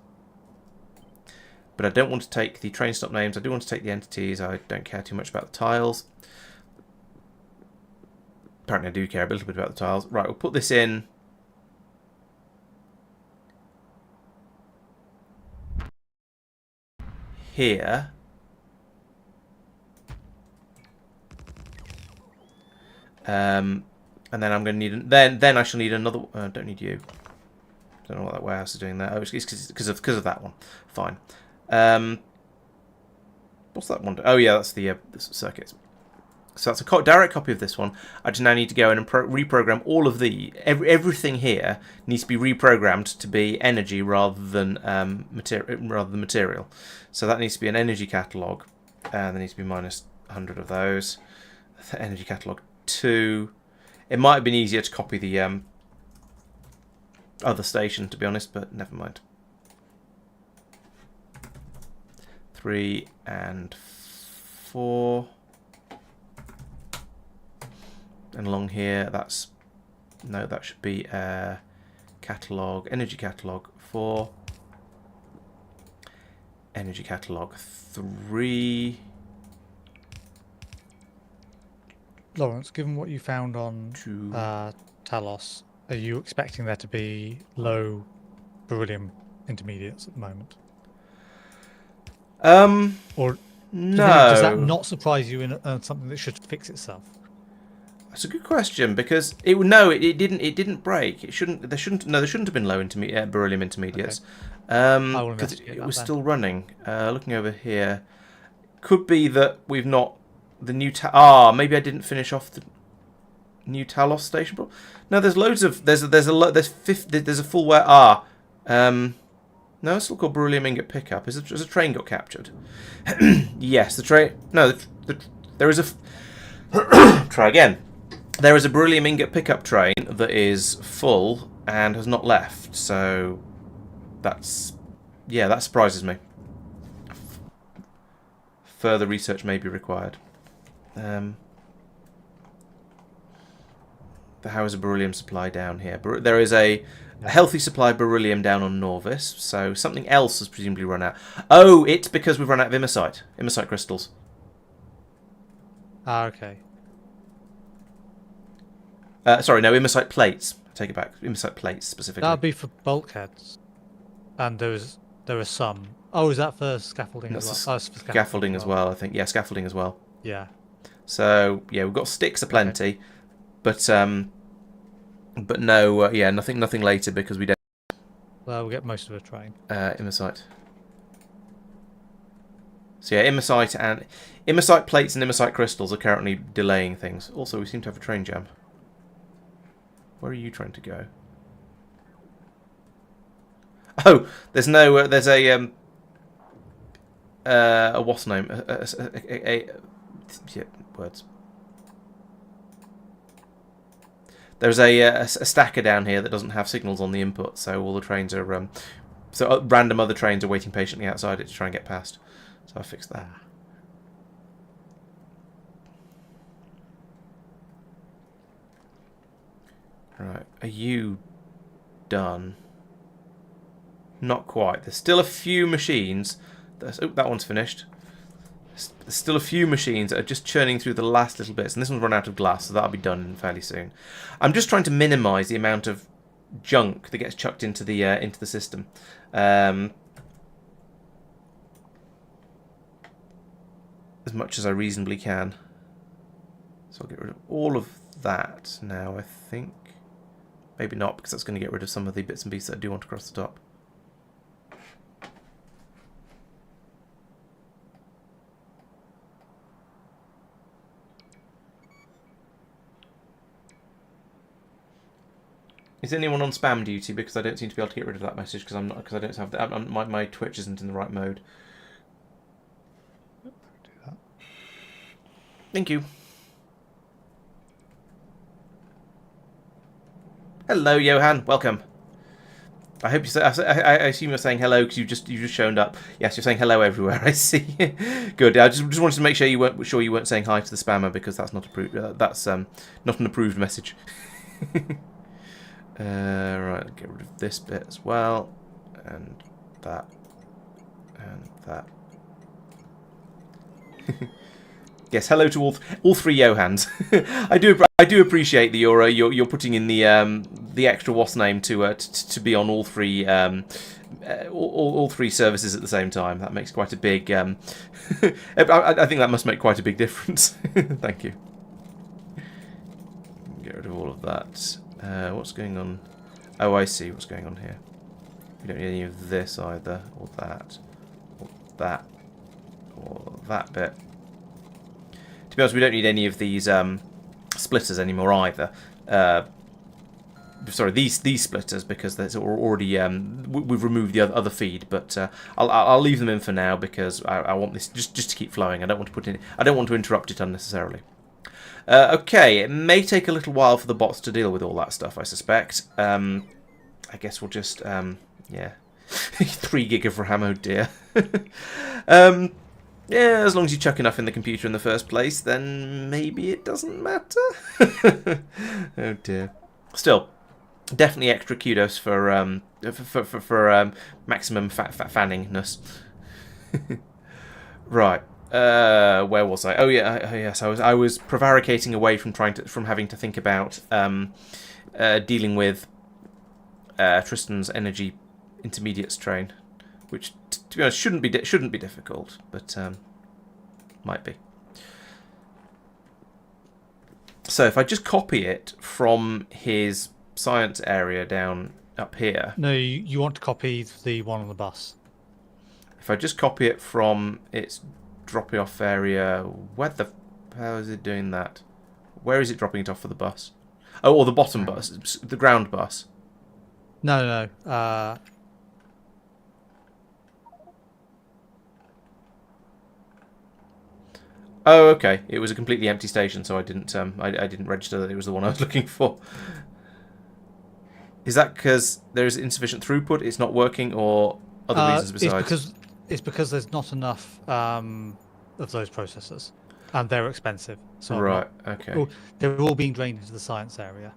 But I don't want to take the train stop names. I do want to take the entities. I don't care too much about the tiles. Apparently I do care a little bit about the tiles. Right, we'll put this in. Here. And then I'm going to need. Then I shall need another. Don't need you. Don't know what that warehouse is doing there. Oh, it's because of that one. Fine. What's that one? Oh yeah, that's the circuits. So that's a direct copy of this one. I just now need to go in and reprogram all of everything here needs to be reprogrammed to be energy rather than material. So that needs to be an energy catalog, and there needs to be minus 100 of those. Energy catalog 2. It might have been easier to copy the other station, to be honest, but never mind. 3 and 4. And along here, that should be catalog, energy catalog 4, energy catalog 3. Laurence, given what you found on Talos, are you expecting there to be low beryllium intermediates at the moment? Or no. Does that not surprise you in something that should fix itself? That's a good question, because it didn't break. There shouldn't have been low beryllium intermediates. Okay. Because it was still running. Looking over here, could be that we've not the new maybe I didn't finish off the new Talos station. No, there's loads of there's a full no, it's still called beryllium ingot pickup. Has a train got captured? Yes, the train. No, there is a. Try again. There is a beryllium ingot pickup train that is full and has not left. So that surprises me. Further research may be required. How is a beryllium supply down here? There is a healthy supply of beryllium down on Norvis, so something else has presumably run out. Oh, it's because we've run out of immosite crystals. Ah, okay. Sorry, no, immosite plates. I take it back. Immosite plates specifically. That would be for bulkheads, and there are some. Oh, is that for scaffolding as well? Oh, for scaffolding as well, I think. Yeah, scaffolding as well. Yeah. So yeah, we've got sticks aplenty, but no, nothing later because we don't. Well, we'll get most of a train. Immosite. So yeah, immosite plates and immosite crystals are currently delaying things. Also, we seem to have a train jam. Where are you trying to go? Oh, there's a what's the name? Words. There's a stacker down here that doesn't have signals on the input, so all the trains are random other trains are waiting patiently outside it to try and get past. So I fixed that. Right, are you done? Not quite. There's still a few machines. That one's finished. There's still a few machines that are just churning through the last little bits, and this one's run out of glass, so that'll be done fairly soon. I'm just trying to minimise the amount of junk that gets chucked into the system. As much as I reasonably can. So I'll get rid of all of that now, I think. Maybe not, because that's going to get rid of some of the bits and pieces that I do want across the top. Is anyone on spam duty? Because I don't seem to be able to get rid of that message because I don't have my Twitch isn't in the right mode. Do that. Thank you. Hello, Johan. Welcome. I hope you. I assume you're saying hello because you just shown up. Yes, you're saying hello everywhere. I see. Good. I just wanted to make sure you weren't saying hi to the spammer because that's not approved. That's not an approved message. Right. Get rid of this bit as well, and that, and that. Yes, hello to all three Johans. I do appreciate that you're putting in the extra WAS name to be on all three all three services at the same time. That makes quite a big. I think that must make quite a big difference. Thank you. Get rid of all of that. What's going on? Oh, I see what's going on here. We don't need any of this either, or that, or that, or that bit. be honest, we don't need any of these splitters anymore either. Sorry, these splitters, because there's already we've removed the other feed, but I'll leave them in for now because I want this just to keep flowing. I don't want to put in. I don't want to interrupt it unnecessarily. Okay, it may take a little while for the bots to deal with all that stuff, I suspect. I guess we'll just yeah, 3 gig of RAM, oh dear. Yeah, as long as you chuck enough in the computer in the first place, then maybe it doesn't matter. Oh dear. Still. Definitely extra kudos for maximum fanningness. Right, where was I? Oh yeah, yes, I was prevaricating away from having to think about dealing with Tristan's energy intermediate strain, which to be honest shouldn't be difficult, but might be. So if I just copy it from his science area down up here. No, you want to copy the one on the bus. If I just copy it from its dropping off area, where the hell is it doing that? Where is it dropping it off for the bus? Oh, or the bottom bus, the ground bus. No. Oh, okay. It was a completely empty station, so I didn't register that it was the one I was looking for. Is that because there is insufficient throughput? It's not working, or other reasons besides? It's because there's not enough of those processors, and they're expensive. So right. Okay. They're all being drained into the science area.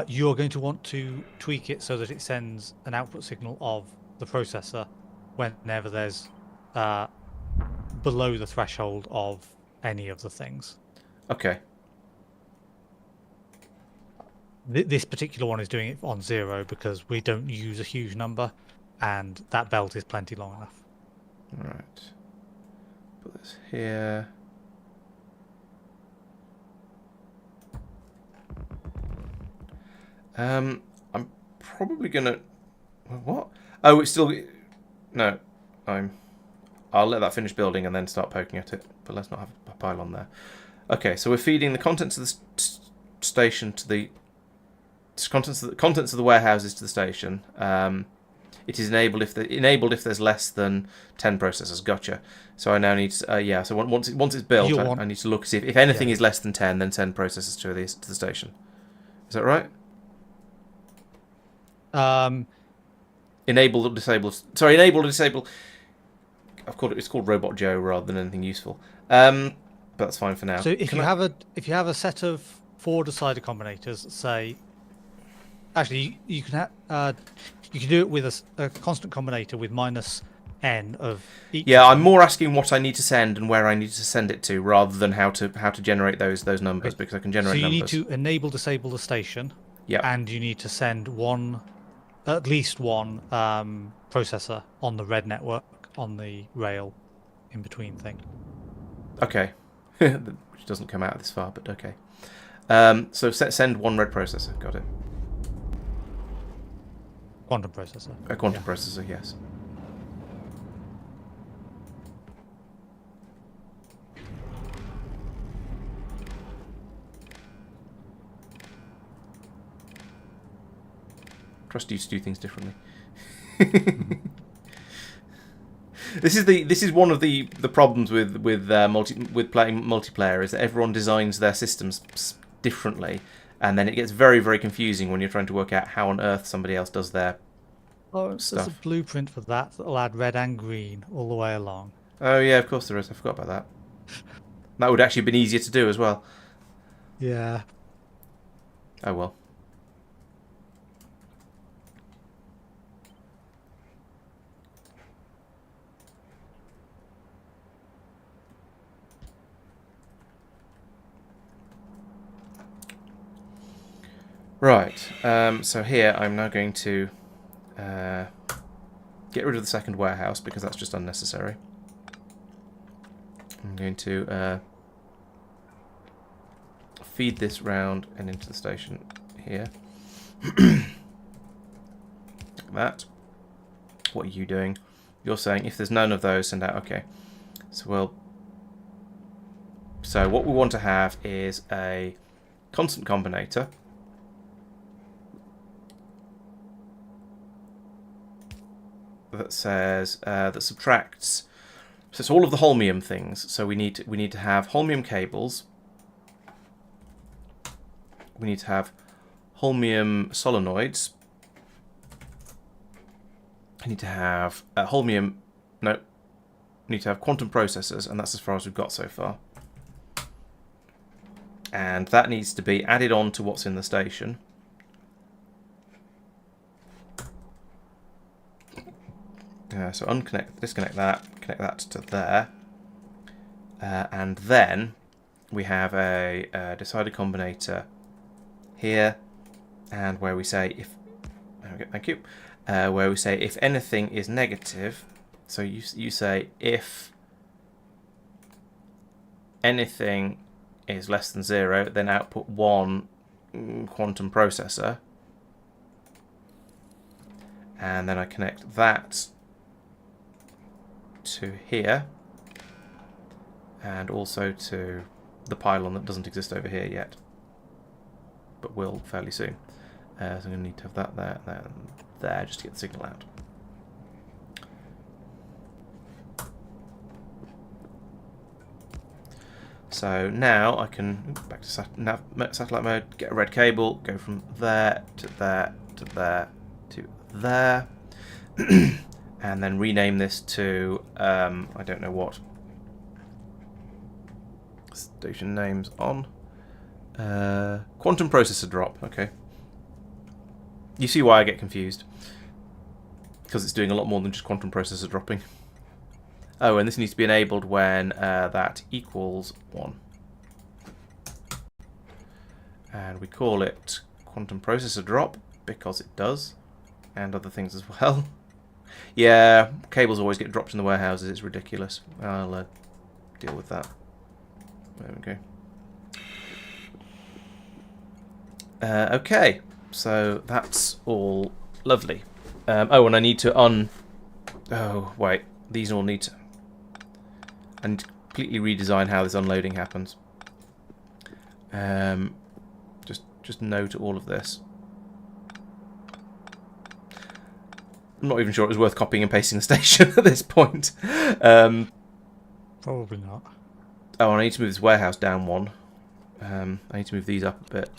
You're going to want to tweak it so that it sends an output signal of the processor whenever there's below the threshold of any of the things. Okay. This particular one is doing it on 0 because we don't use a huge number, and that belt is plenty long enough. Right. Put this here. I'm probably gonna. What? Oh, it's still. No, I'll let that finish building and then start poking at it. But let's not have a pylon there. Okay, so we're feeding the contents of the station to the. Contents of the warehouses to the station. It is enabled if there's less than 10 processors. Gotcha. So I now need to, yeah. So once it's built, I need to look to see if anything is less than 10, then send processors to the station. Is that right? Enable or disable. Sorry, enable or disable. It's called Robot Joe rather than anything useful. But that's fine for now. So if you have a set of 4 decider combinators, say. Actually, you can do it with a constant combinator with -n of each. Yeah, I'm more asking what I need to send and where I need to send it to, rather than how to generate those numbers, because I can generate numbers. So you need to enable disable the station. Yeah. And you need to send at least one processor on the red network on the rail in between thing. Okay, which doesn't come out this far, but okay. So send one red processor. Got it. Quantum processor. A quantum processor, yes. Trust used to do things differently. This is one of the problems with playing multiplayer, is that everyone designs their systems differently. And then it gets very, very confusing when you're trying to work out how on earth somebody else does their stuff. There's a blueprint for that'll add red and green all the way along. Oh yeah, of course there is. I forgot about that. That would actually have been easier to do as well. Yeah. Oh well. Right, so here I'm now going to get rid of the second warehouse because that's just unnecessary. I'm going to feed this round and into the station here. Like that. What are you doing? You're saying if there's none of those, send out. Okay, so we'll So what we want to have is a constant combinator. That says that subtracts. So it's all of the holmium things. So we need to have holmium cables. We need to have holmium solenoids. I need to have holmium. No, we need to have quantum processors, and that's as far as we've got so far. And that needs to be added on to what's in the station. So disconnect that, connect that to there, and then we have a decider combinator here, and where we say if, okay, thank you, where we say if anything is negative. So you say if anything is less than 0, then output 1 quantum processor, and then I connect that to here, and also to the pylon that doesn't exist over here yet, but will fairly soon. So I'm going to need to have that there, and there, just to get the signal out. So now I can back to satellite mode, get a red cable, go from there to there to there to there. And then rename this to, I don't know what. Station names on. Quantum processor drop, okay. You see why I get confused. Because it's doing a lot more than just quantum processor dropping. Oh, and this needs to be enabled when that equals 1. And we call it quantum processor drop, because it does. And other things as well. Yeah, cables always get dropped in the warehouses. It's ridiculous. I'll deal with that. There we go. Okay, so that's all lovely. Oh, and I need to Oh, wait. These all need to... I need to completely redesign how this unloading happens. Just no to all of this. I'm not even sure it was worth copying and pasting the station at this point. Probably not. Oh, and I need to move this warehouse down 1. I need to move these up a bit.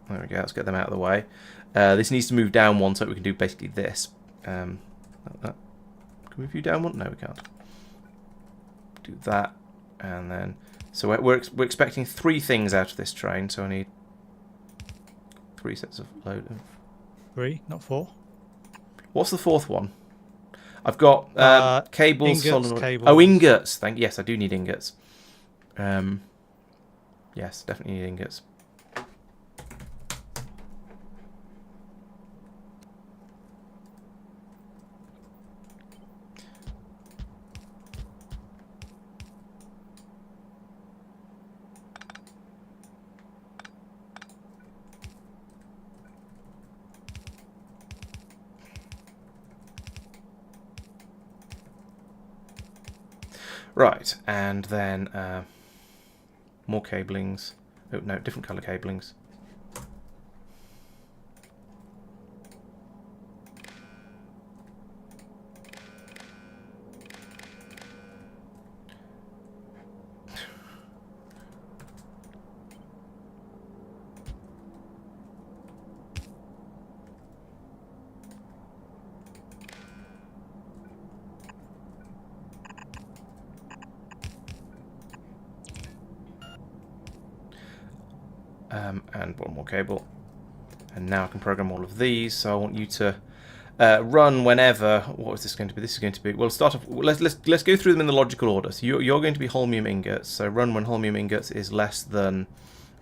There we go, let's get them out of the way. This needs to move down 1 so that we can do basically this. Like that. Can we view down 1? No, we can't. Do that, and then... So we're expecting 3 things out of this train, so I need 3 sets of load of... 3, not 4. What's the 4th one? I've got cables, ingots, solenoid... cables. Oh, ingots. Yes, I do need ingots. Yes, definitely need ingots. Right, and then more cablings. Oh no, different colour cablings. And one more cable, and now I can program all of these. So I want you to run whenever. What is this going to be? This is going to be, we'll start off. Let's go through them in the logical order. So you're going to be holmium ingots. So run when holmium ingots is less than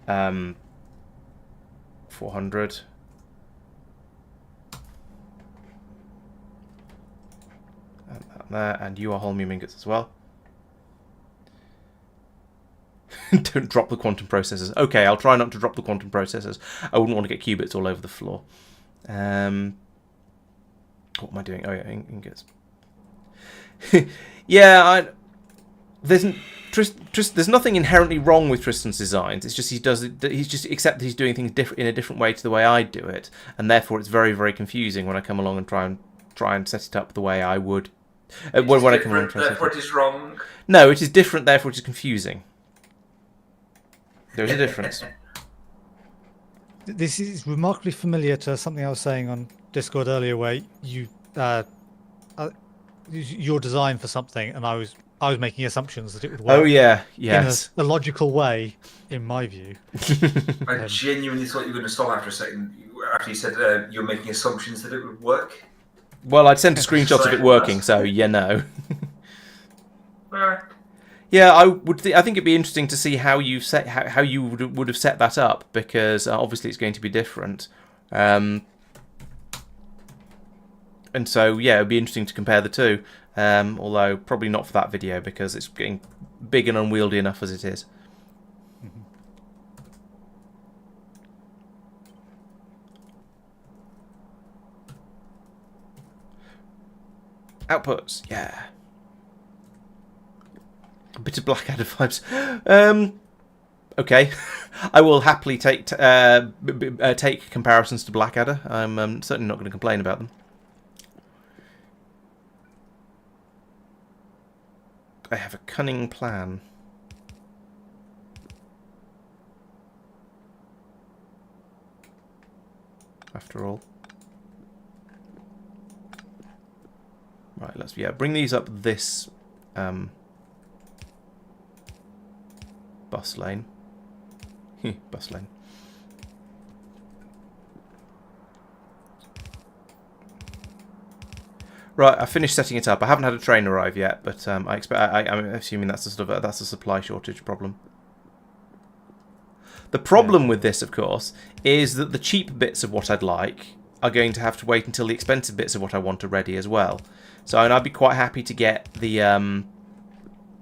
400. And that there, and you are holmium ingots as well. Don't drop the quantum processors. Okay, I'll try not to drop the quantum processors. I wouldn't want to get qubits all over the floor. What am I doing? Oh yeah, ingots. Yeah, There's nothing inherently wrong with Tristan's designs. It's just except that he's doing things in a different way to the way I do it, and therefore it's very, very confusing when I come along and try and set it up the way I would. When I come along and try and set it Therefore, up. it is wrong. No, it is different. Therefore, it is confusing. There is a difference. This is remarkably familiar to something I was saying on Discord earlier, where your design for something, and I was making assumptions that it would work. Oh yeah, yes. In a logical way, in my view. I genuinely thought you were going to stop after a second. After you said you're making assumptions that it would work. Well, I'd sent a screenshot of it working, so yeah, no. Alright. Yeah, I think it'd be interesting to see how you would have set that up, because obviously it's going to be different. And so yeah, it'd be interesting to compare the two. Although probably not for that video, because it's getting big and unwieldy enough as it is. Outputs, yeah. A bit of Blackadder vibes. Okay, I will happily take comparisons to Blackadder. I'm certainly not going to complain about them. I have a cunning plan. After all. Right, let's bring these up this bus lane. Bus lane. Right, I finished setting it up. I haven't had a train arrive yet, but I'm assuming that's a supply shortage problem. The problem with this, of course, is that the cheap bits of what I'd like are going to have to wait until the expensive bits of what I want are ready as well. So I'd be quite happy to get the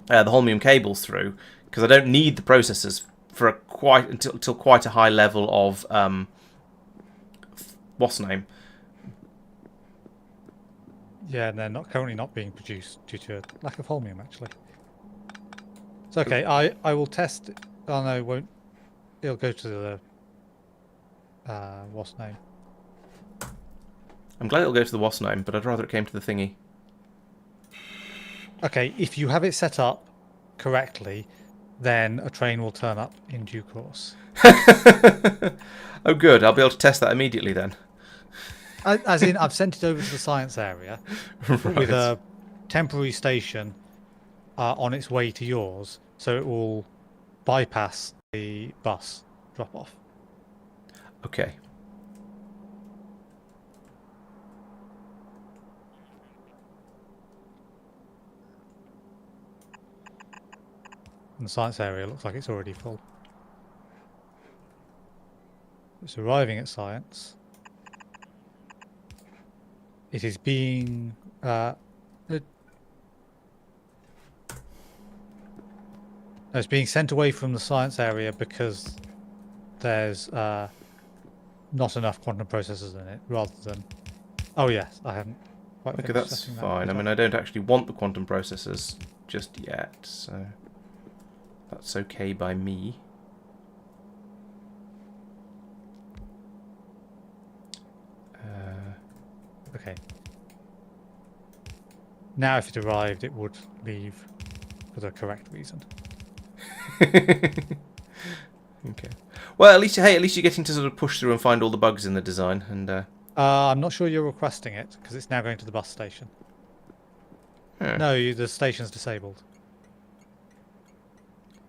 Holmium cables through, because I don't need the processors for until quite a high level of what's the name. Yeah, and they're currently not being produced due to a lack of holmium, actually. It's okay. I will test. Oh no, it won't. It'll go to the what's name. I'm glad it'll go to the what's name, but I'd rather it came to the thingy. Okay, if you have it set up correctly, then a train will turn up in due course. Oh, good. I'll be able to test that immediately then. As in, I've sent it over to the science area with a temporary station on its way to yours, so it will bypass the bus drop-off. Okay. And the science area looks like it's already full. It's arriving at science. It is being it's being sent away from the science area because there's not enough quantum processors in it, rather than. Oh yes, I haven't quite. Okay, that's fine. I mean, I don't actually want the quantum processors just yet, so that's okay by me. Okay. Now, if it arrived, it would leave for the correct reason. Okay. Well, at least you're getting to sort of push through and find all the bugs in the design, and. I'm not sure you're requesting it because it's now going to the bus station. Yeah. No, the station's disabled.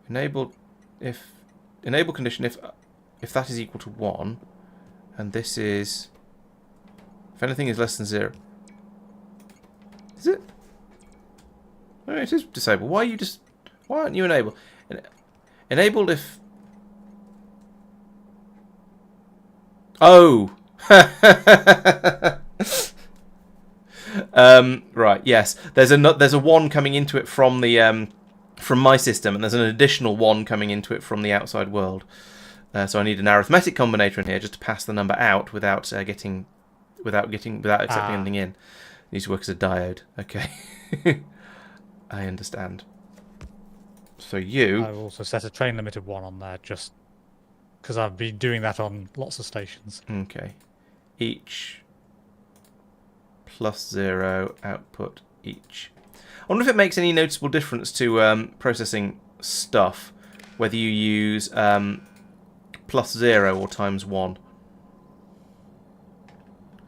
Enable condition if that is equal to 1, and this is. If anything is less than 0. Is it? No, it is disabled. Why aren't you enabled? Enabled if... Oh! Right, yes. There's a 1 coming into it from the from my system, and there's an additional 1 coming into it from the outside world. So I need an arithmetic combinator in here just to pass the number out without accepting anything in. It needs to work as a diode. Okay. I understand. So you... I will also set a train limit of 1 on there, just because I've been doing that on lots of stations. Okay. Each +0 output each. I wonder if it makes any noticeable difference to processing stuff, whether you use +0 or ×1.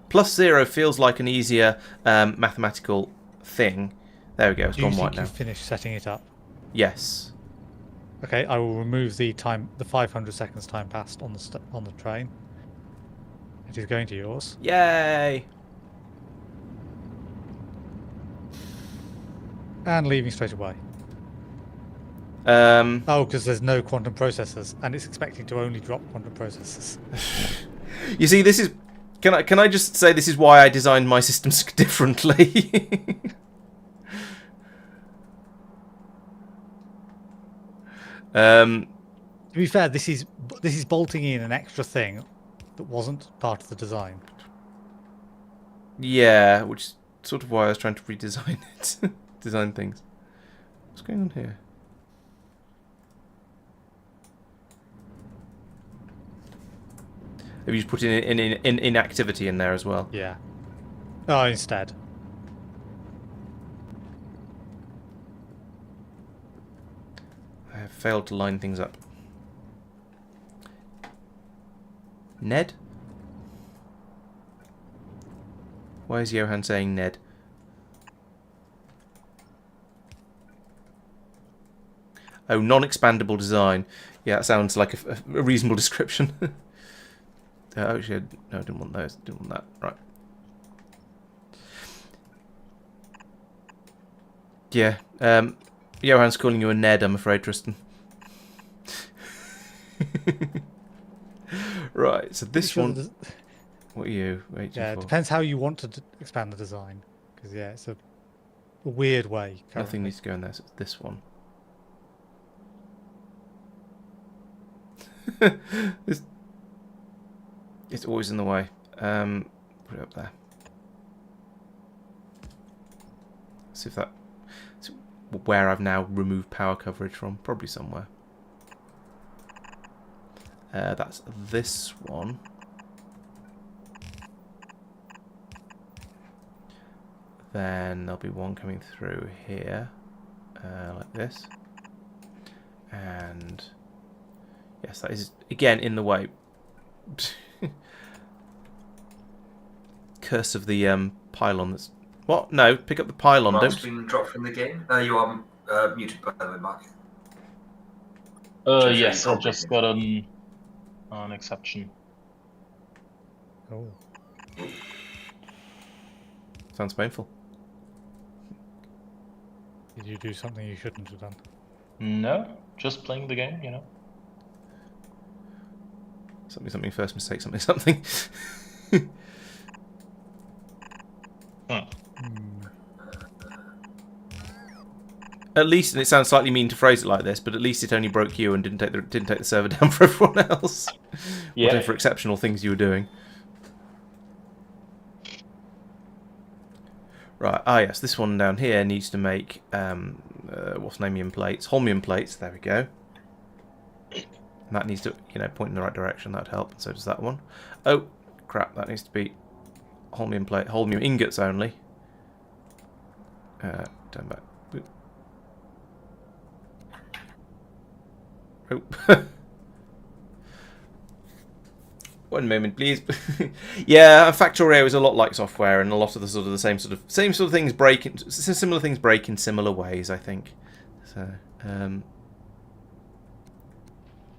+0 feels like an easier mathematical thing. There we go, it's Do you gone white think now. you've finished setting it up? Yes. Okay, I will remove the 500 seconds time passed on the train. It is going to yours. Yay! And leaving straight away. Um, Oh, because there's no quantum processors, and it's expecting to only drop quantum processors. you see, this is... Can I just say this is why I designed my systems differently? To be fair, this is bolting in an extra thing that wasn't part of the design. Yeah, which is sort of why I was trying to redesign it. Design things. What's going on here? Have you just put in inactivity in there as well? Yeah. Oh, instead. I have failed to line things up. Ned? Why is Johan saying Ned? Oh, non-expandable design. Yeah, that sounds like a reasonable description. Actually, no, I didn't want those. Didn't want that. Right. Yeah. Johan's calling you a Ned, I'm afraid, Tristan. Right, so this one... What are you waiting Yeah, it for? depends how you want to expand the design. Because, yeah, it's a weird way. Nothing currently. needs to go in there, so it's this one. It's always in the way. Put it up there. See if that... See where I've now removed power coverage from. Probably somewhere. That's this one. Then there'll be one coming through here. Like this. And... Yes, that is, again, in the way. Curse of the pylon that's... What? No, pick up the pylon. Mark's Don't... been dropped from the game. You are muted, by the way, Mark. Yes, I just got an exception. Oh. Sounds painful. Did you do something you shouldn't have done? No, just playing the game, you know. Something, first mistake, something. At least, and it sounds slightly mean to phrase it like this, but at least it only broke you and didn't take the server down for everyone else. Yeah. Whatever exceptional things you were doing. Right, yes, this one down here needs to make, what's namium plates? Holmium plates, there we go. And that needs to, point in the right direction, that'd help, and so does that one. Oh, crap, that needs to be holmium ingots only. Turn back. Boop. Oh. One moment, please. Yeah, Factorio is a lot like software, and a lot of the same sort of things break in, similar things break in similar ways, I think. So,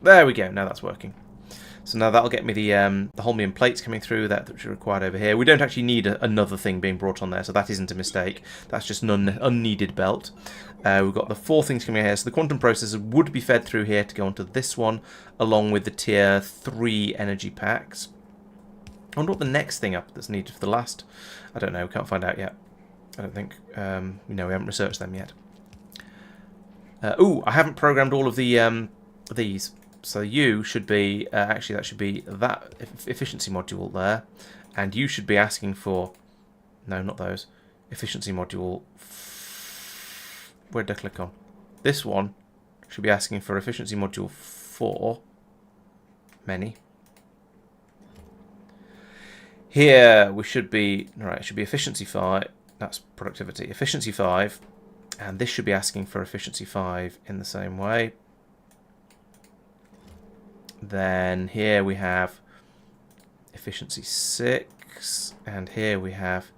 there we go. Now that's working. So now that'll get me the holmium plates coming through which are required over here. We don't actually need another thing being brought on there, so that isn't a mistake. That's just an unneeded belt. We've got the 4 things coming here. So the quantum processor would be fed through here to go onto this one, along with the tier 3 energy packs. I wonder what the next thing up that's needed for the last. I don't know. We can't find out yet. I don't think. We haven't researched them yet. I haven't programmed all of the these. So you should be, actually that should be that efficiency module there. And you should be asking for, no, not those, efficiency module, where did I click on? This one, should be asking for efficiency module 4. Many. Here we should be, right, it should be efficiency 5. That's productivity. Efficiency 5. And this should be asking for efficiency 5 in the same way. Then here we have efficiency 6. And here we have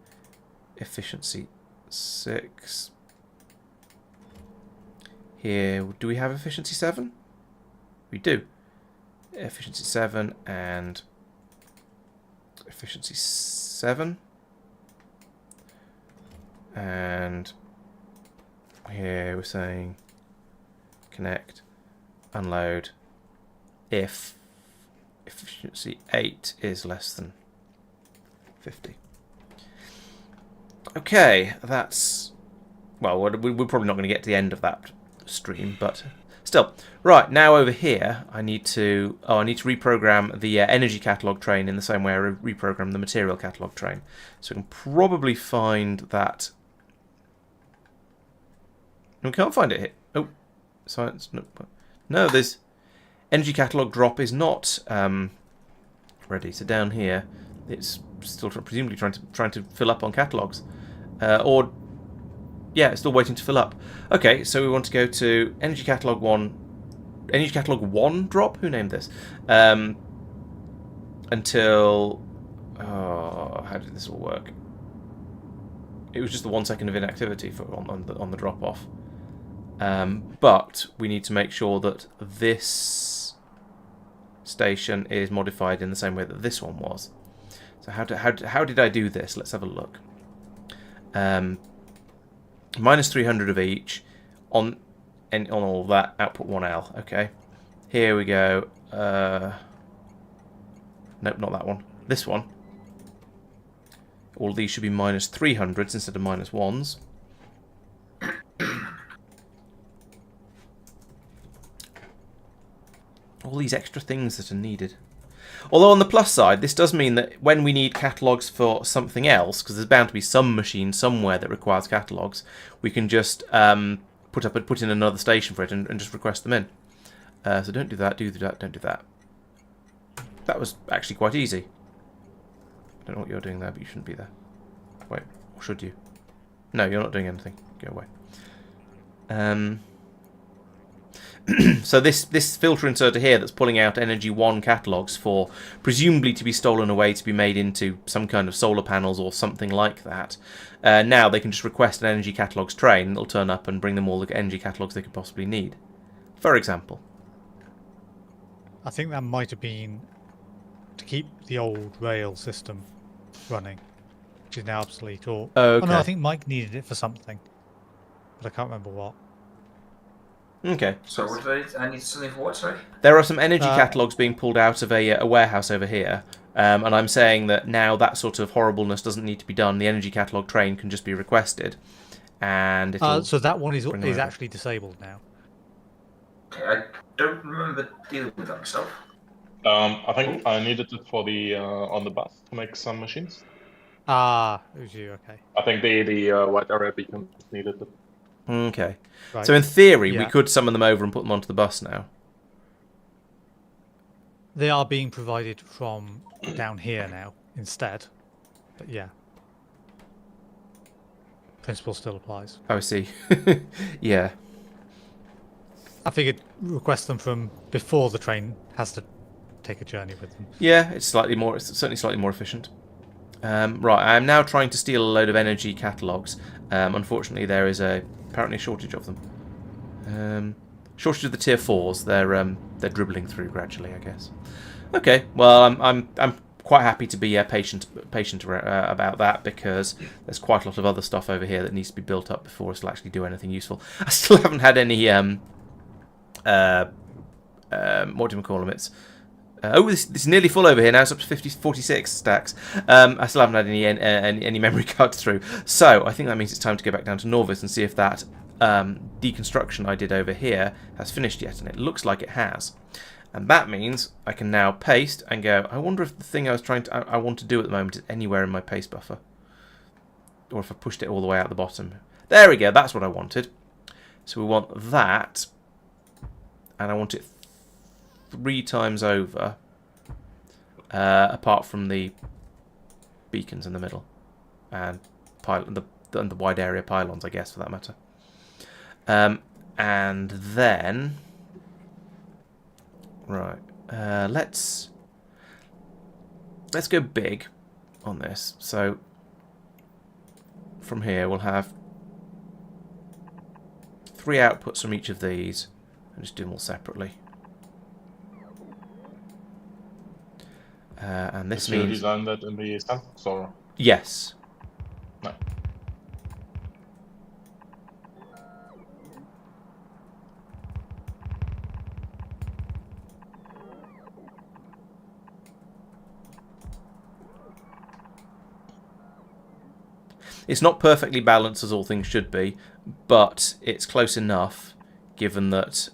efficiency 6. Here, do we have efficiency 7? We do. Efficiency 7 and efficiency 7. And here we're saying connect, unload, if efficiency 8 is less than 50. Okay, that's... Well, we're probably not going to get to the end of that stream, but still. Right, now over here, I need to reprogram the energy catalog train in the same way I reprogram the material catalog train. So we can probably find that... We can't find it here. Oh, science. No, there's... Energy catalog drop is not ready. So down here, it's still presumably trying to fill up on catalogs, or yeah, it's still waiting to fill up. Okay, so we want to go to energy catalog 1. Energy catalog 1 drop. Who named this? Until how did this all work? It was just the 1 second of inactivity on the drop off. But we need to make sure that this station is modified in the same way that this one was. So how did I do this? Let's have a look. Minus 300 of each on all of that. Output 1L. Okay. Here we go. Nope, not that one. This one. All of these should be minus 300s instead of minus 1s. All these extra things that are needed. Although on the plus side, this does mean that when we need catalogs for something else, because there's bound to be some machine somewhere that requires catalogs, we can just put in another station for it and just request them in. So don't do that, do that, don't do that. That was actually quite easy. I don't know what you're doing there, but you shouldn't be there. Wait, or should you? No, you're not doing anything. Go away. So this filter inserter here that's pulling out energy 1 catalogs for presumably to be stolen away to be made into some kind of solar panels or something like that. Now they can just request an energy catalogs train and it'll turn up and bring them all the energy catalogs they could possibly need. For example. I think that might have been to keep the old rail system running, which is now obsolete. Or okay. Oh no, I think Mike needed it for something, but I can't remember what. Okay. So what do I need something for what, sorry? There are some energy catalogs being pulled out of a warehouse over here, and I'm saying that now that sort of horribleness doesn't need to be done. The energy catalog train can just be requested, and it'll so that one is actually disabled now. Okay, I don't remember dealing with that myself. I think I needed it for the on the bus to make some machines. Ah, it was you. Okay. I think the white area beacon needed it. Okay. Right. So in theory, we could summon them over and put them onto the bus now. They are being provided from down here now instead. But yeah. Principle still applies. Oh, I see. Yeah. I figured request them from before the train has to take a journey with them. Yeah, it's certainly slightly more efficient. Right, I am now trying to steal a load of energy catalogs. Unfortunately, there is apparently a shortage of them. Shortage of the tier 4s. They're dribbling through gradually, I guess. Okay, well, I'm quite happy to be patient about that, because there's quite a lot of other stuff over here that needs to be built up before us to actually do anything useful. I still haven't had any what do we call them? It's this is nearly full over here now. It's up to 46 stacks. I still haven't had any memory cards through, so I think that means it's time to go back down to Norvis and see if that deconstruction I did over here has finished yet, and it looks like it has. And that means I can now paste and go. I wonder if the thing I want to do at the moment is anywhere in my paste buffer, or if I pushed it all the way out the bottom. There we go. That's what I wanted. So we want that and I want it 3 times over, apart from the beacons in the middle and the wide area pylons, I guess, for that matter. And then, right, let's go big on this. So from here we'll have 3 outputs from each of these, and just do them all separately. And this Did you means design that in the samples, or? yes. No. It's not perfectly balanced as all things should be, but it's close enough, given that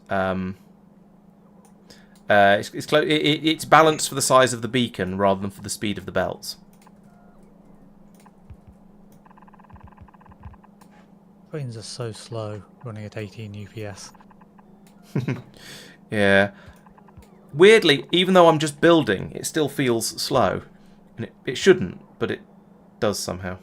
it's balanced for the size of the beacon rather than for the speed of the belts. Trains are so slow, running at 18 UPS. Yeah. Weirdly, even though I'm just building, it still feels slow. And it shouldn't, but it does somehow.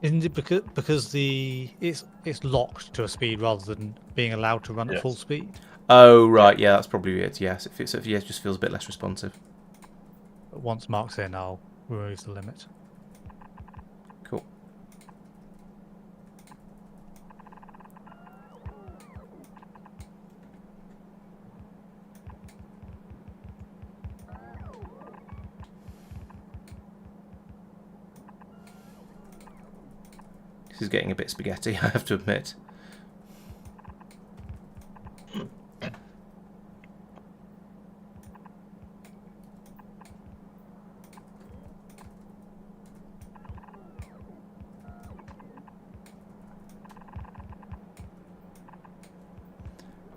Isn't it because it's locked to a speed rather than being allowed to run at Yes. full speed? Oh, right, yeah, that's probably it, yes. It just feels a bit less responsive. But once Marc's in, I'll remove the limit. Cool. This is getting a bit spaghetti, I have to admit.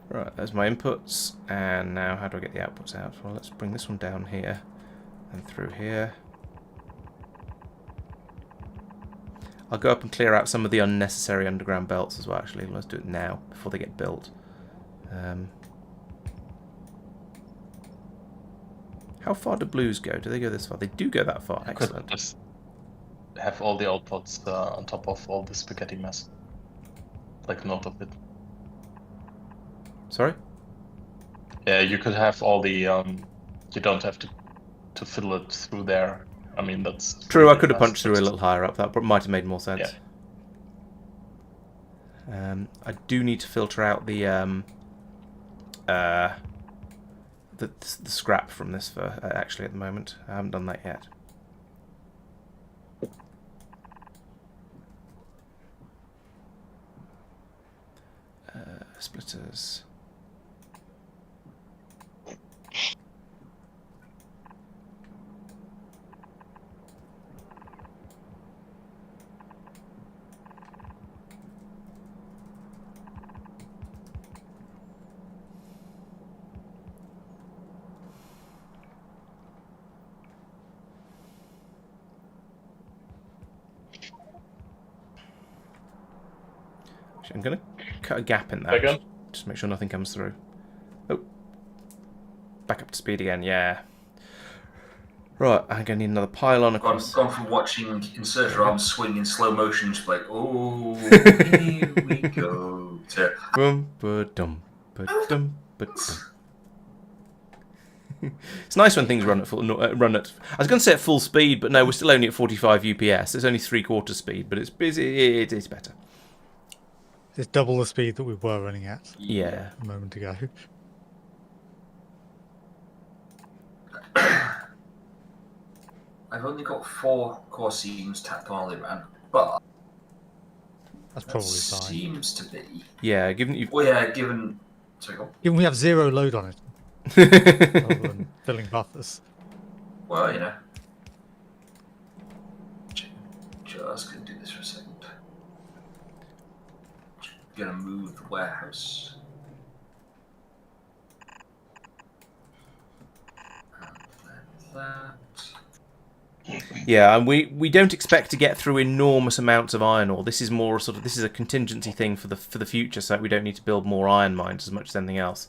Right, there's my inputs, and now how do I get the outputs out? Well, let's bring this one down here, and through here. I'll go up and clear out some of the unnecessary underground belts as well, actually. Let's do it now, before they get built. How far do blues go? Do they go this far? They do go that far. Excellent. Just have all the outputs on top of all the spaghetti mess. Like north of it. Sorry? Yeah, you could have all the you don't have to fiddle it through there. I mean, that's True, I really could have fast, punched through a little higher up. That might have made more sense. Yeah. I do need to filter out the scrap from this for actually at the moment. I haven't done that yet. Splitters. I'm going to cut a gap in that. Again? Just make sure nothing comes through. Oh. Back up to speed again, yeah. Right, I'm going to need another pylon across. Gone from watching inserter arms swing in slow motion to like, oh, here we go. To, It's nice when things run at I was going to say at full speed, but no, we're still only at 45 UPS. It's only 3/4 speed, but it's better. It's double the speed that we were running at Yeah. a moment ago. I've only got 4 core seams tacked on all the way around, but That's that probably fine. seems to be. Yeah, given you've... Well, yeah, given. Sorry, go on. Given we have 0 load on it, rather than filling buffers. Well, you know. Just gonna do this for a second. Gonna move the warehouse. And then that. Yeah, and we don't expect to get through enormous amounts of iron ore. This is more sort of this is a contingency thing for the future, so that we don't need to build more iron mines as much as anything else.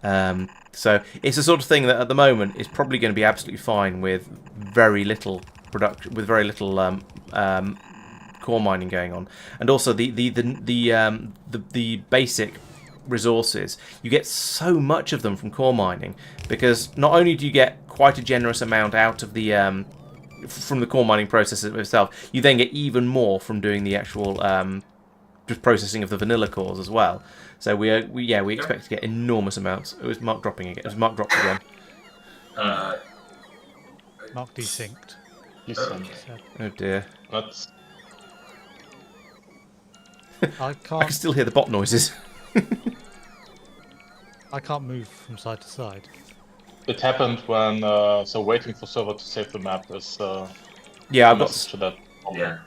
So it's the sort of thing that at the moment is probably going to be absolutely fine with very little production, with very little core mining going on, and also the basic resources. You get so much of them from core mining because not only do you get quite a generous amount out of the from the core mining process itself, you then get even more from doing the actual just processing of the vanilla cores as well. So we expect to get enormous amounts. It was Mark dropping again. It was Mark dropped again. Mark desynced. Oh dear. That's I I can't. can still hear the bot noises. I can't move from side to side. it happened when so waiting for server to save the map is Yeah, a I've message got to that. Yeah.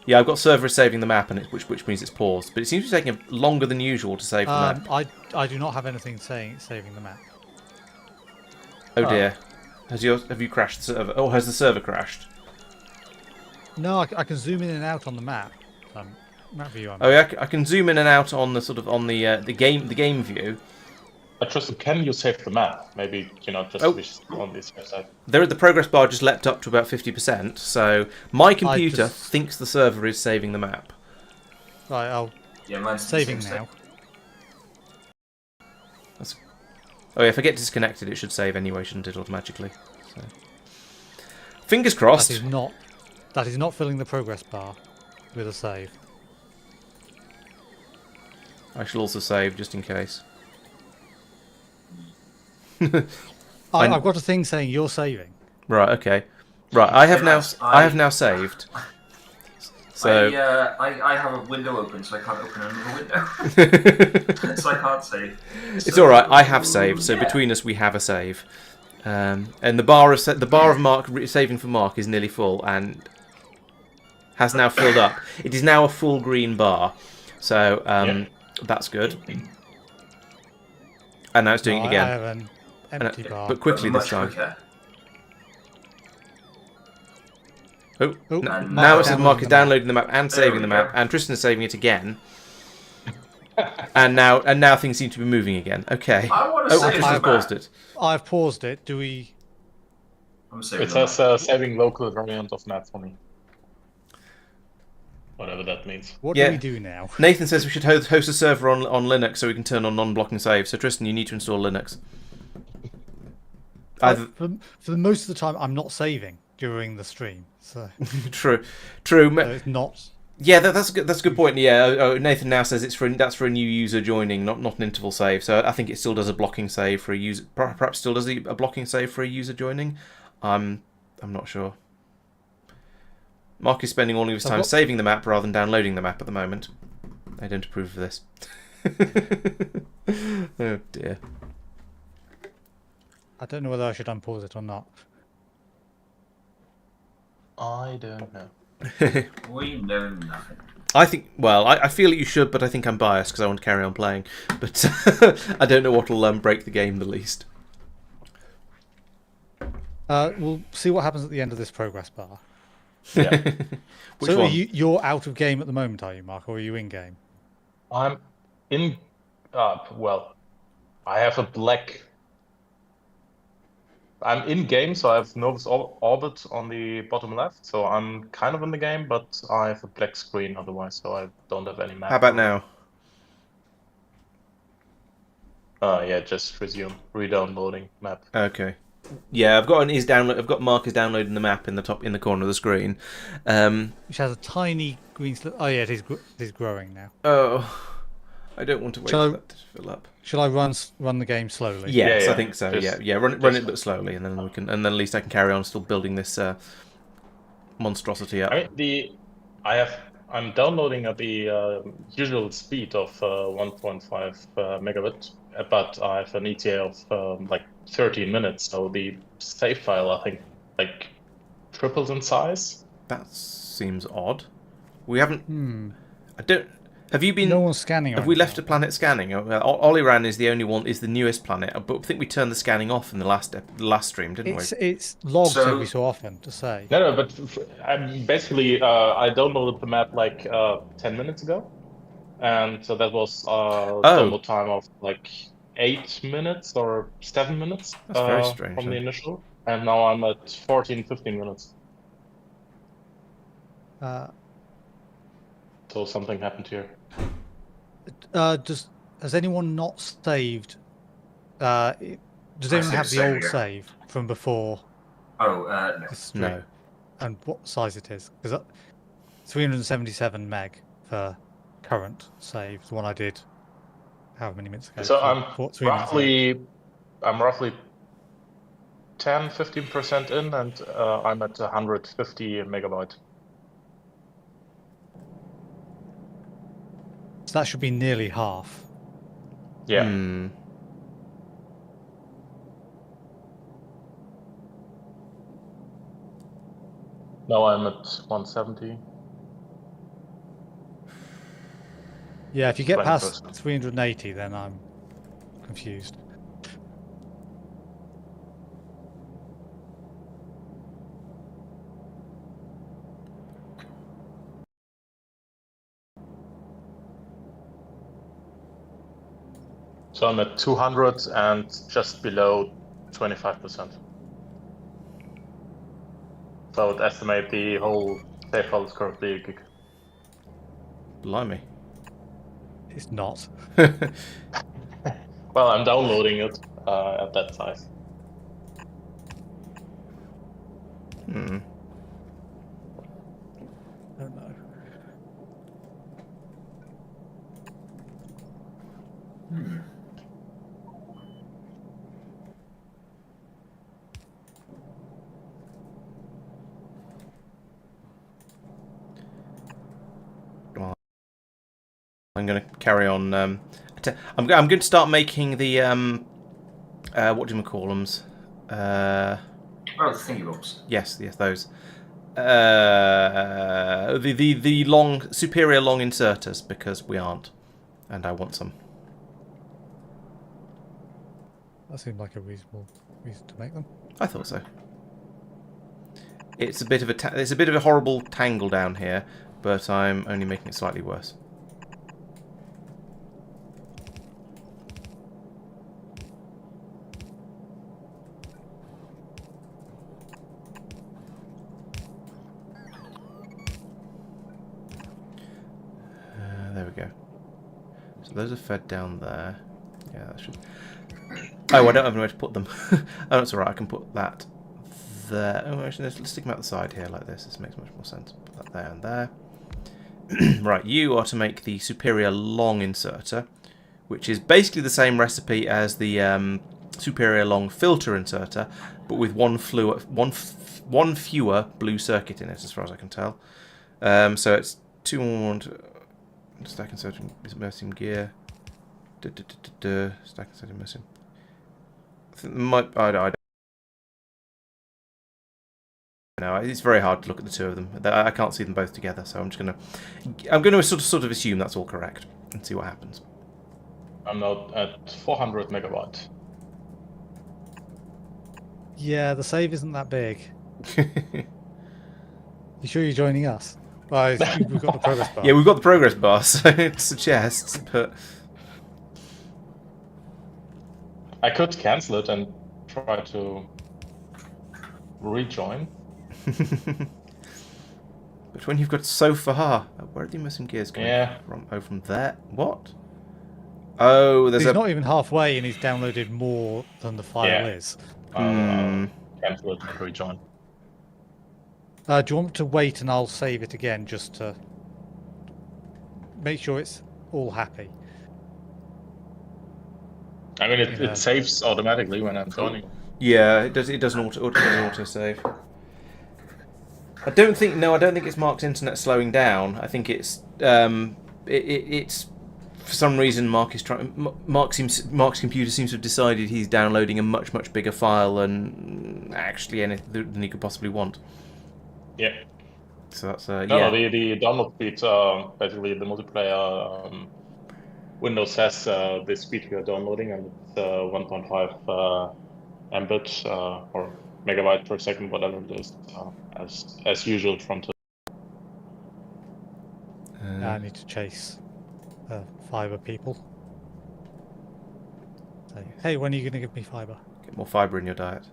yeah, I've got server saving the map, and which means it's paused. But it seems to be taking longer than usual to save the map. I do not have anything saying it's saving the map. Oh dear. Have you crashed the server? Oh, has the server crashed? No, I can zoom in and out on the map. Map view. Oh yeah, I can zoom in and out on the sort of on the game view. Tristan, can you save the map? Maybe just Oh. to be on this side. The progress bar just leapt up to about 50%. So my computer just- thinks the server is saving the map. Right, I'll Yeah, mine's saving the same now. Oh yeah, if I get disconnected, it should save anyway, shouldn't it, automatically? So. Fingers crossed. That is not filling the progress bar with a save. I shall also save just in case. I've got a thing saying you're saving. Right. Okay. Right. I have now. Yes, I have now saved. So. I have a window open, so I can't open another window. So I can't save. It's all right. I have saved, so between us we have a save. And the bar of Mark saving for Mark is nearly full and has now filled up. It is now a full green bar, so that's good. And now it's doing it I again, have an empty bar. but quickly this Much time. quicker. Oh, Oh, now it says Mark is downloading the map. downloading the map and saving the map, and Tristan is saving it again. and now things seem to be moving again. Okay. I want to Oh, save Tristan the paused map. it. I've paused it. Do we? I'm saving It the says map. saving local variant of map for me. Whatever that means. What Yeah. do we do now? Nathan says we should host a server on Linux so we can turn on non-blocking saves. So Tristan, you need to install Linux. Either For the most of the time, I'm not saving during the stream, so true. it's not. Yeah, that's a good point. Yeah, Nathan now says that's for a new user joining, not an interval save. So I think it still does a blocking save for a user. Perhaps still does a blocking save for a user joining. I'm not sure. Mark is spending all of his time saving the map rather than downloading the map at the moment. I don't approve of this. Oh dear. I don't know whether I should unpause it or not. I don't know. We know nothing. I think, well, I feel that you should, but I think I'm biased because I want to carry on playing. But I don't know what will break the game the least. We'll see what happens at the end of this progress bar. Yeah. Which So one? you're out of game at the moment, are you, Mark, or are you in game? I'm in. Well, I have a black. I'm in game, so I have Novus Orbit on the bottom left. So I'm kind of in the game, but I have a black screen otherwise, so I don't have any map. How about now? Yeah, just resume re-downloading map. Okay. Yeah, I've got Mark is downloading the map in the corner of the screen. Which has a tiny green slip. Oh yeah, it is growing now. Oh, I don't want to wait Shall for that to fill up. Shall I run the game slowly? Yes, Yeah, I think so. just- Yeah. Run it but slowly, and then and then at least I can carry on still building this monstrosity up. I mean, I'm downloading at the usual speed of 1.5 megabit, but I have an ETA of like 13 minutes. So the save file, I think, like triples in size. That seems odd. We haven't. I don't. Have you been? No one's scanning. Have we left a planet scanning? Oliran is the only one. Is the newest planet, but I think we turned the scanning off in the last stream, didn't we? It's logged So- every so often to say. No, but basically, I downloaded the map like 10 minutes ago, and so that was download time of like 8 minutes or 7 minutes. That's very strange, from huh? the initial, and now I'm at 14, 15 minutes. So something happened here. Has anyone not saved? Does anyone have the old save from before Oh, no. this stream? No. And what size it is? Because 377 meg for current save, the one I did however many minutes ago. So for- I'm for 3 minutes ago. roughly 10, 15% in, and I'm at 150 megabyte. So that should be nearly half. Yeah. Hmm. Now I'm at 170. Yeah, if you get past 20%. 380, then I'm confused. So I'm at 200 and just below 25%. So I would estimate the whole save file is currently a gig. Blimey. It's not. Well, I'm downloading it at that size. Hmm. I don't know. I'm going to carry on. I'm going to start making the what do you call them? Oh, the thingy bobs. Yes, those. The long superior long inserters, because we aren't, and I want some. That seemed like a reasonable reason to make them. I thought so. It's a bit of a horrible tangle down here, but I'm only making it slightly worse. There we go. So those are fed down there. Yeah, that should. Oh, I don't have anywhere to put them. Oh, that's alright. I can put that there. Oh, actually, let's stick them out the side here like this. This makes much more sense. Put that there and there. Right, you are to make the superior long inserter, which is basically the same recipe as the superior long filter inserter, but with one fewer blue circuit in it, as far as I can tell. So it's 2 more. Stack inserting missing gear. Stack inserting missing. I think I don't know. It's very hard to look at the two of them. I can't see them both together, so I'm going to sort of assume that's all correct and see what happens. I'm now at 400 megabyte. Yeah, the save isn't that big. You sure you're joining us? Well, we've got the progress bar. Yeah, we've got the progress bar, so it suggests, but I could cancel it and try to rejoin. but when you've got so far, where are the missing gears coming from? Oh, from there. What? Oh, he's not even halfway, and he's downloaded more than the file is. I'll cancel it and rejoin. Do you want to wait and I'll save it again just to make sure it's all happy? I mean, it saves automatically when I'm joining. Yeah, it does. It does an auto save. I don't think it's Mark's internet slowing down. I think it's it's for some reason Mark's computer seems to have decided he's downloading a much bigger file than actually anything than he could possibly want. Yeah. So that's No, yeah. the download speed, basically the multiplayer Windows has the speed we are downloading, and it's 1.5 Mbit or megabyte per second, whatever it is, as usual from. I need to chase fiber people. So, hey, when are you going to give me fiber? Get more fiber in your diet.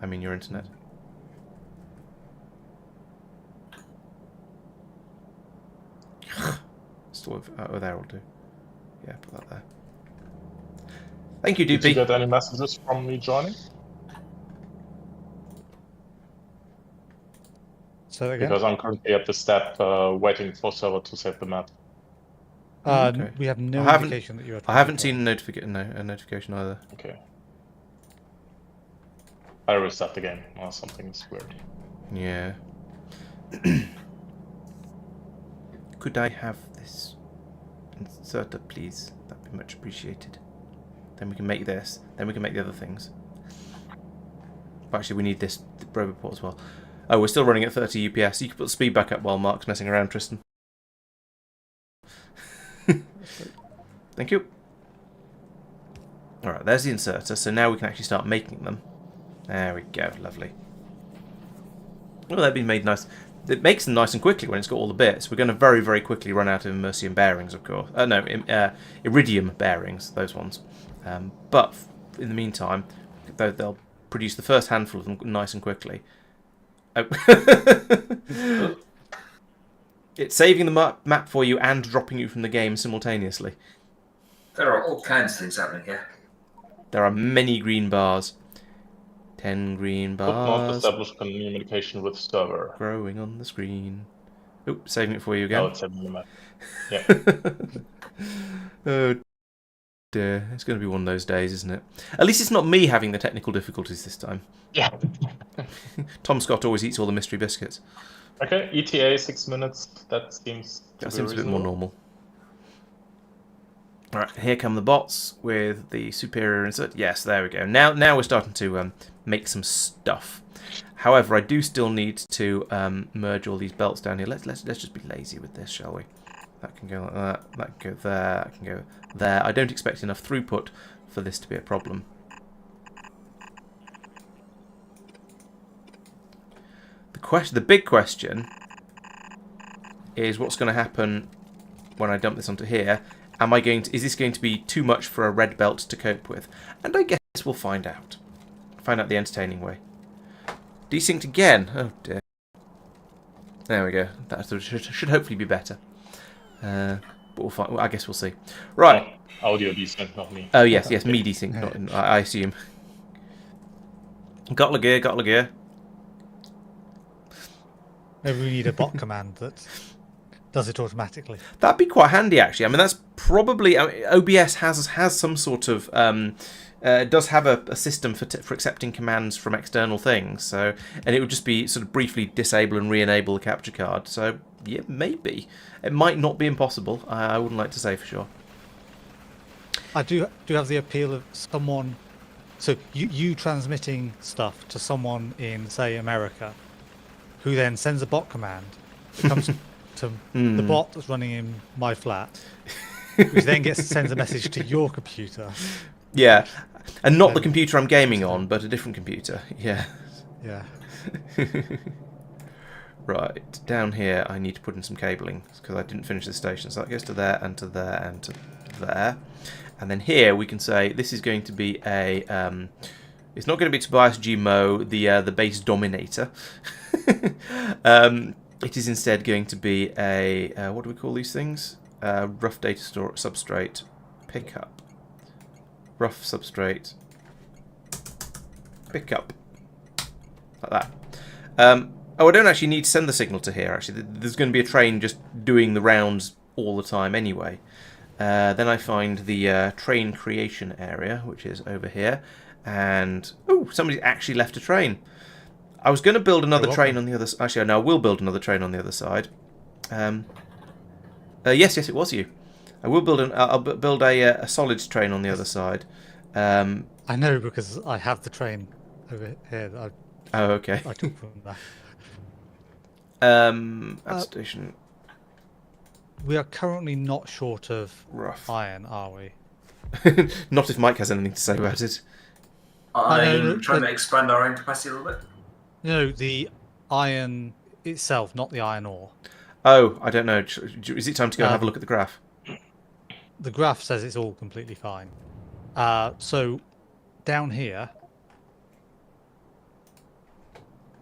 I mean your internet. Still, there will do. Yeah, put that there. Thank you, Did you DP. get any messages from me joining? So again, Because I'm currently at the step waiting for server to save the map. Okay. we have no I haven't- indication that you are. I haven't seen a notification either. Okay. I restart the game. Oh, something is weird. Yeah. Could I have this inserter, please? That'd be much appreciated. Then we can make this. Then we can make the other things. But actually, we need this robot port as well. Oh, we're still running at 30 UPS. You can put the speed back up while Mark's messing around, Tristan. Thank you. Alright, there's the inserter. So now we can actually start making them. There we go. Lovely. Oh, they've been made nice. It makes them nice and quickly when it's got all the bits. We're going to very, very quickly run out of Immersium bearings, of course. No, Iridium bearings, those ones. But in the meantime, they'll produce the first handful of them nice and quickly. Oh. It's saving the map for you and dropping you from the game simultaneously. There are all kinds of things happening here. There are many green bars. 10 green Could not bars establish communication with server. growing on the screen. Oop, saving it for you again. Oh, it's saving the map. Yeah. Oh dear, it's going to be one of those days, isn't it? At least it's not me having the technical difficulties this time. Yeah. Tom Scott always eats all the mystery biscuits. Okay, ETA 6 minutes. That seems That seems a bit more normal. Alright, here come the bots with the superior insert. Yes, there we go. Now we're starting to make some stuff. However, I do still need to merge all these belts down here. Let's just be lazy with this, shall we? That can go like that. That can go there. That can go there. I don't expect enough throughput for this to be a problem. The big question is what's going to happen when I dump this onto here. Is this going to be too much for a red belt to cope with? And I guess we'll find out. Find out the entertaining way. Desynced again. Oh dear. There we go. That should hopefully be better. But we'll find. Well, I guess we'll see. Right. Oh, audio desync, not me. Oh yes, me desync. Not I assume. Got the gear. Maybe we need a bot command that does it automatically. That'd be quite handy, actually. I mean, that's probably OBS has some sort of does have a system for accepting commands from external things. So, and it would just be sort of briefly disable and re-enable the capture card. So, yeah, maybe it might not be impossible. I wouldn't like to say for sure. I do have the appeal of someone. So you transmitting stuff to someone in, say, America, who then sends a bot command that comes to the bot that's running in my flat, which then sends a message to your computer. Yeah, and not the computer I'm gaming on, but a different computer. Yeah. Yeah. Right, down here I need to put in some cabling because I didn't finish the station. So that goes to there and to there and to there. And then here we can say this is going to be a... it's not going to be Tobias Gmo, the base dominator. It is instead going to be a... what do we call these things? Rough data store substrate pickup. Rough substrate pickup. Like that. Oh, I don't actually need to send the signal to here, actually. There's going to be a train just doing the rounds all the time anyway. Then I find the train creation area, which is over here. And, oh, somebody's actually left a train. I was going to build another train on the other side. Actually, no, I will build another train on the other side. Yes, it was you. I will build I'll build a solids train on the other side. I know because I have the train over here that Oh, okay. I took from that. Add station. We are currently not short of Rough. iron, are we? Not if Mike has anything to say about it. I'm trying to expand our own capacity a little bit. No, the iron itself, not the iron ore. Oh, I don't know. Is it time to go and have a look at the graph? The graph says it's all completely fine. So down here,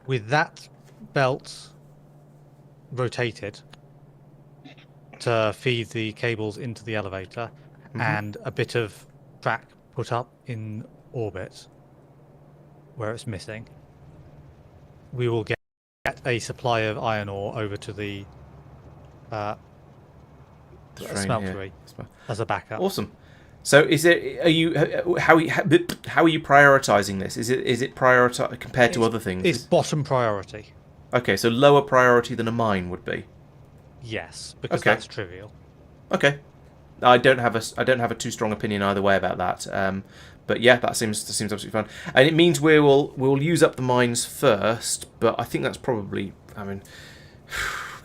with that belt rotated to feed the cables into the elevator, and a bit of track put up in orbit where it's missing, we will get a supply of iron ore over to the smeltery as a backup. Awesome. So, are you how are you prioritizing this? Is it prioritize compared to other things? It's bottom priority. Okay, so lower priority than a mine would be. Yes, because that's trivial. Okay, I don't have a too strong opinion either way about that. But yeah, that seems absolutely fine. And it means we'll use up the mines first. But I think that's probably. I mean,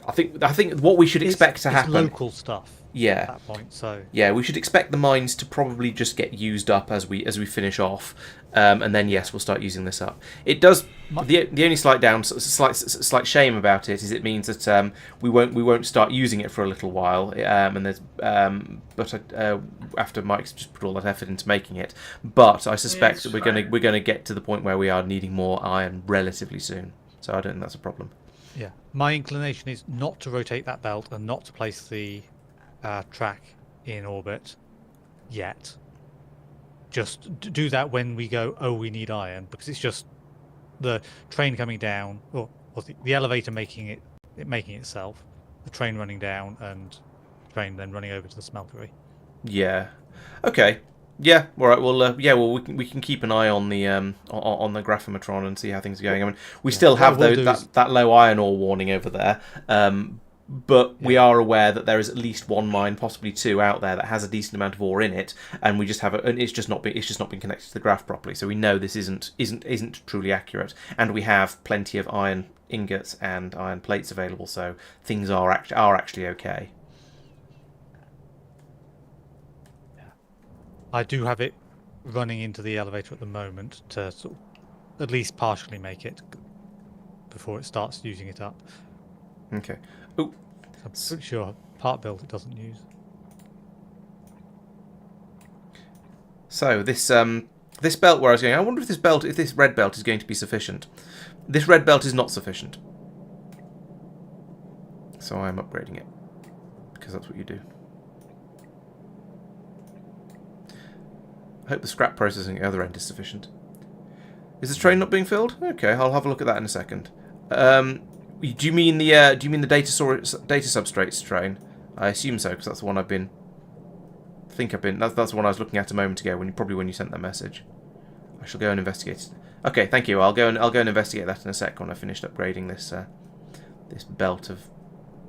I think what we should expect to happen. It's local stuff. Yeah. At that point, so yeah, we should expect the mines to probably just get used up as we finish off, and then yes, we'll start using this up. It does. The only slight shame about it is it means that we won't start using it for a little while, and there's after Mike's just put all that effort into making it. But I suspect that we're gonna get to the point where we are needing more iron relatively soon. So I don't think that's a problem. Yeah, my inclination is not to rotate that belt and not to place the track in orbit yet. Just do that when we go, oh, we need iron, because it's just the train coming down, or the elevator making itself, the train running down, and the train then running over to the smeltery. Yeah. Okay. Yeah. All right. Well. Well, we can keep an eye on the graphometron and see how things are going. I mean, we still have that low iron ore warning over there. But we are aware that there is at least one mine, possibly two, out there that has a decent amount of ore in it, and we just and it's just not been connected to the graph properly. So we know this isn't truly accurate, and we have plenty of iron ingots and iron plates available, so things are actually okay. I do have it running into the elevator at the moment to sort of at least partially make it before it starts using it up. Okay. Oh, I'm pretty sure part build it doesn't use. So this belt where I was going, I wonder if this red belt is going to be sufficient. This red belt is not sufficient. So I'm upgrading it because that's what you do. I hope the scrap processing at the other end is sufficient. Is the train not being filled? Okay, I'll have a look at that in a second. Do you mean the data substrates train? I assume so, because that's the one That's the one I was looking at a moment ago when you sent that message. I shall go and investigate it. Okay, thank you. I'll go and investigate that in a sec when I finished upgrading this this belt of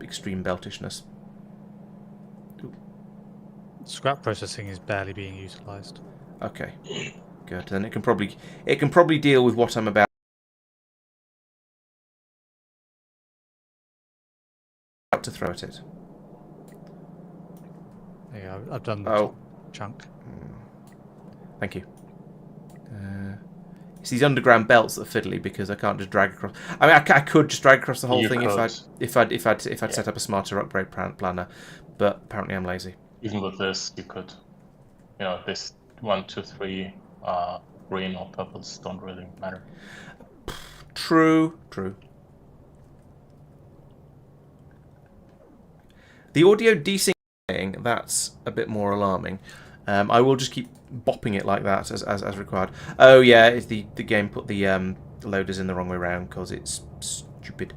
extreme beltishness. Ooh. Scrap processing is barely being utilised. Okay, good. Then it can probably deal with what I'm about to throw at it. Yeah, I've done the chunk. Thank you. It's these underground belts that are fiddly because I can't just drag across. I mean, I could just drag across the whole thing if I'd set up a smarter upgrade planner, but apparently I'm lazy. Even with this, you could, this 1, 2, 3 green or purples don't really matter. True. The audio desyncing, that's a bit more alarming. I will just keep bopping it like that as required. Oh yeah, it's the game put the loaders in the wrong way around because it's stupid.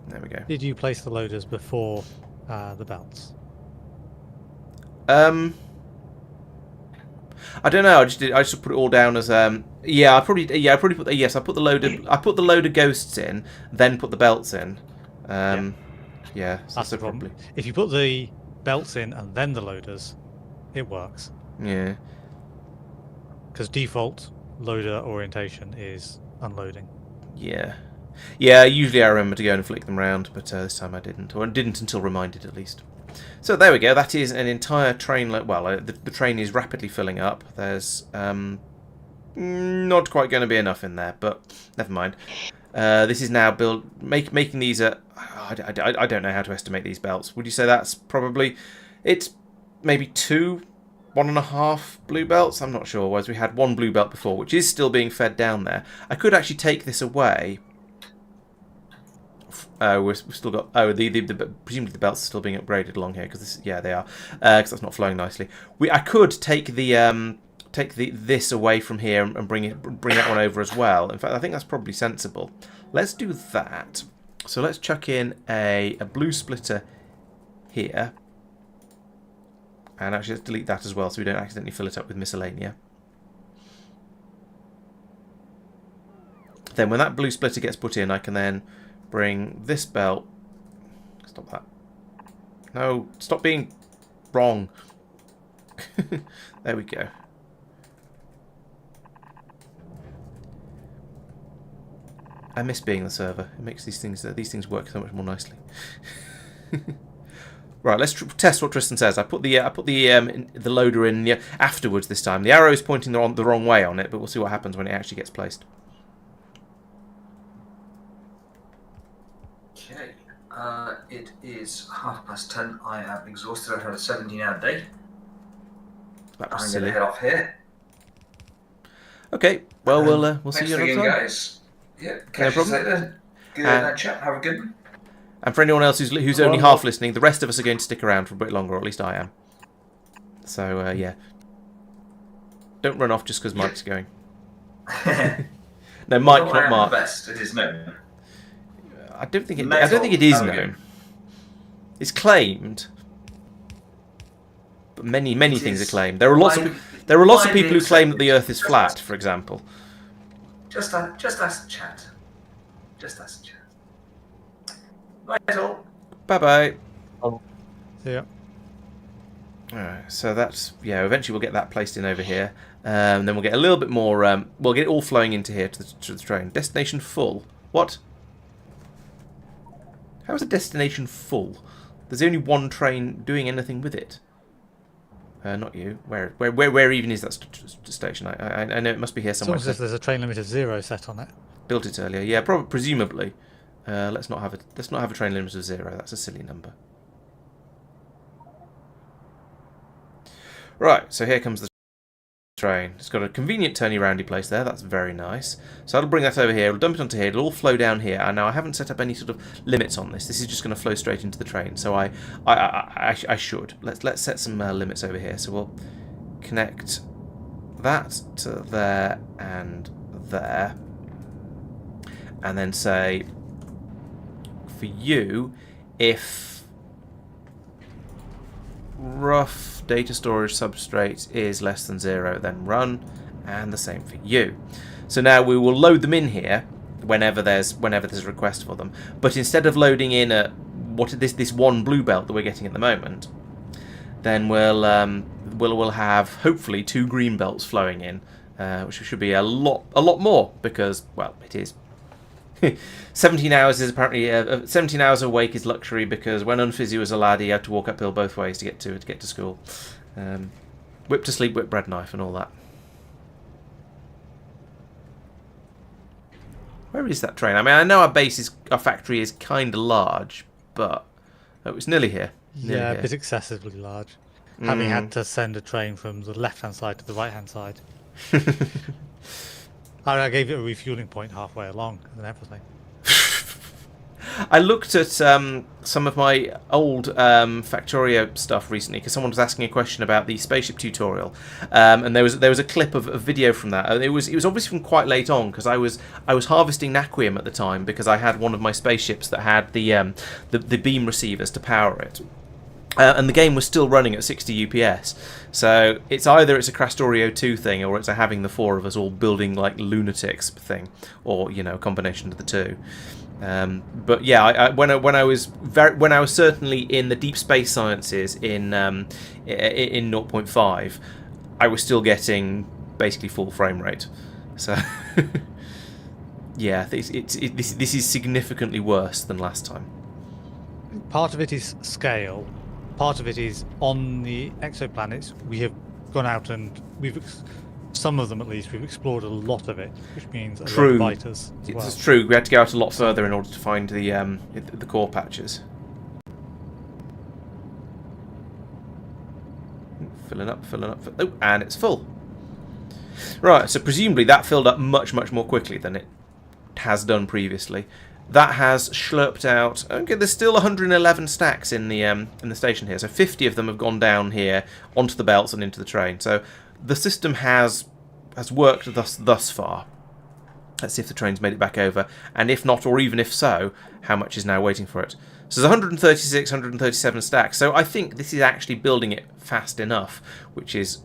There we go. Did you place the loaders before the belts? I don't know. I just put it all down as I put the loader ghosts in, then put the belts in. Yeah, so that's the problem. If you put the belts in and then the loaders, it works. Yeah. Because default loader orientation is unloading. Yeah. Yeah, usually I remember to go and flick them round, but this time I didn't. Or didn't until reminded, at least. So there we go. That is an entire train. Well, the train is rapidly filling up. There's not quite going to be enough in there, but never mind. This is now making these. I don't know how to estimate these belts. Would you say that's probably? It's maybe 2, 1.5 blue belts. I'm not sure. Whereas we had 1 blue belt before, which is still being fed down there. I could actually take this away. We've still got. Oh, presumably the belts are still being upgraded along here because yeah, they are. Because that's not flowing nicely. I could take this away from here and bring that one over as well. In fact, I think that's probably sensible. Let's do that. So let's chuck in a blue splitter here, and actually let's delete that as well so we don't accidentally fill it up with miscellanea. Then when that blue splitter gets put in, I can then bring this belt. Stop that. No, stop being wrong. There we go. I miss being the server. It makes these things work so much more nicely. Right, let's test what Tristan says. I put the loader in afterwards this time. The arrow is pointing the wrong way on it, but we'll see what happens when it actually gets placed. Okay, it is 10:30. I am exhausted. I've had a 17-hour day. That was I'm silly. going to head off here. Okay, well we'll see you another time. Guys. Yeah, catch you later. Good night, chat. Have a good one. And for anyone else who's only half listening, the rest of us are going to stick around for a bit longer, or at least I am. So yeah, don't run off just because Mike's going. No, Mike, not Mark. Best. It is known. I don't think it is known. It's claimed, but many things are claimed. There are lots of people who claim that the Earth is flat, for example. Just ask chat. Just ask chat. Bye all. Bye bye. Yeah. Alright, so that's eventually we'll get that placed in over here. Then we'll get a little bit more. We'll get it all flowing into here to the train. Destination full. What? How is a destination full? There's only one train doing anything with it. Not you. Where even is that station? I know it must be here somewhere. As long as there's a train limit of 0 set on it. Built it earlier. Yeah, presumably. Let's not have a train limit of 0. That's a silly number. Right. So here comes the train. It's got a convenient turny-roundy place there. That's very nice. So I'll bring that over here. We'll dump it onto here. It'll all flow down here. And now I haven't set up any sort of limits on this. This is just going to flow straight into the train. So I should. Let's set some limits over here. So we'll connect that to there and there. And then say, for you, if rough data storage substrate is less than 0, then run, and the same for you. So now we will load them in here whenever there's a request for them. But instead of loading in this one blue belt that we're getting at the moment, then we'll have hopefully 2 green belts flowing in, which should be a lot more because, well, it is. 17 hours is apparently 17 hours awake is luxury because when Unfizzy was a lad, he had to walk uphill both ways to get to school. Whip to sleep, whip bread knife, and all that. Where is that train? I mean, I know our factory is kind of large, but it's nearly here. A bit excessively large. Having had to send a train from the left-hand side to the right-hand side. I gave it a refueling point halfway along and everything. I looked at some of my old Factorio stuff recently because someone was asking a question about the spaceship tutorial, and there was a clip of a video from that. It was obviously from quite late on because I was harvesting Naquium at the time because I had one of my spaceships that had the beam receivers to power it. And the game was still running at 60 UPS. So it's either a Krastorio² thing or it's a having the 4 of us all building like lunatics thing, or a combination of the two. But yeah, when I was certainly in the deep space sciences in 0.5, I was still getting basically full frame rate. So Yeah, this is significantly worse than last time. Part of it is scale. Part of it is on the exoplanets. We have gone out and some of them at least, we've explored a lot of it, which means a lot of biters as well. It's true. We had to go out a lot further in order to find the core patches. Filling up. Oh, and it's full. Right, so presumably that filled up much more quickly than it has done previously. That has slurped out. Okay, there's still 111 stacks in the station here, so 50 of them have gone down here onto the belts and into the train. So the system has worked thus far. Let's see if the train's made it back over, and if not, or even if so, how much is now waiting for it. So there's 136, 137 stacks. So I think this is actually building it fast enough, which is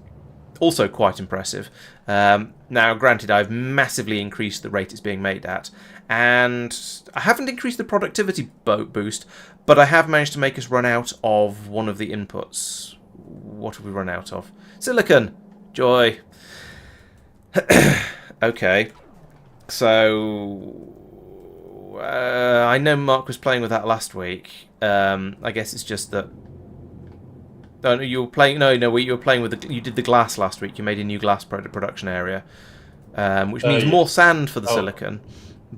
also quite impressive. Now, granted, I've massively increased the rate it's being made at, and I haven't increased the productivity boost, but I have managed to make us run out of one of the inputs. What have we run out of? Silicon! Joy! Okay. So I know Marc was playing with that last week. I guess it's just that. Oh, no, you were playing. No, you were playing with you did the glass last week. You made a new glass production area, which means more sand for the silicon.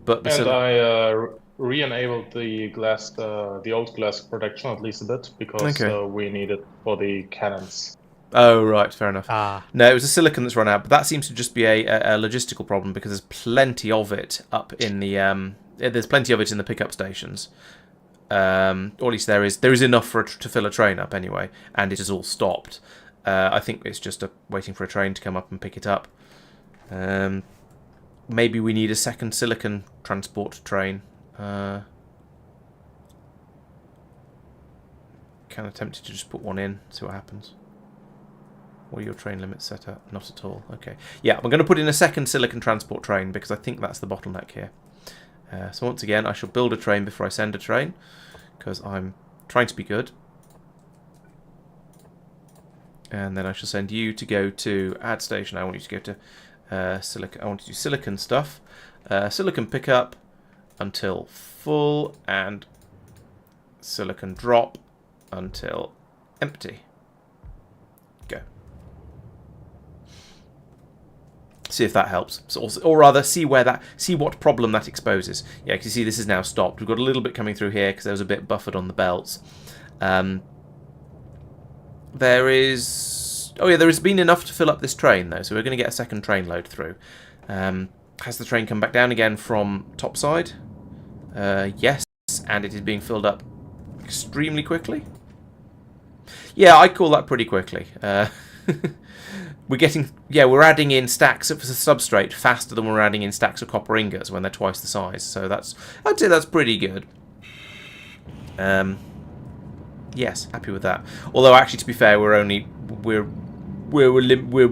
But I re-enabled the glass, the old glass production at least a bit because we need it for the cannons. Oh, right, fair enough. Ah. No, it was a silicon that's run out, but that seems to just be a logistical problem because there's plenty of it up in the there's plenty of it in the pickup stations. Or at least there is enough for to fill a train up anyway, and it has all stopped. I think it's just waiting for a train to come up and pick it up. Maybe we need a second silicon transport train. Kind of tempted to just put one in, see what happens. What are your train limits set at? Not at all. Okay. Yeah, I'm going to put in a second silicon transport train because I think that's the bottleneck here. So once again, I shall build a train before I send a train because I'm trying to be good. And then I shall send you to go to add station. I want you to go to silicon. I want to do silicon stuff. Silicon pickup until full and silicon drop until empty. Go. See if that helps, or rather, see what problem that exposes. Yeah, because you see, this is now stopped. We've got a little bit coming through here because there was a bit buffered on the belts. There has been enough to fill up this train though, so we're going to get a second train load through. Has the train come back down again from topside? Yes, and it is being filled up extremely quickly. Yeah, I'd call that pretty quickly. We're adding in stacks of substrate faster than we're adding in stacks of copper ingots when they're twice the size. So I'd say that's pretty good. Yes, happy with that. Although actually, to be fair, we're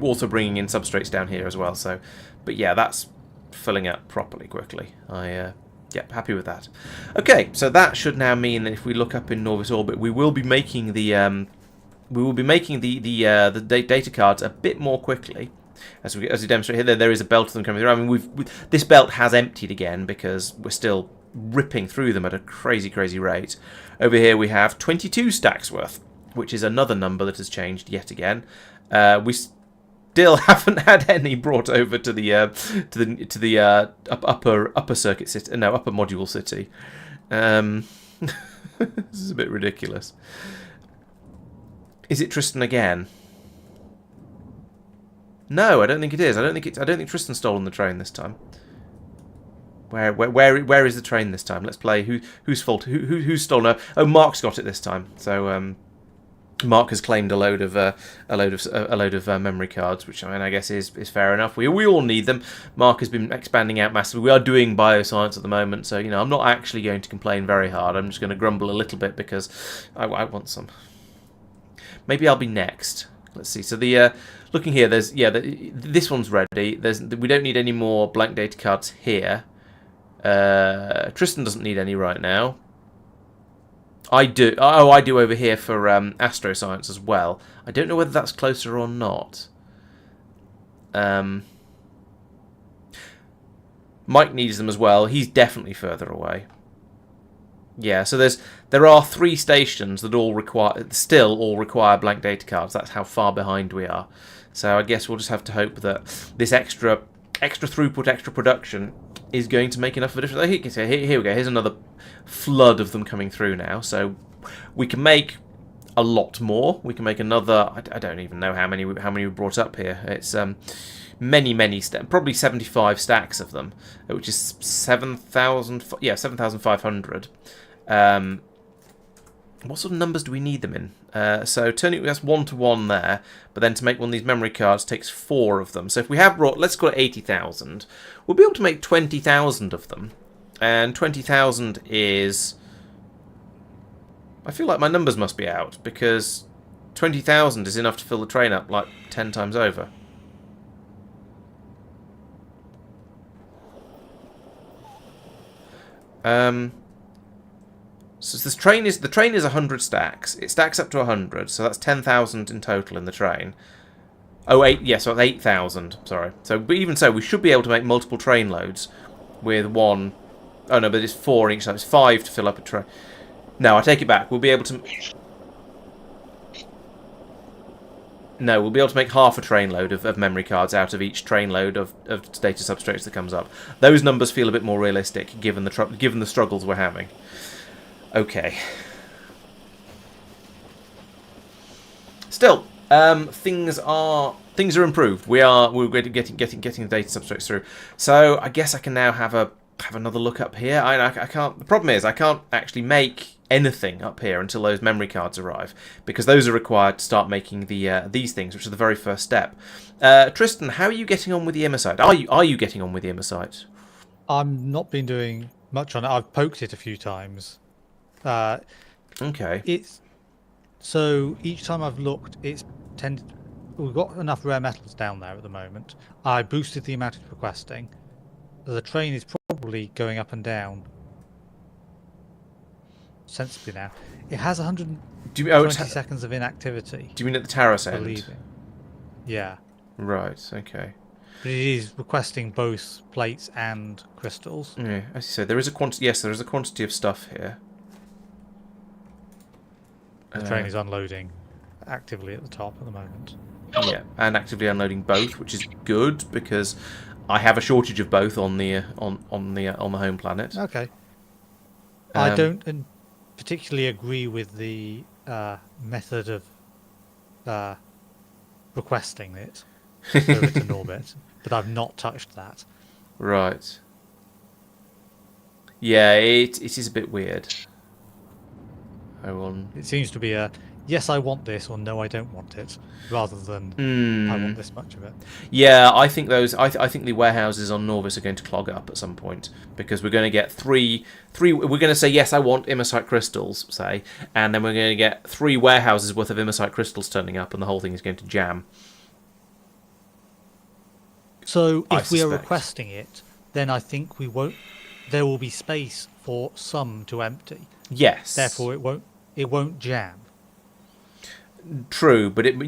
also bringing in substrates down here as well. So, but yeah, that's filling up properly quickly. Happy with that. Okay, so that should now mean that if we look up in Norvis orbit, we will be making the data cards a bit more quickly, as we demonstrate here. There is a belt of them coming through. I mean, this belt has emptied again because we're still ripping through them at a crazy rate. Over here we have 22 stacks worth, which is another number that has changed yet again. We still haven't had any brought over to the upper circuit city. No, upper module city. This is a bit ridiculous. Is it Tristan again? No, I don't think it is. I don't think Tristan's stolen the train this time. Where is the train this time? Let's play. Whose fault? Who's stolen? Oh, Marc's got it this time. So Marc has claimed a load of memory cards, which I guess is fair enough. We all need them. Marc has been expanding out massively. We are doing bioscience at the moment, so I'm not actually going to complain very hard. I'm just going to grumble a little bit because I want some. Maybe I'll be next. Let's see. So looking here, this one's ready. We don't need any more blank data cards here. Tristan doesn't need any right now. I do. Oh, I do over here for astroscience as well. I don't know whether that's closer or not. Mike needs them as well. He's definitely further away. Yeah, so there are 3 stations that still all require blank data cards. That's how far behind we are. So I guess we'll just have to hope that this extra throughput, extra production is going to make enough of a difference. Here we go. Here's another flood of them coming through now. So we can make a lot more. We can make another. I don't even know how many we brought up here. It's many probably 75 stacks of them, which is 7,000. Yeah, 7,500. What sort of numbers do we need them in? So turning that's 1 to 1 there, but then to make one of these memory cards takes 4 of them. So if we have brought, let's call it 80,000, we'll be able to make 20,000 of them, and 20,000 is. I feel like my numbers must be out because 20,000 is enough to fill the train up like 10 times over. So the train is 100 stacks. It stacks up to 100, so that's 10,000 in total in the train. Oh, 8. Yeah, so that's 8,000. Sorry. So, but even so, we should be able to make multiple train loads with one. Oh no, but it's 4 each time. It's 5 to fill up a train. No, I take it back. We'll be able to. No, we'll be able to make half a train load of memory cards out of each train load of data substrates that comes up. Those numbers feel a bit more realistic given the struggles we're having. Okay. Still, things are improved. We're getting the data substrates through. So I guess I can now have another look up here. I can't. The problem is I can't actually make anything up here until those memory cards arrive, because those are required to start making these things, which are the very first step. Tristan, how are you getting on with the Immersite? Are you getting on with the Immersite? I've not been doing much on it. I've poked it a few times. Okay. It's so each time I've looked, it's tended. We've got enough rare metals down there at the moment. I boosted the amount it's requesting. The train is probably going up and down sensibly now. It has 120 seconds of inactivity. Do you mean at the Taros end? Leaving. Yeah. Right. Okay. But it is requesting both plates and crystals. Yeah, as you said, there is a quantity. Yes, there is a quantity of stuff here. The train is unloading actively at the top at the moment. Yeah, and actively unloading both, which is good because I have a shortage of both on the home planet. Okay. I don't particularly agree with the method of requesting it so it's an orbit, but I've not touched that. Right. Yeah, it is a bit weird. It seems to be a yes, I want this, or no, I don't want it, rather than I want this much of it. Yeah, I think I think the warehouses on Norvis are going to clog up at some point, because we're going to get three. We're going to say yes, I want Immersite crystals, say, and then we're going to get 3 warehouses worth of Immersite crystals turning up, and the whole thing is going to jam. So if we are requesting it, then I think we won't. There will be space for some to empty. Yes. Therefore, it won't jam. True, but it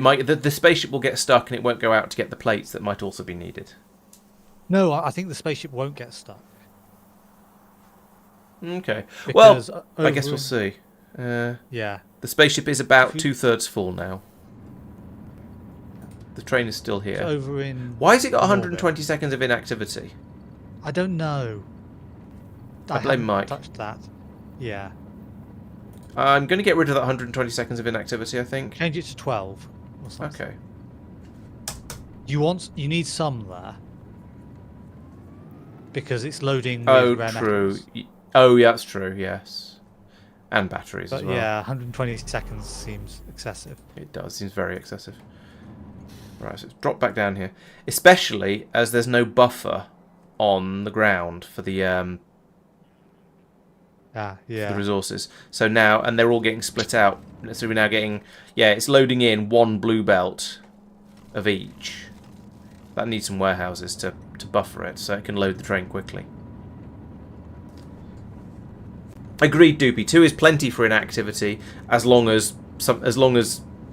might. The spaceship will get stuck, and it won't go out to get the plates that might also be needed. No, I think the spaceship won't get stuck. Okay. Because well, I guess we'll see. Yeah. The spaceship is about 2/3 full now. The train is still here. Over in. Why has it got 120 seconds of inactivity? I don't know. I blame Mike. Touched that. Yeah. I'm going to get rid of that 120 seconds of inactivity, I think. Change it to 12 or something. Okay. You need some there. Because it's loading with rare true. metals. Oh, yeah, that's true, yes. And batteries as well. Yeah, 120 seconds seems excessive. It does, seems very excessive. Right, so it's dropped back down here. Especially as there's no buffer on the ground for the the resources. So now, and they're all getting split out. So we're now getting, it's loading in 1 blue belt of each. That needs some warehouses to buffer it, so it can load the train quickly. Agreed, Doopy. 2 is plenty for inactivity, as long as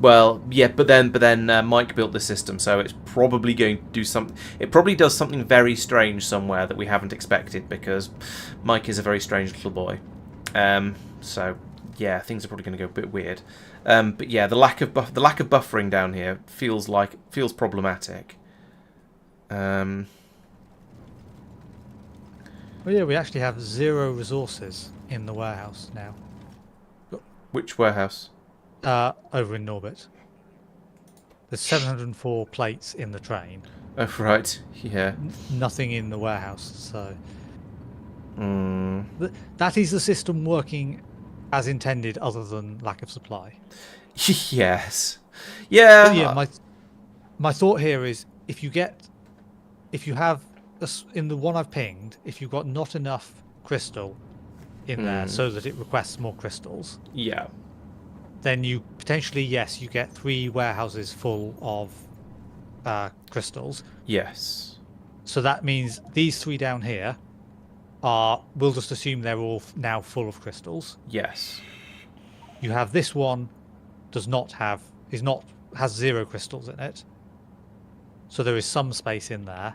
Well, yeah, but then Mike built the system, so it's probably going to do something. It probably does something very strange somewhere that we haven't expected, because Mike is a very strange little boy. So yeah, things are probably going to go a bit weird. But yeah, the lack of buffering down here feels problematic. Well, yeah, we actually have 0 resources in the warehouse now. Which warehouse? Over in Norbit. There's 704 plates in the train. Oh, right. Yeah. Nothing in the warehouse, so... Mm. That is the system working as intended, other than lack of supply. Yes. Yeah. But yeah, my thought here is, if you have in the one I've pinged, if you've got not enough crystal in there so that it requests more crystals, Yeah. then you potentially, yes, you get 3 warehouses full of crystals. Yes. So that means these 3 down here we'll just assume they're all now full of crystals. Yes. You have this one has 0 crystals in it. So there is some space in there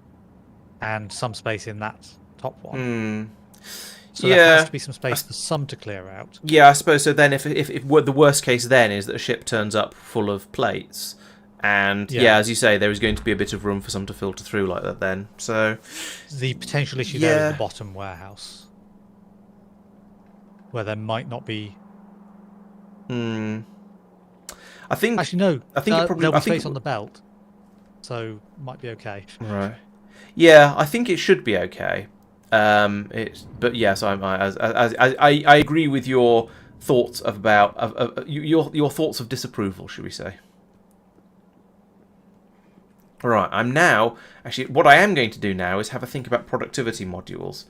and some space in that top one. So there has to be some space for some to clear out. Yeah, I suppose so. Then if the worst case then is that a ship turns up full of plates, and yeah, as you say, there is going to be a bit of room for some to filter through like that then. So the potential issue there is the bottom warehouse, where there might not be. I think actually no. I think it probably there'll be space on the belt, so might be okay. Right. Yeah, I think it should be okay. But yes, I agree with your thoughts about your thoughts of disapproval, should we say? All right. What I am going to do now is have a think about productivity modules,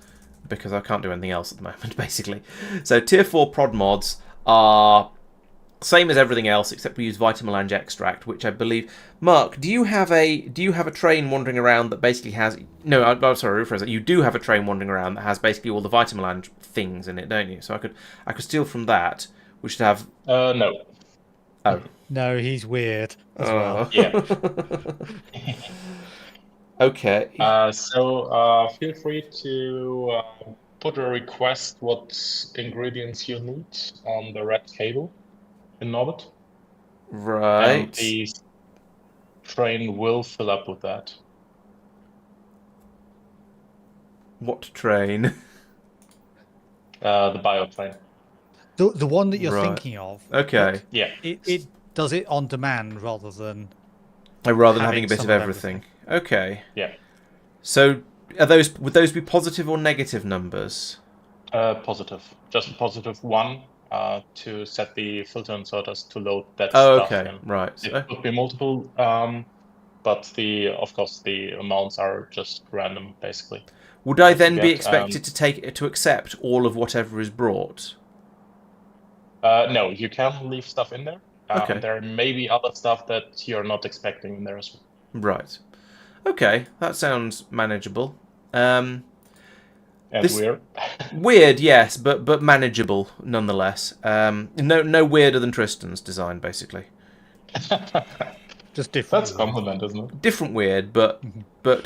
because I can't do anything else at the moment, basically. So tier 4 prod mods are same as everything else, except we use Vitamelange extract, which I believe. Mark, do you have a train wandering around that basically has? No, I'm sorry, rephrase that. You do have a train wandering around that has basically all the Vitamelange things in it, don't you? So I could steal from that. We should have. No. Oh. No, he's weird as well. Yeah. Okay. So feel free to put a request what ingredients you need on the red cable in Norbit. Right. And the train will fill up with that. What train? The bio train. The one that you're thinking of. Okay. Yeah. It does it on demand rather than having a bit of everything. Okay. Yeah. So would those be positive or negative numbers? Positive. Just a positive 1 to set the filter inserters to load that Oh, stuff okay. in. Right. It could be multiple, but of course the amounts are just random, basically. Would I then be expected to accept all of whatever is brought? No, you can leave stuff in there. Okay. There may be other stuff that you're not expecting in there as well. Right. Okay, that sounds manageable. And weird. Weird, yes, but manageable nonetheless. No weirder than Tristan's design, basically. just different. That's a compliment, isn't it? Different weird, but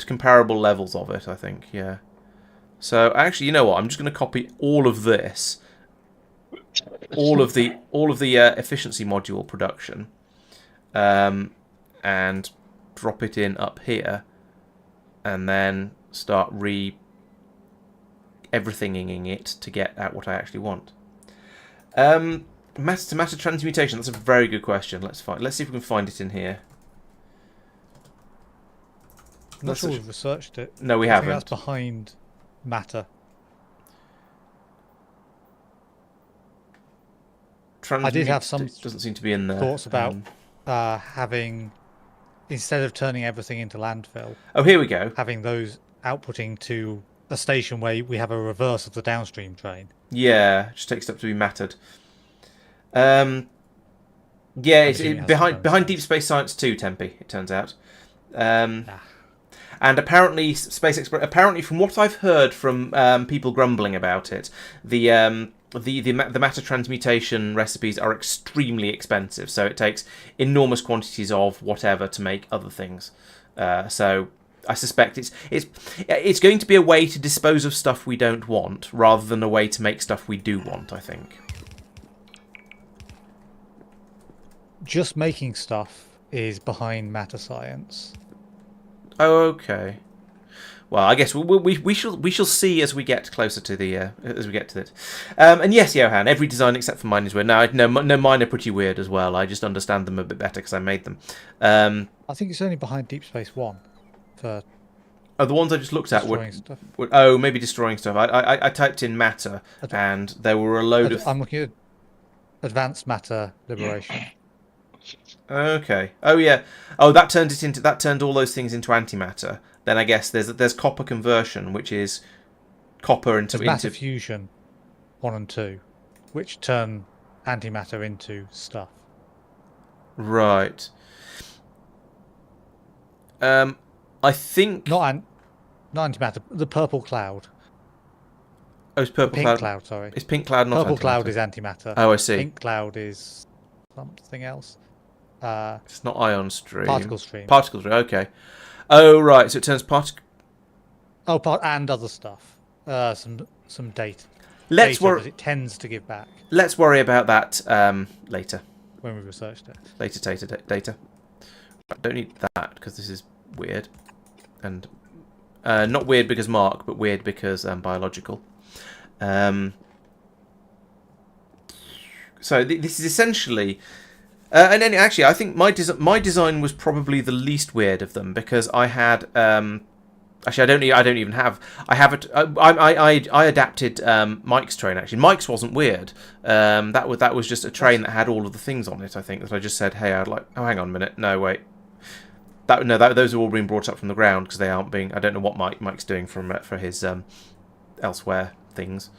comparable levels of it, I think. Yeah. So actually, you know what? I'm just going to copy all of this, all of the efficiency module production, and drop it in up here, and then start everythinging it to get out what I actually want. Matter to matter transmutation. That's a very good question. Let's see if we can find it in here. I'm not sure we've researched it. No, we I haven't. think that's behind matter. I did have some doesn't seem to be in there. thoughts about having, instead of turning everything into landfill. Oh, here we go. Having those outputting to a station where we have a reverse of the downstream train. Yeah, just takes up to be mattered. Yeah, it's behind Deep Space Science 2, Tempe. It turns out. And apparently, apparently, from what I've heard from people grumbling about it, the the matter transmutation recipes are extremely expensive, so it takes enormous quantities of whatever to make other things. So I suspect it's going to be a way to dispose of stuff we don't want, rather than a way to make stuff we do want, I think. Just making stuff is behind matter science. Oh, okay. Well, I guess we shall see as we get closer to the it. And yes, Johan, every design except for mine is weird. No, mine are pretty weird as well. I just understand them a bit better because I made them. I think it's only behind Deep Space One for the ones I just looked at destroying stuff. were maybe destroying stuff. I typed in matter and there were a load of. I'm looking at advanced matter liberation. Okay. Oh yeah. Oh, that turned all those things into antimatter. Then I guess there's copper conversion, which is copper into matter fusion 1 and 2, which turn antimatter into stuff. Right. I think not antimatter. The purple cloud. Oh, it's purple pink cloud. Sorry. It's pink cloud, not purple antimatter. Cloud is antimatter. Oh, I see. Pink cloud is something else. It's not ion stream. Particle stream. Particle stream. Okay. Oh, right. So it turns particle. Oh, and other stuff. Some data. Let's worry. It tends to give back. Let's worry about that later. When we researched it. Later data. I don't need that because this is weird, and not weird because Marc, but weird because biological. So this is essentially. And then actually, I think my design was probably the least weird of them because I had actually I don't even have I have it. I adapted Mike's train actually. Mike's wasn't weird. That was just a train that had all of the things on it. I think that I just said, hey, I'd like. Oh, hang on a minute. No, wait. Those are all being brought up from the ground because they aren't being. I don't know what Mike's doing for his elsewhere things.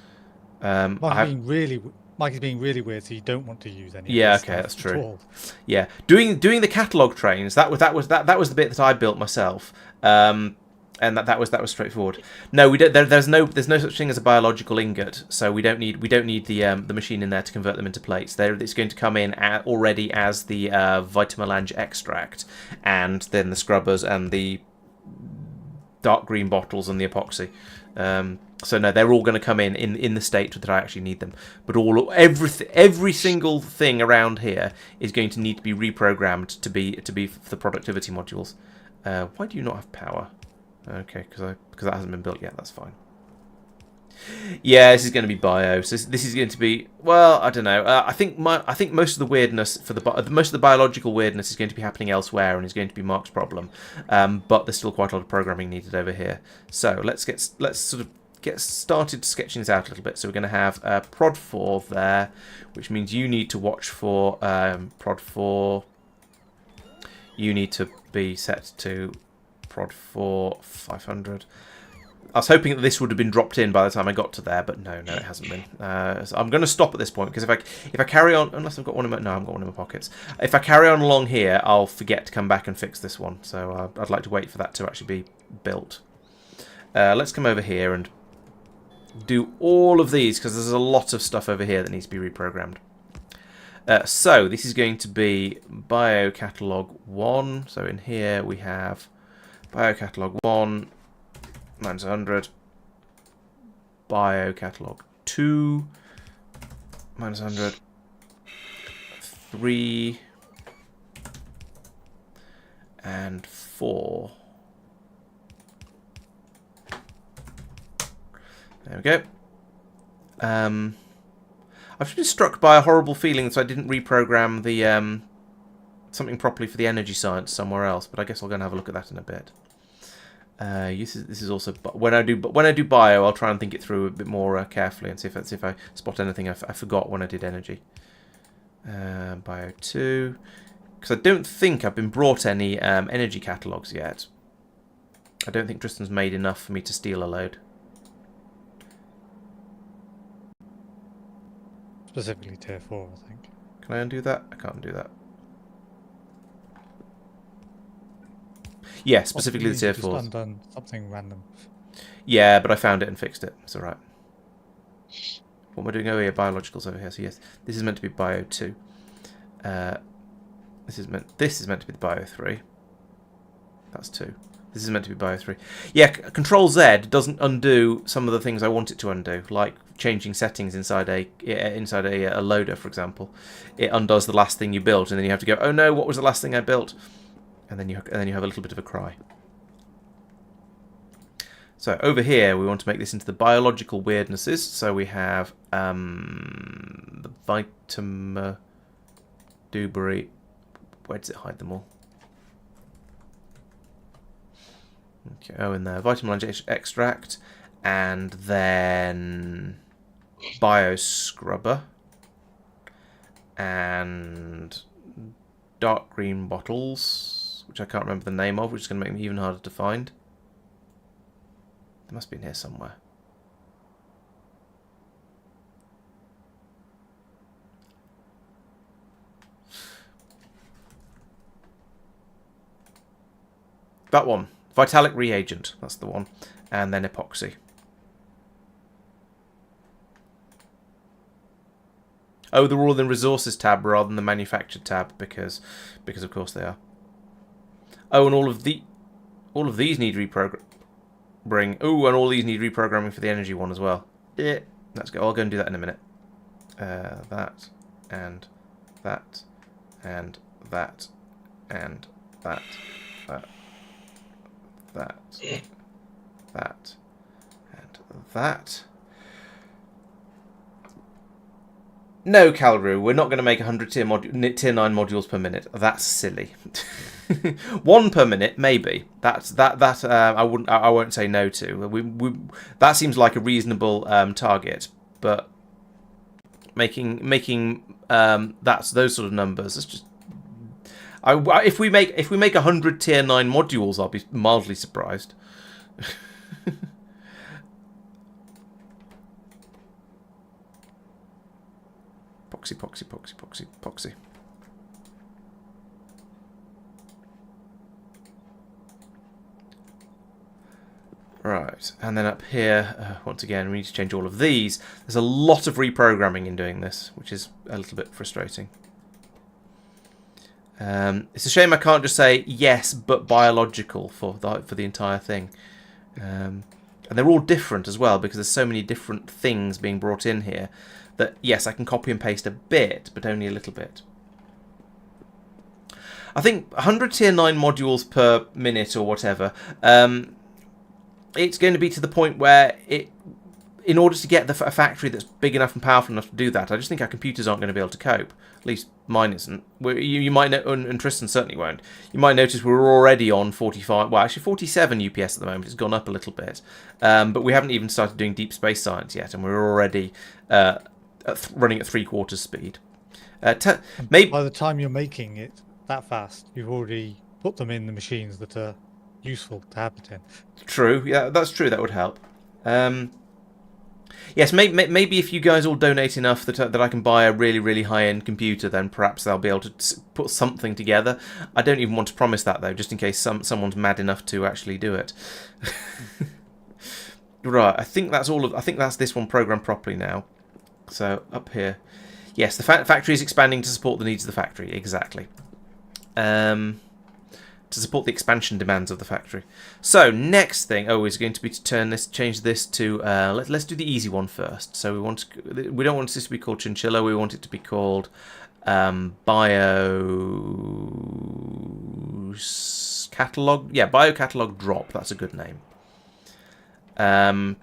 Mike is being really weird, so you don't want to use any. Yeah, okay, that's true. Yeah, doing the catalogue trains. That was the bit that I built myself, and that was straightforward. No, we don't. There's no such thing as a biological ingot, so we don't need the machine in there to convert them into plates. It's going to come in already as the Vitamelange extract, and then the scrubbers and the dark green bottles and the epoxy. So no, they're all going to come in the state that I actually need them. But every single thing around here is going to need to be reprogrammed to be for the productivity modules. Why do you not have power? Okay, because that hasn't been built yet. That's fine. Yeah, this is going to be bio. So this is going to be, well, I don't know. I think most of the weirdness most of the biological weirdness is going to be happening elsewhere and is going to be Marc's problem. But there's still quite a lot of programming needed over here. So let's sort of get started sketching this out a little bit. So we're going to have prod 4 there, which means you need to watch for prod 4. You need to be set to prod 4 500. I was hoping that this would have been dropped in by the time I got to there, but no, it hasn't been. So I'm going to stop at this point because if I carry on, unless I've got one in my no, I've got one in my pockets. If I carry on along here, I'll forget to come back and fix this one. So I'd like to wait for that to actually be built. Let's come over here and do all of these because there's a lot of stuff over here that needs to be reprogrammed. So this is going to be BioCatalog 1. So in here we have BioCatalog 1 -100, BioCatalog 2 -100, 3 and 4. There we go. I've just been struck by a horrible feeling that I didn't reprogram the something properly for the energy science somewhere else, but I guess I'll go and have a look at that in a bit. This is also when I do bio, I'll try and think it through a bit more carefully and see if I spot anything I forgot when I did energy. Bio 2, because I don't think I've been brought any energy catalogues yet. I don't think Tristan's made enough for me to steal a load. Specifically tier 4, I think. Can I undo that? I can't undo that. Yeah, specifically the tier 4s. Just undone something random. Yeah, but I found it and fixed it. It's alright. What am I doing over here? Biologicals over here. So yes, this is meant to be Bio 2. This is meant to be the Bio 3. That's 2. This is meant to be Bio 3. Yeah, Control Z doesn't undo some of the things I want it to undo, like changing settings inside a loader, for example. It undoes the last thing you built, and then you have to go, oh no, what was the last thing I built? And then you have a little bit of a cry. So over here, we want to make this into the biological weirdnesses. So we have the Vitamin Dewberry. Where does it hide them all? Okay, oh, in there, vitamin extract, and then Bioscrubber, and dark green bottles, which I can't remember the name of, which is going to make them even harder to find. They must be in here somewhere. That one. Vitalic reagent. That's the one. And then epoxy. Oh, they're all in the resources tab rather than the manufactured tab because of course they are. Oh, and all of these need reprogramming. Oh, and all these need reprogramming for the energy one as well. Yeah. Let's go. I'll go and do that in a minute. That and that and that and that. That and that. No, Calru, we're not going to make 100 tier 9 modules per minute. That's silly. One per minute, maybe. I won't say no to. That seems like a reasonable target, but making those sort of numbers. It's just. If we make 100 tier 9 modules, I'll be mildly surprised. Poxy. Right, and then up here, once again, we need to change all of these. There's a lot of reprogramming in doing this, which is a little bit frustrating. It's a shame I can't just say yes, but biological for the entire thing. And they're all different as well because there's so many different things being brought in here that yes, I can copy and paste a bit, but only a little bit. I think 100 tier 9 modules per minute or whatever. It's going to be to the point where in order to get a factory that's big enough and powerful enough to do that, I just think our computers aren't going to be able to cope. At least mine isn't. You might know, and Tristan certainly won't. You might notice we're already on 45, well actually 47 UPS at the moment. It's gone up a little bit. But we haven't even started doing deep space science yet, and we're already running at 3/4 speed. Maybe by the time you're making it that fast, you've already put them in the machines that are useful to have it in. True, yeah, that's true. That would help. Yes, maybe if you guys all donate enough that I can buy a really, really high-end computer, then perhaps they'll be able to put something together. I don't even want to promise that, though, just in case someone's mad enough to actually do it. Right, I think that's this one programmed properly now. So, up here. Yes, the factory is expanding to support the needs of the factory, exactly. To support the expansion demands of the factory. So next thing, is going to be to change this to let's do the easy one first. So we don't want this to be called chinchilla. We want it to be called bio catalog. Yeah, bio catalog drop. That's a good name. And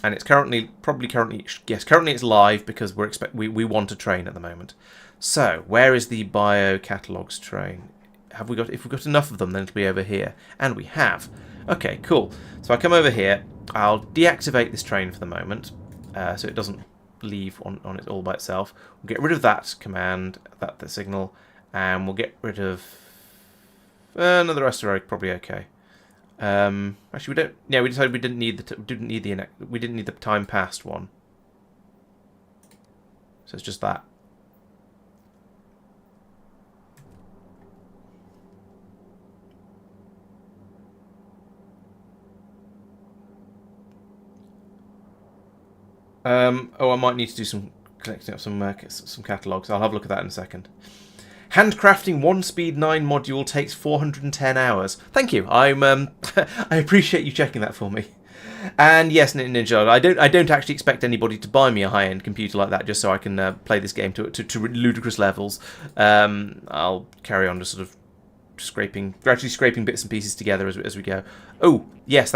it's currently it's live because we want to train at the moment. So, where is the bio catalogs train? If we've got enough of them, then it'll be over here. And we have. Okay, cool. So I come over here. I'll deactivate this train for the moment, so it doesn't leave on it all by itself. We'll get rid of that command, the signal, and we'll get rid of. No, the rest are probably okay. Actually, we don't. Yeah, we decided we didn't need the time passed one. So it's just that. Oh, I might need to do some collecting up some catalogues. I'll have a look at that in a second. Handcrafting 1 speed 9 module takes 410 hours. Thank you. I'm I appreciate you checking that for me. And yes, Ninja, I don't actually expect anybody to buy me a high-end computer like that just so I can play this game to ludicrous levels. I'll carry on just sort of gradually scraping bits and pieces together as we go. Oh, yes,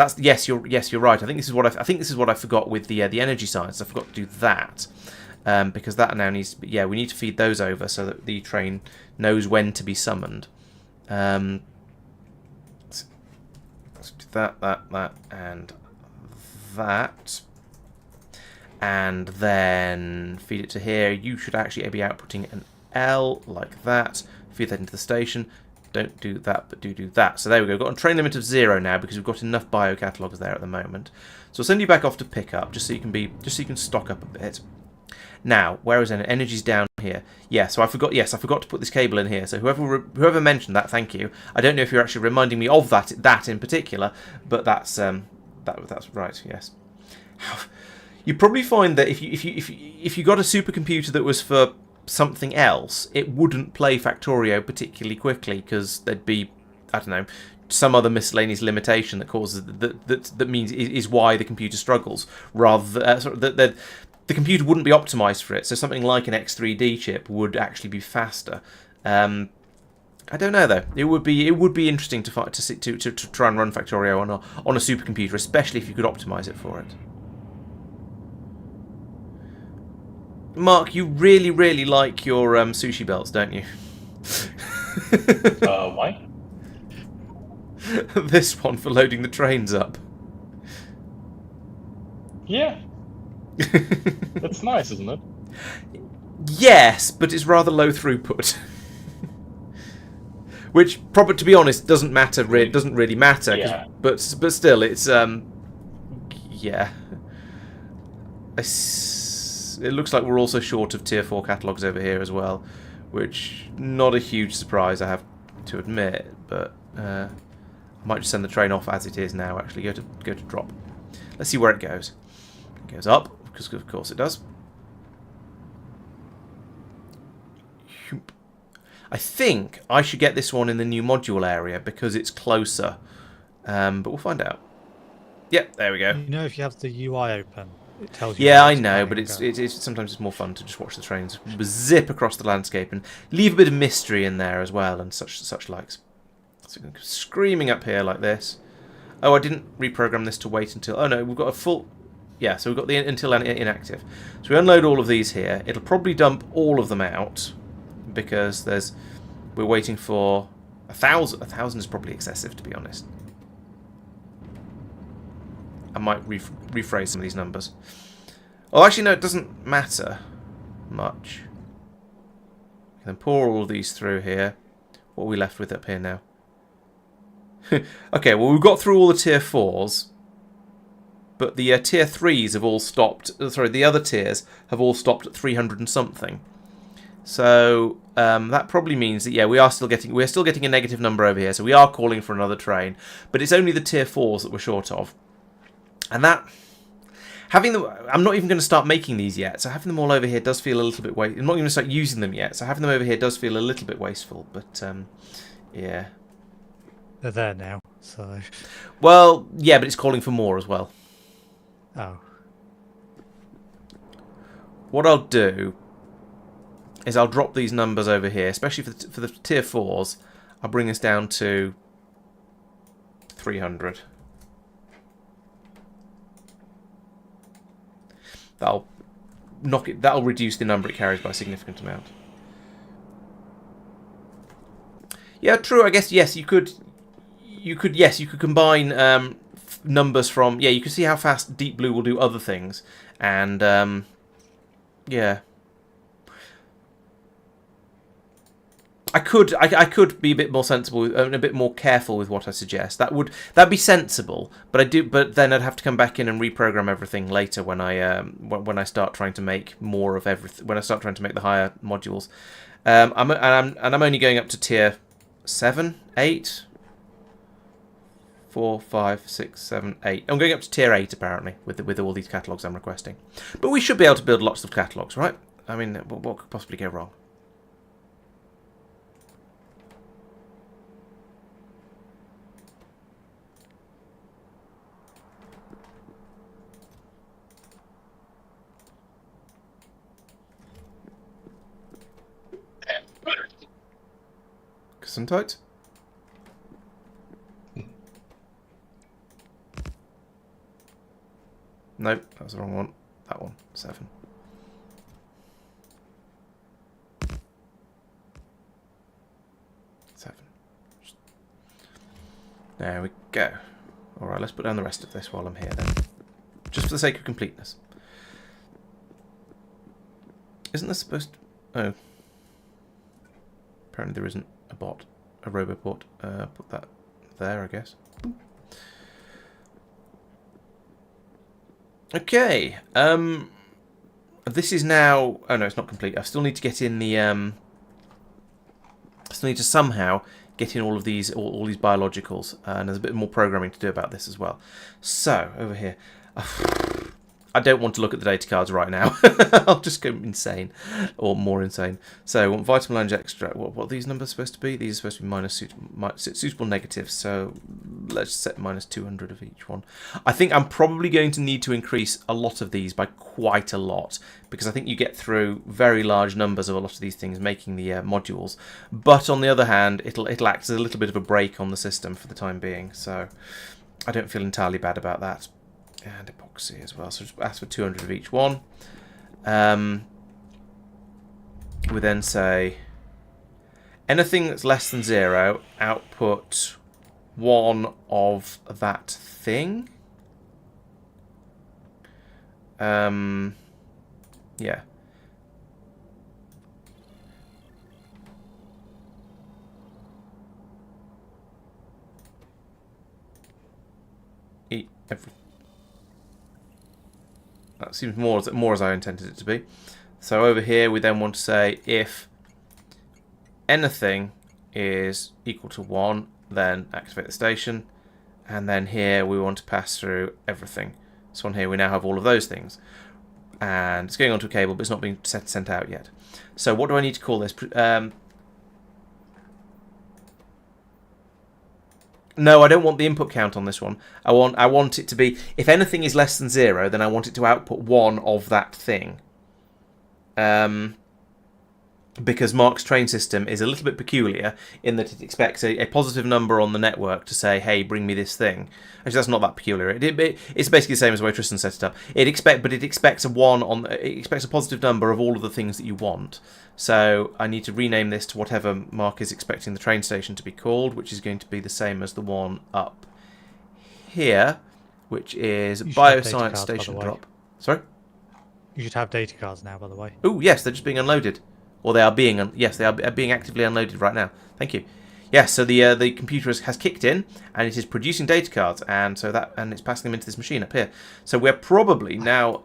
you're right. I think this is what I forgot with the energy science. I forgot to do that. Because that now needs to be, we need to feed those over so that the train knows when to be summoned. Let's do that, and that. And then feed it to here. You should actually be outputting an L like that. Feed that into the station. Don't do that, but do that. So there we go. We've got a train limit of 0 now because we've got enough bio catalogues there at the moment. So I'll send you back off to pick up just so you can stock up a bit. Now, where is energy's down here? Yeah, so I forgot to put this cable in here. So whoever mentioned that, thank you. I don't know if you're actually reminding me of that in particular, but that's right. Yes. You probably find that if you got a supercomputer that was for something else, it wouldn't play Factorio particularly quickly because there'd be, I don't know, some other miscellaneous limitation that causes that means is why the computer struggles, rather than the computer wouldn't be optimized for it. So something like an X3D chip would actually be faster. I don't know though. It would be interesting to try and run Factorio on a supercomputer, especially if you could optimize it for it. Mark, you really, really like your sushi belts, don't you? Why? This one for loading the trains up. Yeah. That's nice, isn't it? Yes, but it's rather low throughput. Which, probably, to be honest, doesn't matter. It doesn't really matter. Yeah. But still, it's yeah. It looks like we're also short of tier 4 catalogues over here as well, which not a huge surprise, I have to admit. But I might just send the train off as it is now. Actually, go to drop. Let's see where it goes. It goes up. Because of course it does. I think I should get this one in the new module area because it's closer. But we'll find out. Yep, there we go. You know, if you have the UI open, it tells you. Yeah, I know, but it's sometimes it's more fun to just watch the trains zip across the landscape and leave a bit of mystery in there as well and such likes. So screaming up here like this. Oh, I didn't reprogram this to wait until. Oh no, we've got a full. Yeah, so we've got the until inactive. So we unload all of these here. It'll probably dump all of them out because we're waiting for 1,000. 1,000 is probably excessive, to be honest. I might rephrase some of these numbers. Oh, actually, no, it doesn't matter much. Then pour all of these through here. What are we left with up here now? Okay, well, we've got through all the tier 4s. But the tier 3s have all stopped. Sorry, the other tiers have all stopped at 300 and something. So that probably means that we're still getting a negative number over here. So we are calling for another train, but it's only the tier 4s that we're short of. And that having them, I'm not even going to start making these yet. So having them all over here does feel a little bit wasteful. I'm not going to start using them yet. So having them over here does feel a little bit wasteful. But yeah, They're there now, so. Well, yeah, but it's calling for more as well. Oh. What I'll do is I'll drop these numbers over here, especially for the tier 4s. I'll bring this down to 300. That'll reduce the number it carries by a significant amount. Yeah, true. I guess yes, you could combine numbers from, you can see how fast Deep Blue will do other things, and yeah, I could be a bit more sensible and a bit more careful with what I suggest. That'd be sensible, but then I'd have to come back in and reprogram everything later when I start trying to make more of everything, when I start trying to make the higher modules. I'm only going up to tier 7, 8. 4, 5, 6, 7, 8. I'm going up to tier 8 apparently with all these catalogues I'm requesting. But we should be able to build lots of catalogues, right? I mean, what could possibly go wrong? Gesundheit? Nope, that was the wrong one. That one, 7. There we go. Alright, let's put down the rest of this while I'm here then. Just for the sake of completeness. Isn't this supposed to... Oh. Apparently there isn't a bot. A robobot. Put that there, I guess. Okay. This is now... Oh no, it's not complete. I still need to get in the... I still need to somehow get in all of these, all these biologicals, and there's a bit more programming to do about this as well. So over here, I don't want to look at the data cards right now. I'll just go insane, or more insane. So I want vitamin lange extract. What are these numbers supposed to be? These are supposed to be minus suitable negatives. So let's set minus 200 of each one. I think I'm probably going to need to increase a lot of these by quite a lot, because I think you get through very large numbers of a lot of these things making the modules. But on the other hand, it'll act as a little bit of a brake on the system for the time being. So I don't feel entirely bad about that. And epoxy as well. So just ask for 200 of each one. We then say anything that's less than 0, output 1 of that thing. Yeah. Eat every. That seems more as I intended it to be. So over here we then want to say if anything is equal to 1, then activate the station. And then here we want to pass through everything. So on here we now have all of those things. And it's going onto a cable, but it's not being sent out yet. So what do I need to call this? No, I don't want the input count on this one. I want it to be, if anything is less than 0, then I want it to output 1 of that thing. Because Marc's train system is a little bit peculiar in that it expects a positive number on the network to say, hey, bring me this thing. Actually, that's not that peculiar. It's basically the same as the way Tristan set it up. It expects a 1 on. It expects a positive number of all of the things that you want. So I need to rename this to whatever Marc is expecting the train station to be called, which is going to be the same as the one up here, which is Bioscience Station Drop. Sorry? You should have data cards now, by the way. Oh, yes, they're just being unloaded. Or they are being, yes, they are being actively unloaded right now. Thank you. Yes, so the computer has kicked in and it is producing data cards, and it's passing them into this machine up here. So we're probably now.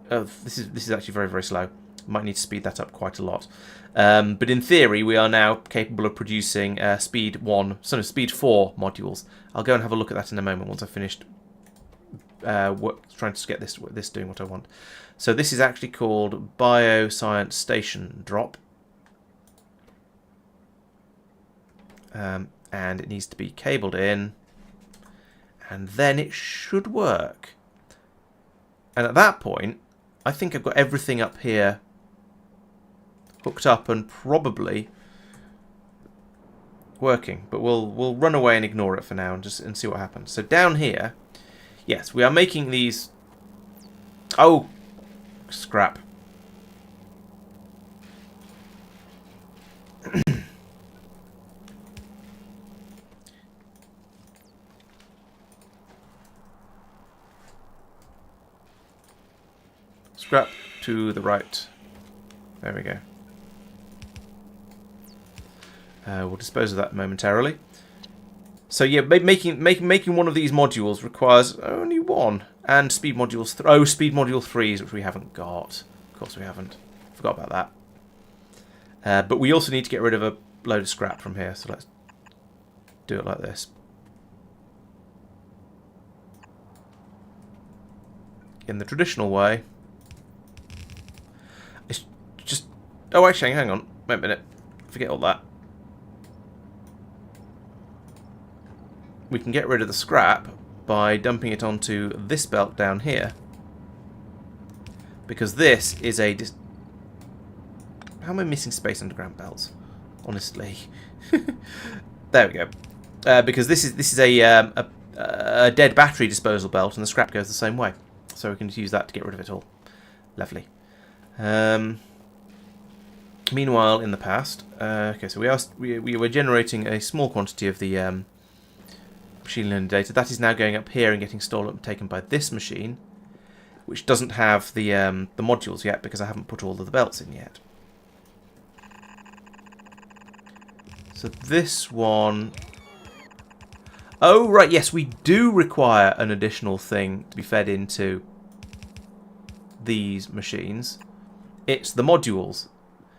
This is actually very, very slow. Might need to speed that up quite a lot. But in theory, we are now capable of producing speed 4 modules. I'll go and have a look at that in a moment once I've finished trying to get this doing what I want. So this is actually called Bioscience Station Drop. And it needs to be cabled in. And then it should work. And at that point, I think I've got everything up here hooked up and probably working. But we'll run away and ignore it for now and see what happens. So down here, yes, we are making these. Oh, scrap. Scrap to the right. There we go. We'll dispose of that momentarily. So yeah, making one of these modules requires only one, and speed modules. Speed module 3s, which we haven't got. Of course, we haven't. Forgot about that. But we also need to get rid of a load of scrap from here. So let's do it like this. in the traditional way. It's just... Oh, actually, hang on. Wait a minute. Forget all that. We can get rid of the scrap by dumping it onto this belt down here. Because this is a... How am I missing space underground belts? Honestly. There we go. Because this is a dead battery disposal belt, and the scrap goes the same way. So we can just use that to get rid of it all. Lovely. Meanwhile, in the past... okay, so we were generating a small quantity of the machine learning data. That is now going up here and getting stolen and taken by this machine, which doesn't have the modules yet because I haven't put all of the belts in yet. So this one... Oh, right, yes, we do require an additional thing to be fed into these machines. It's the modules.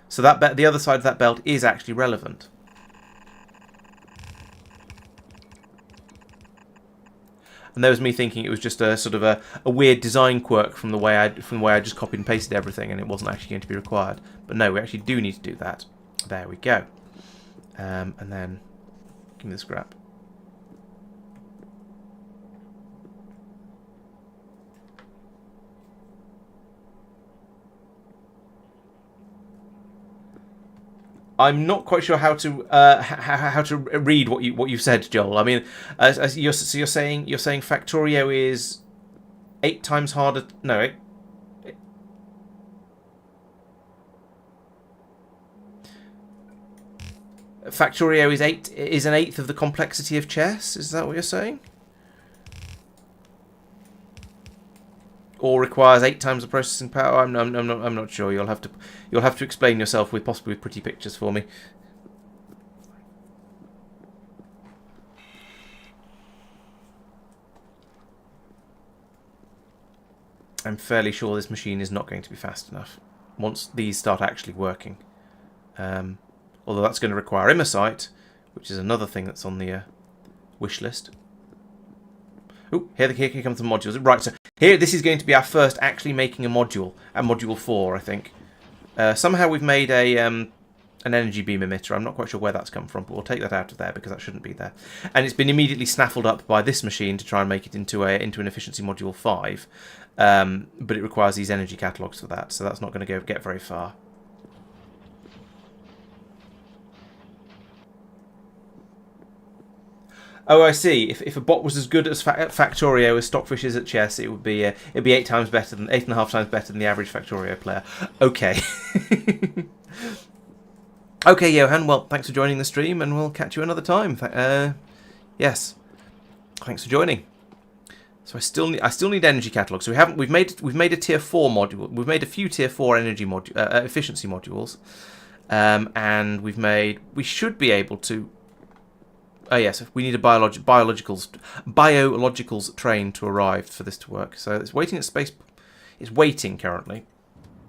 So that the other side of that belt is actually relevant. And there was me thinking it was just a sort of a weird design quirk from the way I just copied and pasted everything, and it wasn't actually going to be required. But no, we actually do need to do that. There we go. And then give me the scrap. I'm not quite sure how to read what you said, Joel. I mean, you're saying Factorio is 8 times harder. No. Factorio is an eighth of the complexity of chess. Is that what you're saying? Or requires 8 times the processing power? I'm not sure. You'll have to explain yourself with possibly pretty pictures for me. I'm fairly sure this machine is not going to be fast enough once these start actually working. Although that's going to require immosite, which is another thing that's on the wish list. Oh, here comes the modules. Right, so here, this is going to be our first actually making a module, at module 4, I think. Somehow we've made an energy beam emitter. I'm not quite sure where that's come from, but we'll take that out of there because that shouldn't be there. And it's been immediately snaffled up by this machine to try and make it into an efficiency module 5. But it requires these energy catalogues for that, so that's not going to get very far. Oh, I see. If a bot was as good as Factorio as Stockfish is at chess, it would be it'd be 8.5 times better than the average Factorio player. Okay. Okay, Johan. Well, thanks for joining the stream, and we'll catch you another time. Yes. Thanks for joining. So I still need energy catalogs. So we've made a tier 4 module. We've made a few tier 4 energy efficiency modules, and we should be able to. Oh yes, we need a biologicals train to arrive for this to work. So it's waiting at space. It's waiting currently.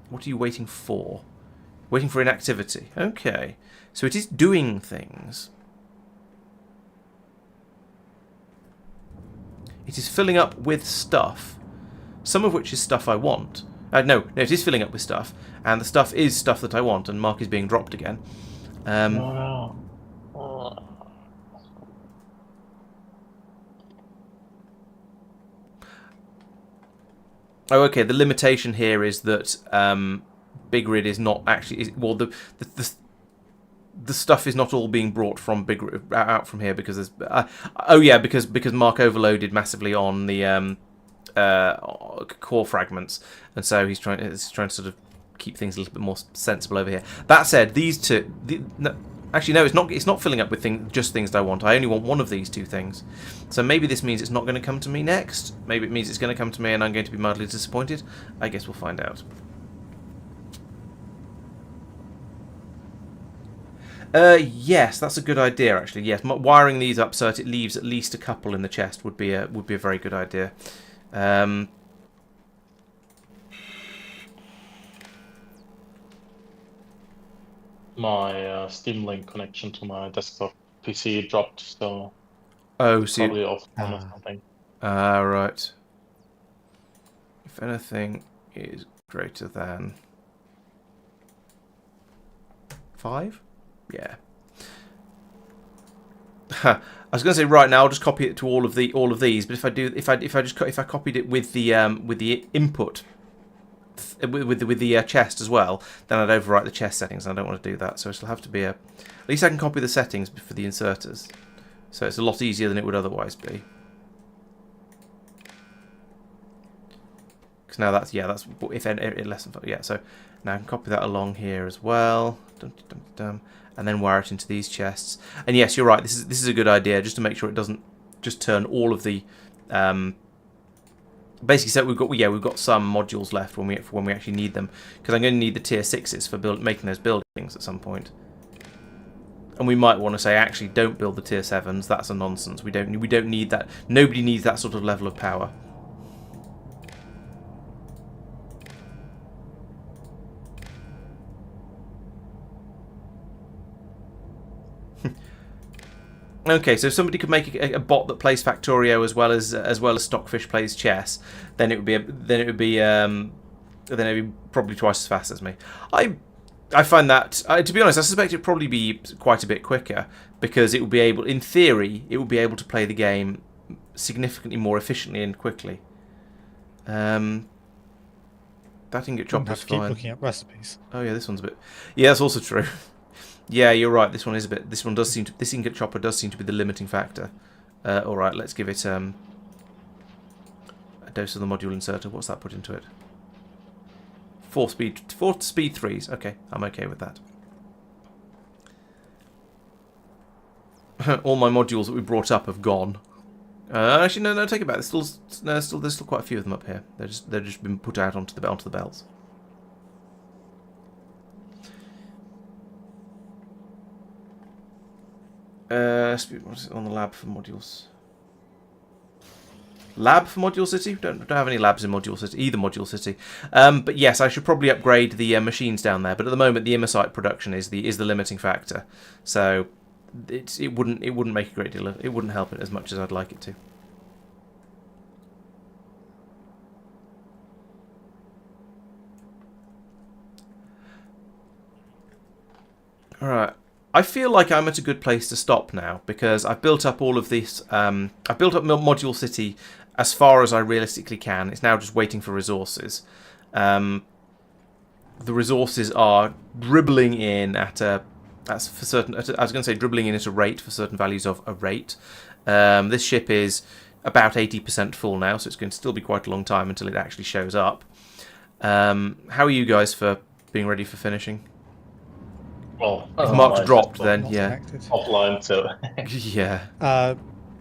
What are you waiting for? Waiting for inactivity. Okay, so it is doing things. It is filling up with stuff, some of which is stuff I want. No, it is filling up with stuff, and the stuff is stuff that I want, and Marc is being dropped again. No. Oh, okay. The limitation here is that Big Rid is not actually. Well, the stuff is not all being brought from out from here because there's. Oh yeah, because Marc overloaded massively on the core fragments, and so he's trying to sort of keep things a little bit more sensible over here. That said, these two. Actually, no, it's not filling up with just things that I want. I only want one of these two things. So maybe this means it's not going to come to me next. Maybe it means it's going to come to me and I'm going to be mildly disappointed. I guess we'll find out. Yes, that's a good idea, actually. Yes, wiring these up so that it leaves at least a couple in the chest would be a very good idea. My Steam Link connection to my desktop PC dropped, so oh, so probably off or something. Right. If anything is greater than 5, yeah. I was going to say right now I'll just copy it to all of these, but if I copied it with the input with the chest as well, then I'd overwrite the chest settings, and I don't want to do that. So it'll have to be at least I can copy the settings for the inserters, so it's a lot easier than it would otherwise be. Because now that's if less than 5, yeah. So now I can copy that along here as well. Dum, dum, dum, and then wire it into these chests. And yes, you're right. This is a good idea, just to make sure it doesn't just turn all of the basically. So we've got some modules left when we actually need them, because I'm going to need the tier 6s for making those buildings at some point. And we might want to say, actually, don't build the tier 7s. That's a nonsense. We don't need that. Nobody needs that sort of level of power. Okay, so if somebody could make a bot that plays Factorio as well as Stockfish plays chess, then it would be probably twice as fast as me. I find that to be honest, I suspect it'd probably be quite a bit quicker, because it would be able, in theory, to play the game significantly more efficiently and quickly. That ingot chopper's fine. Keep looking at recipes. Oh yeah, this one's a bit. Yeah, that's also true. Yeah, you're right. This one is a bit. This ingot chopper does seem to be the limiting factor. All right, let's give it a dose of the module inserter. What's that put into it? 4 speed 3s. Okay, I'm okay with that. All my modules that we brought up have gone. Actually, no, take it back. There's still quite a few of them up here. They're just been put out onto the belts. What's it on the lab for modules? Lab for Module City? Don't have any labs in Module City, either Module City. But yes, I should probably upgrade the machines down there. But at the moment, the immersite production is the limiting factor. So it wouldn't make a great deal of, it wouldn't help it as much as I'd like it to. All right. I feel like I'm at a good place to stop now, because I've built up all of this. I've built up Module City as far as I realistically can. It's now just waiting for resources. The resources are dribbling in at a dribbling in at a rate for certain values of a rate. This ship is about 80% full now, so it's going to still be quite a long time until it actually shows up. How are you guys for being ready for finishing? Well, if Mark's dropped, then Not yeah. connected. Offline, so Yeah.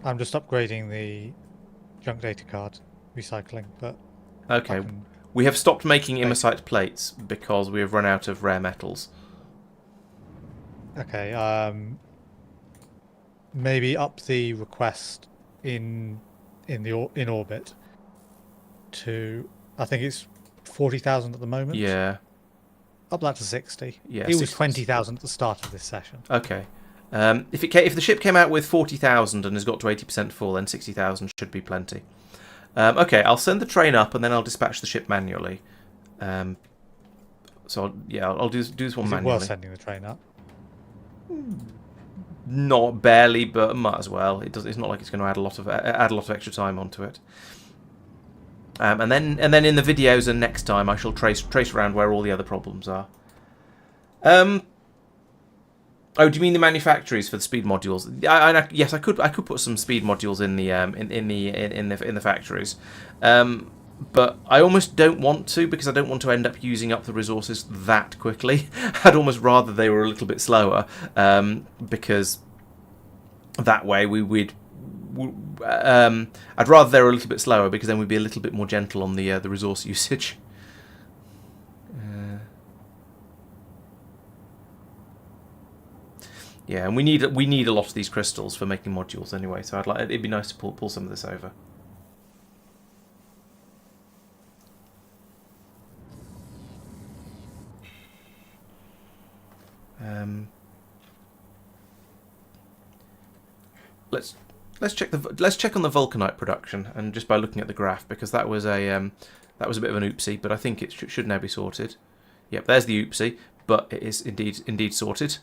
I'm just upgrading the junk data card recycling, but Okay. We have stopped making immersite plates because we have run out of rare metals. Okay. Maybe up the request in orbit to, I think it's 40,000 at the moment. Yeah. Up that to 60. Yeah, it was 20,000 at the start of this session. Okay. If the ship came out with 40,000 and has got to 80% full, then 60,000 should be plenty. Okay, I'll send the train up and then I'll dispatch the ship manually. So I'll do this one manually. Is it worth sending the train up? Not barely, but might as well. It's not like it's going to add a lot of extra time onto it. And then in the videos and next time I shall trace around where all the other problems are. Oh, do you mean the manufactories for the speed modules? Yes, I could put some speed modules in the factories, but I almost don't want to, because I don't want to end up using up the resources that quickly. I'd almost rather they were a little bit slower, because that way I'd rather they were a little bit slower, because then we'd be a little bit more gentle on the resource usage. Yeah, and we need a lot of these crystals for making modules anyway. So it'd be nice to pull some of this over. Let's check on the vulcanite production, and just by looking at the graph, because that was a bit of an oopsie, but I think it should now be sorted. Yep, there's the oopsie, but it is indeed sorted.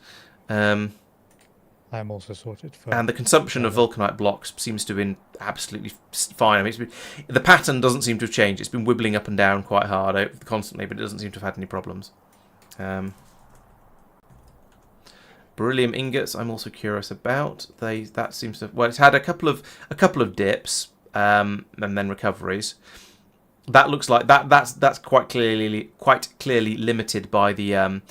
I am also sorted. For and the consumption of vulcanite blocks seems to have been absolutely fine. I mean, the pattern doesn't seem to have changed. It's been wibbling up and down quite hard constantly, but it doesn't seem to have had any problems. Beryllium ingots, I'm also curious about. That seems to it's had a couple of dips and then recoveries. That looks like that's quite clearly limited by the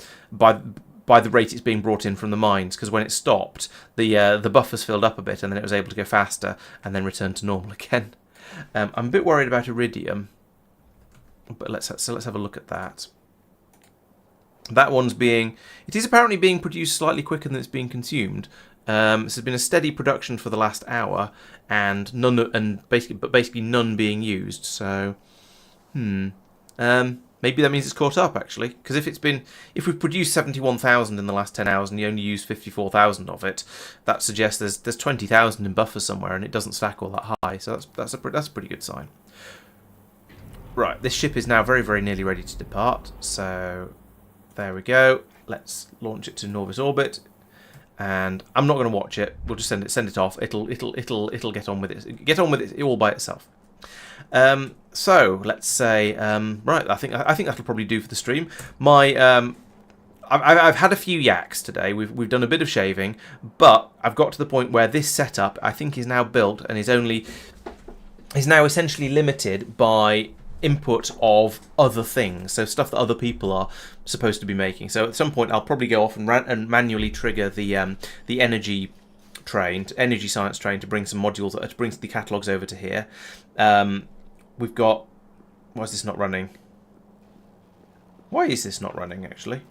by the rate it's being brought in from the mines, because when it stopped, the buffers filled up a bit, and then it was able to go faster and then return to normal again. I'm a bit worried about iridium, but let's have a look at that. That one's it is apparently being produced slightly quicker than it's being consumed. This has been a steady production for the last hour, and basically none being used. So, maybe that means it's caught up, actually, because if we've produced 71,000 in the last 10 hours and you only use 54,000 of it, that suggests there's 20,000 in buffers somewhere, and it doesn't stack all that high. So that's a pretty good sign. Right, this ship is now very, very nearly ready to depart. So there we go. Let's launch it to Norvis orbit, and I'm not going to watch it. We'll just send it off. It'll get on with it. Get on with it all by itself. So let's say right. I think that'll probably do for the stream. I've had a few yaks today. We've done a bit of shaving, but I've got to the point where this setup I think is now built and is now essentially limited by input of other things, so stuff that other people are supposed to be making. So at some point I'll probably go off and manually trigger the energy science train to bring some modules, to bring the catalogs over to here. We've got, why is this not running? Why is this not running, actually?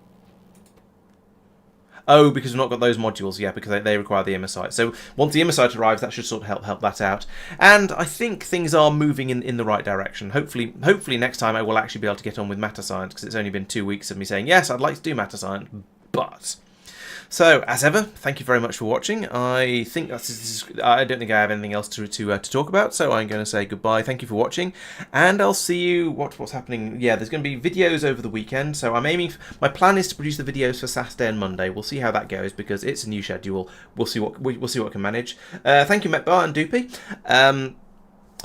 Oh, because we've not got those modules, yeah, because they require the immersite. So once the immersite arrives, that should sort of help that out. And I think things are moving in the right direction. Hopefully next time I will actually be able to get on with matter science, because it's only been 2 weeks of me saying, yes, I'd like to do matter science, but... So, as ever, thank you very much for watching. I think I don't think I have anything else to talk about, so I'm going to say goodbye. Thank you for watching, and I'll see you. What's happening? Yeah, there's going to be videos over the weekend, so I'm aiming. My plan is to produce the videos for Saturday and Monday. We'll see how that goes, because it's a new schedule. We'll see what I can manage. Thank you, Metbar and Doopy.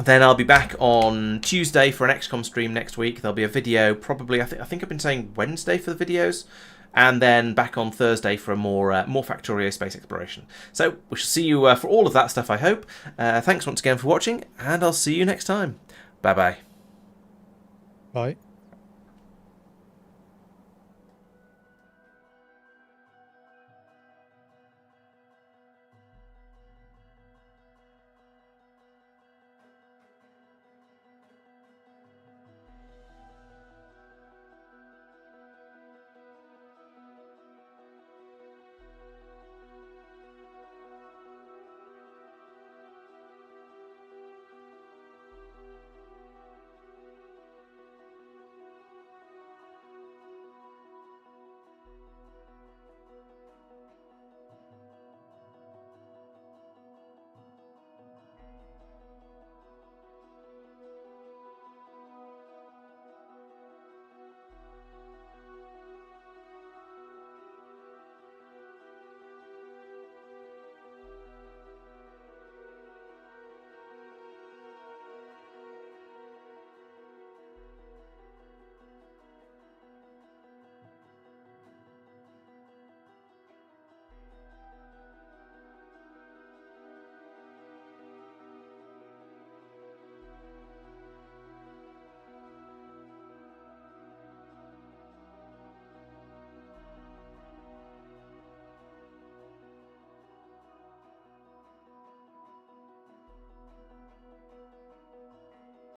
Then I'll be back on Tuesday for an XCOM stream next week. There'll be a video, probably. I think I've been saying Wednesday for the videos. And then back on Thursday for a more Factorio space exploration. So we shall see you for all of that stuff, I hope. Thanks once again for watching, and I'll see you next time. Bye-bye. Bye.